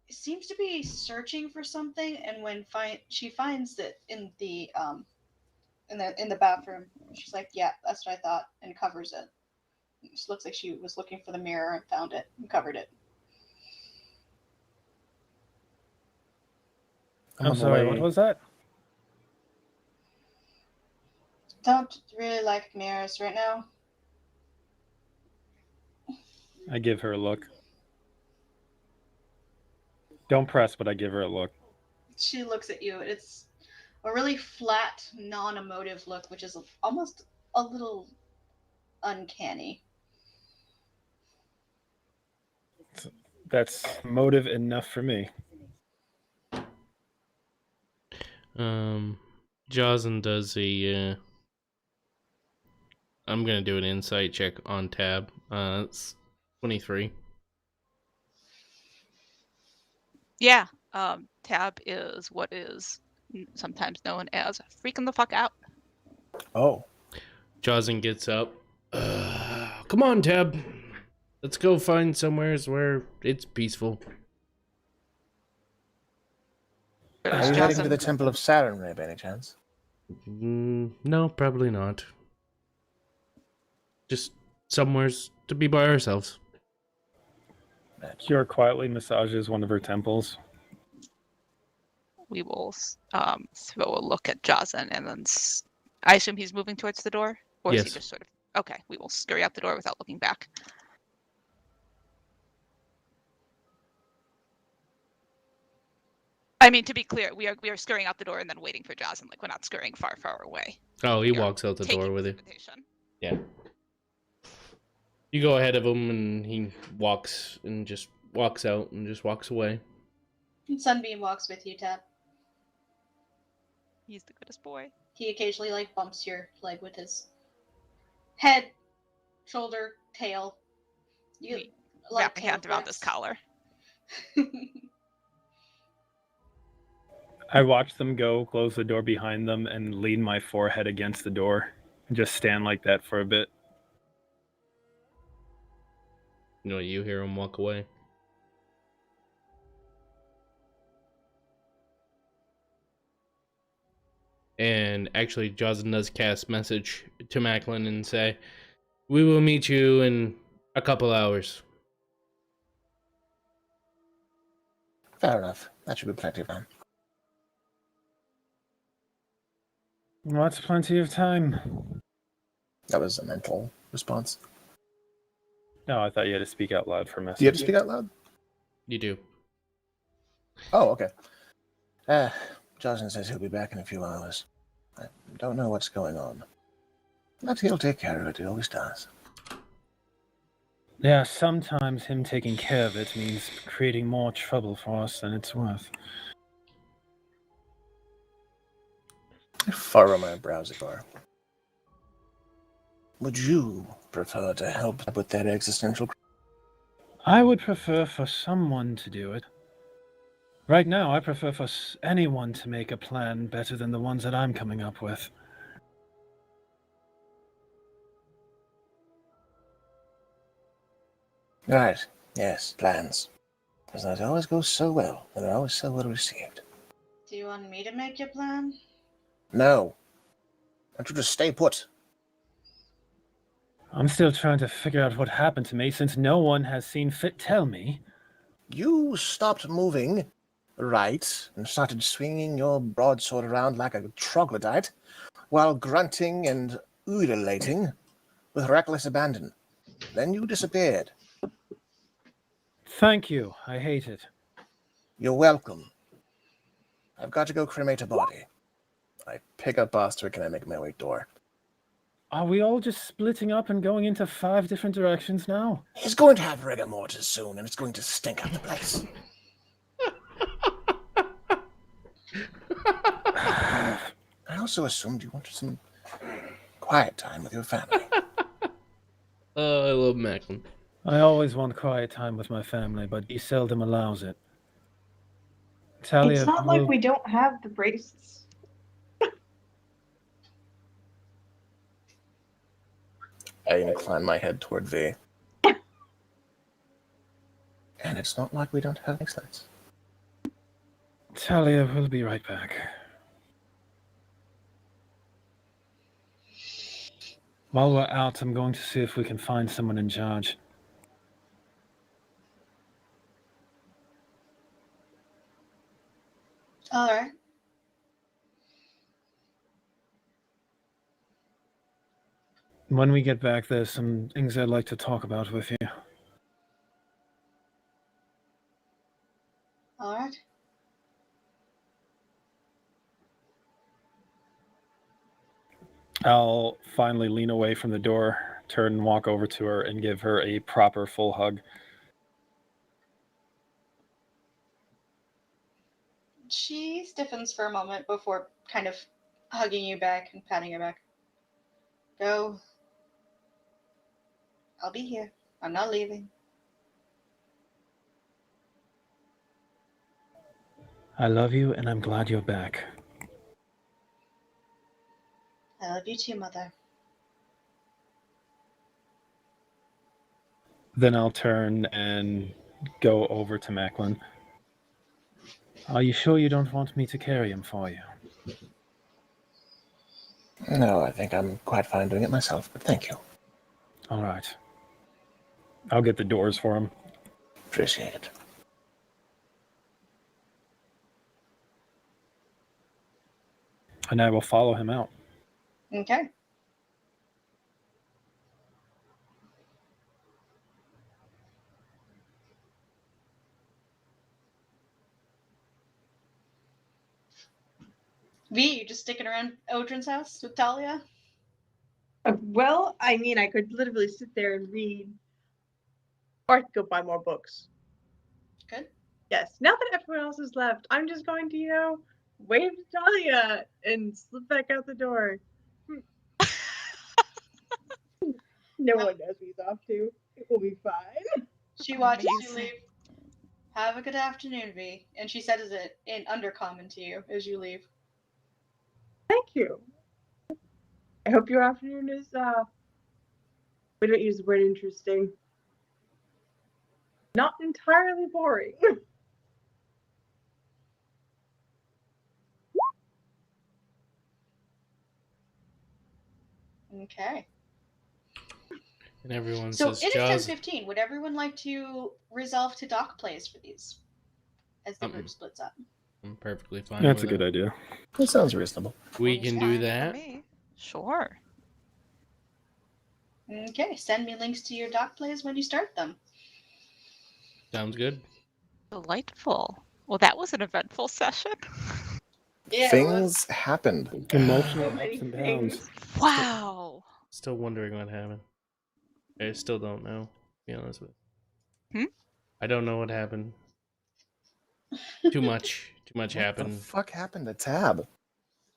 seems to be searching for something. And when she finds it in the bathroom, she's like, "Yeah, that's what I thought," and covers it. It just looks like she was looking for the mirror and found it and covered it. I'm sorry, what was that? Don't really like mirrors right now. I give her a look. Don't press, but I give her a look. She looks at you. It's a really flat, non-emotive look, which is almost a little uncanny. That's motive enough for me. Jocelyn does a. I'm gonna do an insight check on Tab. It's 23. Yeah, Tab is what is sometimes known as freaking the fuck out. Oh. Jocelyn gets up. Come on, Tab. Let's go find somewhere where it's peaceful. Are you heading to the Temple of Saturn, Ray, by any chance? No, probably not. Just somewheres to be by ourselves. Cure quietly massages one of her temples. We will throw a look at Jocelyn, and then I assume he's moving towards the door? Or is he Yes. just sort of... Okay, we will scurry out the door without looking back. I mean, to be clear, we are scurrying out the door and then waiting for Jocelyn. Like, we're not scurrying far, far away. Oh, he We are walks out the door taking with this you. invitation. Yeah. You go ahead of him, and he walks and just walks out and just walks away. And Sunbeam walks with you, Tab. He's the goodest boy. He occasionally bumps your leg with his head, shoulder, tail. You We like wrap a hand around his tail collar. flicks. I watch them go, close the door behind them, and lean my forehead against the door. And just stand like that for a bit. You hear him walk away. And actually, Jocelyn does cast message to Macklin and say, "We will meet you in a couple hours." Fair enough. That should be plenty of time. What's plenty of time? That was a mental response. No, I thought you had to speak out loud for Do you have to messages. speak out loud? You do. Oh, okay. Jocelyn says he'll be back in a few hours. I don't know what's going on. But he'll take care of it. He always does. Yeah, sometimes him taking care of it means creating more trouble for us than it's worth. I furrow my brows again. Would you prefer to help with that existential? I would prefer for someone to do it. Right now, I prefer for anyone to make a plan better than the ones that I'm coming up with. Right. Yes, plans. Because that always goes so well, and they're always so well received. Do you want me to make your plan? No. Why don't you just stay put? I'm still trying to figure out what happened to me since no one has seen fit tell me. You stopped moving, right, and started swinging your broadsword around like a troglodyte, while grunting and ululating with reckless abandon. Then you disappeared. Thank you. I hate it. You're welcome. I've got to go cremate a body. I pick up Bostwick and I make my way door. Are we all just splitting up and going into 5 different directions now? He's going to have rigor mortis soon, and it's going to stink up the place. I also assumed you wanted some quiet time with your family. Oh, I love Macklin. I always want quiet time with my family, but he seldom allows it. Talia, It's not like we don't have the braces. I incline my head toward V. And it's not like we don't have excites. Talia, we'll be right back. While we're out, I'm going to see if we can find someone in charge. All right. When we get back, there's some things I'd like to talk about with you. All right. I'll finally lean away from the door, turn and walk over to her and give her a proper full hug. She stiffens for a moment before kind of hugging you back and patting you back. Go. I'll be here. I'm not leaving. I love you, and I'm glad you're back. I love you too, Mother. Then I'll turn and go over to Macklin. Are you sure you don't want me to carry him for you? No, I think I'm quite fine doing it myself, but thank you. All right. I'll get the doors for him. Appreciate it. And I will follow him out. Okay. V, you just sticking around Odrin's house with Talia? Well, I mean, I could literally sit there and read, or I could go buy more books. Good. Yes. Now that everyone else has left, I'm just going to, wave to Talia and slip back out the door. No one knows who he's off to. It will be fine. She watches you Amazing. leave. Have a good afternoon, V. And she says it in undercommon to you as you leave. Thank you. I hope your afternoon is, we don't use the word interesting. Not entirely boring. Okay. And everyone So says, it is Jaws. 10:15. Would everyone like to resolve to dock plays for these as the group splits up? I'm perfectly fine That's a with good it. idea. That sounds reasonable. We can do Fine for that. me. Sure. Okay, send me links to your dock plays when you start them. Sounds good. Delightful. Well, that was an eventful session. Yeah, Things happened. Emotional So many ups and downs. things. Wow. Still wondering what happened. I still don't know, to be honest with you. Hmm? I don't know what happened. Too much. Too much What the happened. fuck happened to Tab?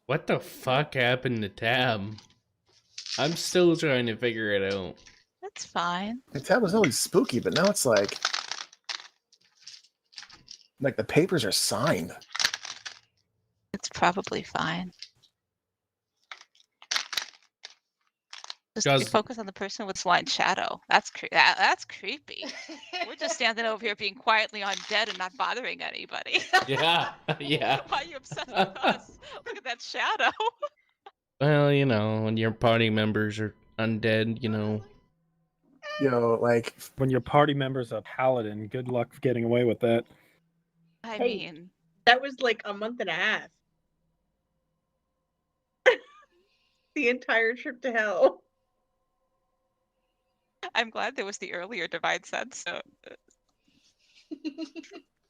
What the fuck happened to Tab? I'm still trying to figure it out. That's fine. The Tab was always spooky, but now it's like the papers are signed. It's probably fine. Just Jaws- focus on the person with blind shadow. That's that's creepy. We're just standing over here being quietly undead and not bothering anybody. Yeah, yeah. Why are you obsessed with us? Look at that shadow. Well, you know, when your party members are undead, you know. Like When your party member's a paladin, good luck getting away with that. I Hey. mean, That was like a month and a half. The entire trip to hell. I'm glad there was the earlier divine sense. So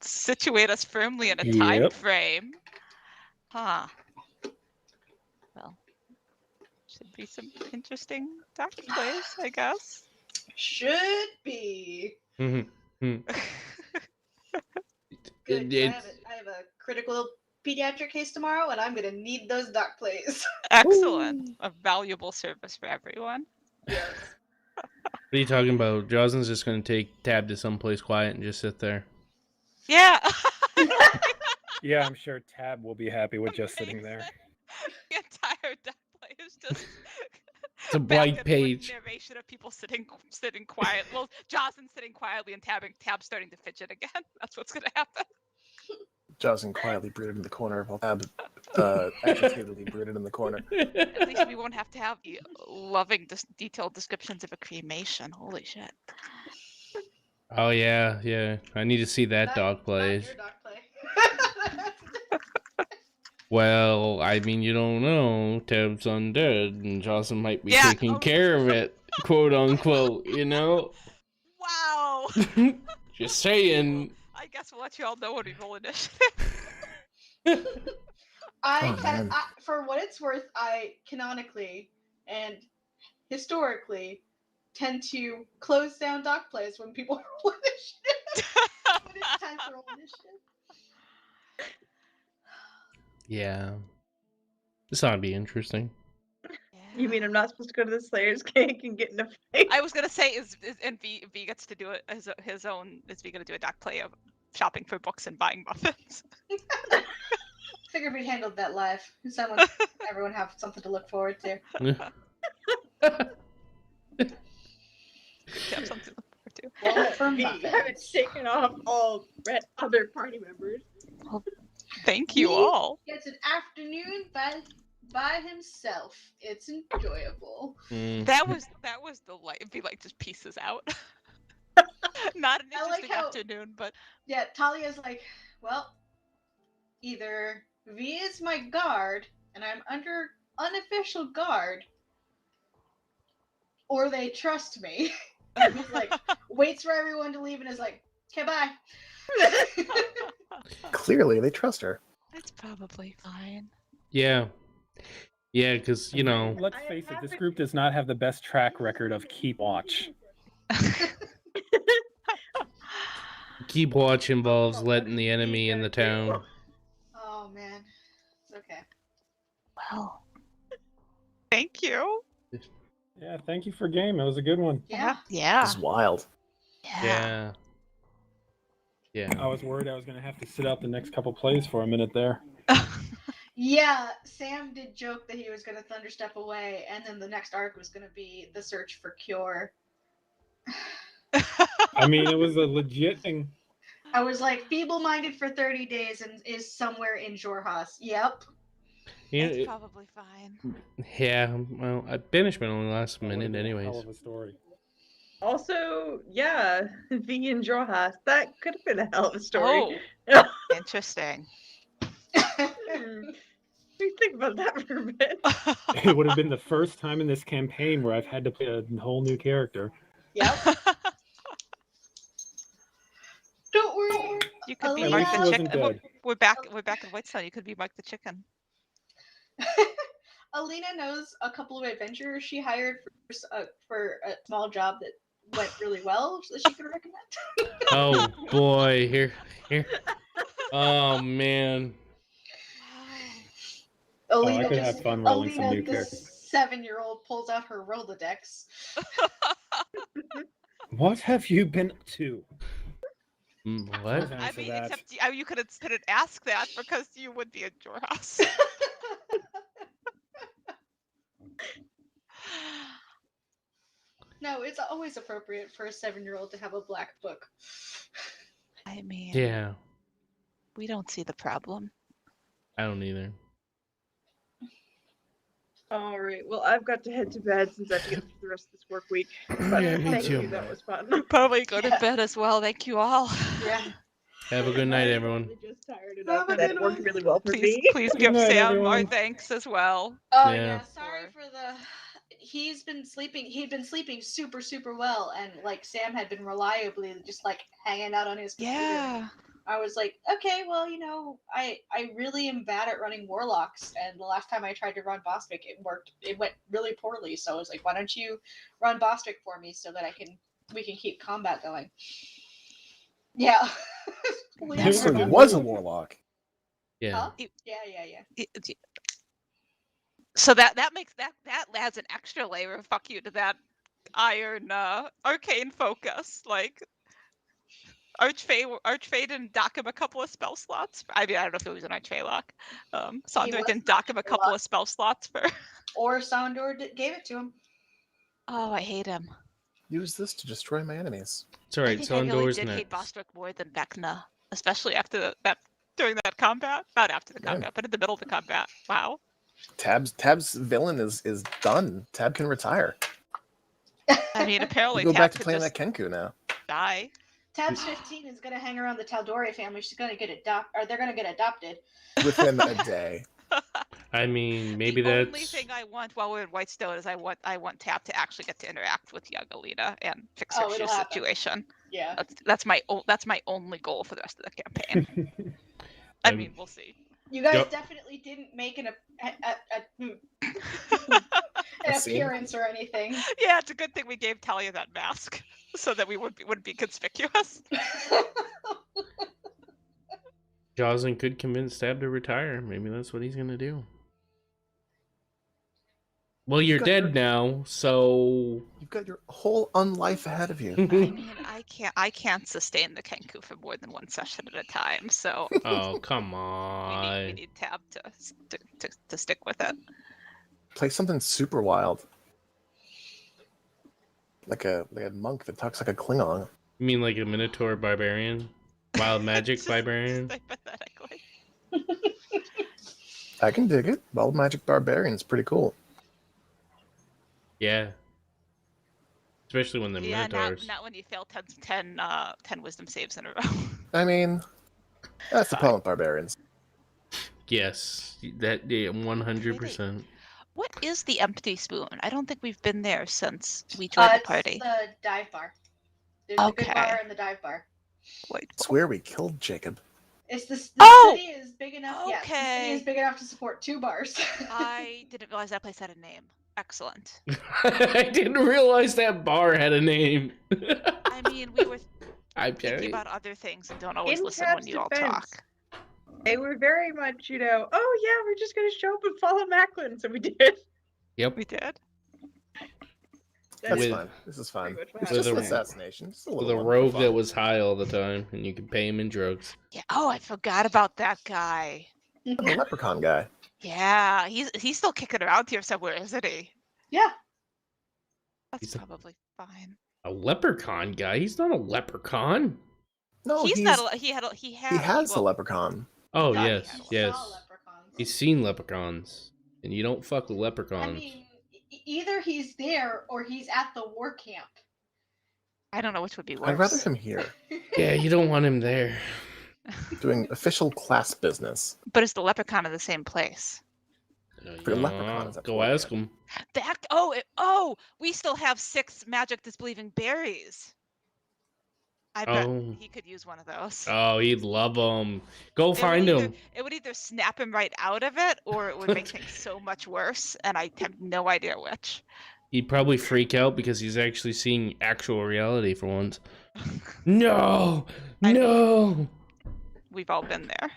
situate us firmly in a time Yep. frame. Huh. Well, should be some interesting dock plays, I guess. Should be. Mhm. Good. It- I have a critical pediatric case tomorrow, and I'm gonna need those dock plays. Excellent. A valuable service for everyone. Yes. What are you talking about? Jocelyn's just gonna take Tab to someplace quiet and just sit there. Yeah. Yeah, I'm sure Tab will be happy with just sitting there. The entire dock play is just It's a back blank and forth page. narration of people sitting quiet. Well, Jocelyn sitting quietly and Tab starting to fidget again. That's what's gonna happen. Jocelyn quietly brooded in the corner while Tab agitatedly brooded in the corner. At least we won't have to have the loving, detailed descriptions of a cremation. Holy shit. Oh yeah, yeah. I need to see that dog Not plays. your dock play. Well, I mean, you don't know. Tab's undead, and Jocelyn might be Yeah, taking care of it, quote unquote. You know. Wow. Just saying. I guess we'll let you all know when we roll initiative. Man. For what it's worth, I canonically and historically tend to close down dock plays when people roll initiative. When it's time to roll initiative. Yeah. This ought to be interesting. You mean I'm not supposed to go to the Slayer's cake and get in a fight? I was gonna say and V gets to do it as his own. Is V gonna do a dock play of shopping for books and buying muffins? Figured we'd handled that live. Everyone have something to look forward to. Have something to look forward to. Well, for Me muffins. haven't shaken off all other party members. Thank you Me? all. Gets an afternoon by himself. It's enjoyable. Mm. That was the light. V just pieces out. Not an I like interesting how- afternoon, but Yeah, Talia's like, well, either V is my guard, and I'm under unofficial guard, or they trust me. And he's like, waits for everyone to leave and is like, okay, bye. Clearly, they trust her. it's probably fine. Yeah. Yeah, because, you know. Let's face it, this group does not have the best track record of keep watch. Keep watch involves letting the enemy in the town. Oh, man. It's okay. Well, thank you. Yeah, thank you for game. It was a good one. Yeah. Yeah. It's wild. Yeah. Yeah. I was worried I was going to have to sit out the next couple plays for a minute there. Yeah, Sam did joke that he was going to thunderstep away, and then the next arc was going to be the search for cure. I mean, it was a legit thing. I was like, feeble-minded for 30 days and is somewhere in Jorhas. Yep. It's probably fine. Yeah, well, banishment only lasts a That would've minute been a hell anyways. of a story. Also, yeah, the in Jorhas. That could have been a hell of a story. Oh, interesting. We think about that for a bit. It would have been the first time in this campaign where I've had to play a whole new character. Yep. Don't worry. You could be Alina- Mark At least the he wasn't chicken. dead. We're back in Whitestone. You could be Mark the chicken. Alina knows a couple of adventurers she hired for a small job that went really well that she could recommend. Oh boy, here. Oh man. Oh, I Alina could have fun rolling some new the characters. 7-year-old pulls out her Rolodex. What have you been up to? What? I Answer mean, that. except you couldn't ask that because you would be in your house. No, it's always appropriate for a 7-year-old to have a black book. I mean, Yeah, we don't see the problem. I don't either. All right. Well, I've got to head to bed since I have to get through the rest of this work week. But Yeah, me thank too. you. That was fun. Probably go to bed as well. Thank you all. Yeah. Have a good night, I'm everyone. only just tired enough Have a that good it worked one. really well for Please, me. please Good give night, Sam our everyone. thanks as well. Oh Yeah. yeah, sorry for the. He'd been sleeping super well, and like Sam had been reliably just like hanging out on his computer. Yeah. I was like, okay, well, I really am bad at running warlocks, and the last time I tried to run Boswick, it went really poorly. So I was like, why don't you run Boswick for me so that we can keep combat going. Yeah. This one was a warlock. Yeah. Huh? Yeah. So that makes that adds an extra layer of fuck you to that iron arcane focus. Like Archfey didn't dock him a couple of spell slots. I mean, I don't know if it was an Archfey lock. Sondor was didn't dock him a couple of spell slots for. Or Sondor gave it to him. Oh, I hate him. Use this to destroy my enemies. It's alright, I think I really Sondor's did hate next. Bostwick more than Vecna, especially after that during that combat. Not after the Yeah. combat, but in the middle of the combat. Wow. Tab's villain is done. Tab can retire. I mean, apparently Go Tab back to could playing just that Kenku now. die. Tabs 15 is gonna hang around the Tal'Dorei family. She's gonna get they're gonna get adopted. Within a day. I mean, maybe the that's only thing I want while we're in Whitestone is I want Tab to actually get to interact with young Alina and fix her it'll shoe happen. situation. Yeah. That's my only goal for the rest of the campaign. I mean, we'll see. You guys Yep. definitely didn't make an scene? appearance or anything. Yeah, it's a good thing we gave Talia that mask so that we wouldn't be conspicuous. Jocelyn could convince Tab to retire. Maybe that's what he's gonna do. Well, you're dead now, so You've got your whole unlife ahead of you. I mean, I can't sustain the Kenku for more than one session at a time, so oh come we on. need Tab to stick with it. Play something super wild. Like a monk that talks like a Klingon. You mean like a Minotaur barbarian? Wild magic Just barbarian? hypothetically. I can dig it. Wild magic barbarian's pretty cool. Yeah. Especially when they're Yeah, Minotaurs. not when you fail 10 wisdom saves in a row. I mean, that's the Fine. problem with barbarians. Yes. That 100%. What is the empty spoon? I don't think we've been there since we joined the It's party. the dive bar. There's a good Okay. bar and the dive bar. Wait, It's where we killed Jacob. It's the Oh! city is big enough. Yes, the city Okay. is big enough to support 2 bars. I didn't realize that place had a name. Excellent. I didn't realize that bar had a name. I mean, we were I'm thinking telling you. about other things and don't always In listen when Tab's you all defense, talk. They were very much, oh yeah, we're just gonna show up and follow Macklin, so we did. Yep. We did. That's With- fine. This is fine. Pretty much what It's happened. just an With a- assassination. Just a With little a one for rogue fun. that was high all the time, and you could pay him in drugs. Yeah. Oh, I forgot about that guy. The leprechaun guy. Yeah, he's still kicking around here somewhere, isn't he? Yeah. That's He's a- probably fine. A leprechaun guy? He's not a leprechaun. No, He's he's not. He had. he has a well, leprechaun. Oh, thought he yes, had one. yes. Saw leprechauns. He's seen leprechauns. And you don't fuck with leprechauns. I mean, either he's there or he's at the war camp. I don't know which would be worse. I'd rather him here, Yeah, you don't want him there. doing official class business. But is the leprechaun in the same place? No, you For the don't. leprechauns, that's Go what- ask him. That. We still have 6 magic disbelieving berries. I bet Oh. he could use one of those. Oh, he'd love him. Go It would find either- him. It would either snap him right out of it, or it would make things so much worse, and I have no idea which. He'd probably freak out because he's actually seeing actual reality for once. No! I No! We've all been there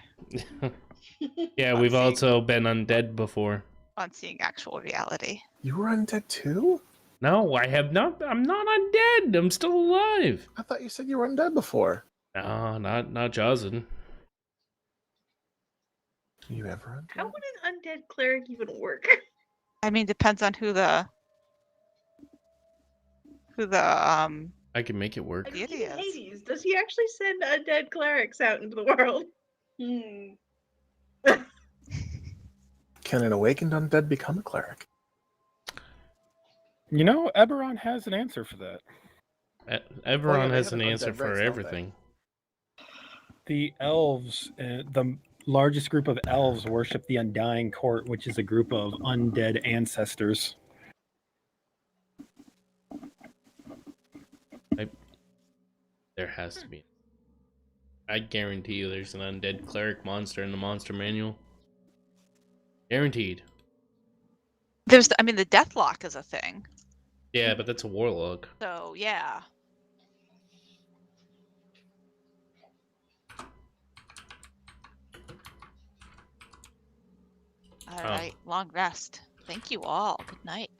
Yeah, we've also been undead before. on seeing actual reality. You were undead too? No, I have not. I'm not undead. I'm still alive. I thought you said you were undead before. No, not Jazen. Are you ever undead? How would an undead cleric even work? I mean, depends on who the I can make it work. Like, It he's in is. Hades. Does he actually send undead clerics out into the world? Can an awakened undead become a cleric? You know, Eberron has an answer for that. Everyone they has have an an answer undead for race, don't they? everything. The elves, the largest group of elves, worship the Undying Court, which is a group of undead ancestors. There has to be. I guarantee you there's an undead cleric monster in the monster manual. Guaranteed. the Deathlock is a thing. Yeah, but that's a warlock. So yeah. All right, long rest. Thank you all. Good night.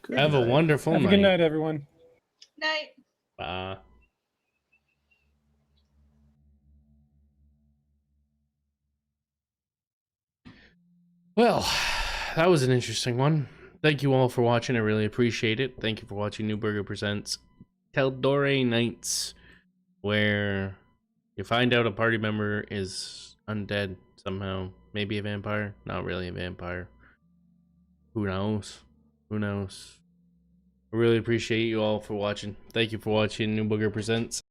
Good Have a night. wonderful Have a night. good night, everyone. Night. Bye. Well, that was an interesting one. Thank you all for watching. I really appreciate it. Thank you for watching Newburger Presents Tal'Dorei Knights, where you find out a party member is undead somehow. Maybe a vampire. Not really a vampire. Who knows? Who knows? I really appreciate you all for watching. Thank you for watching Newburger Presents.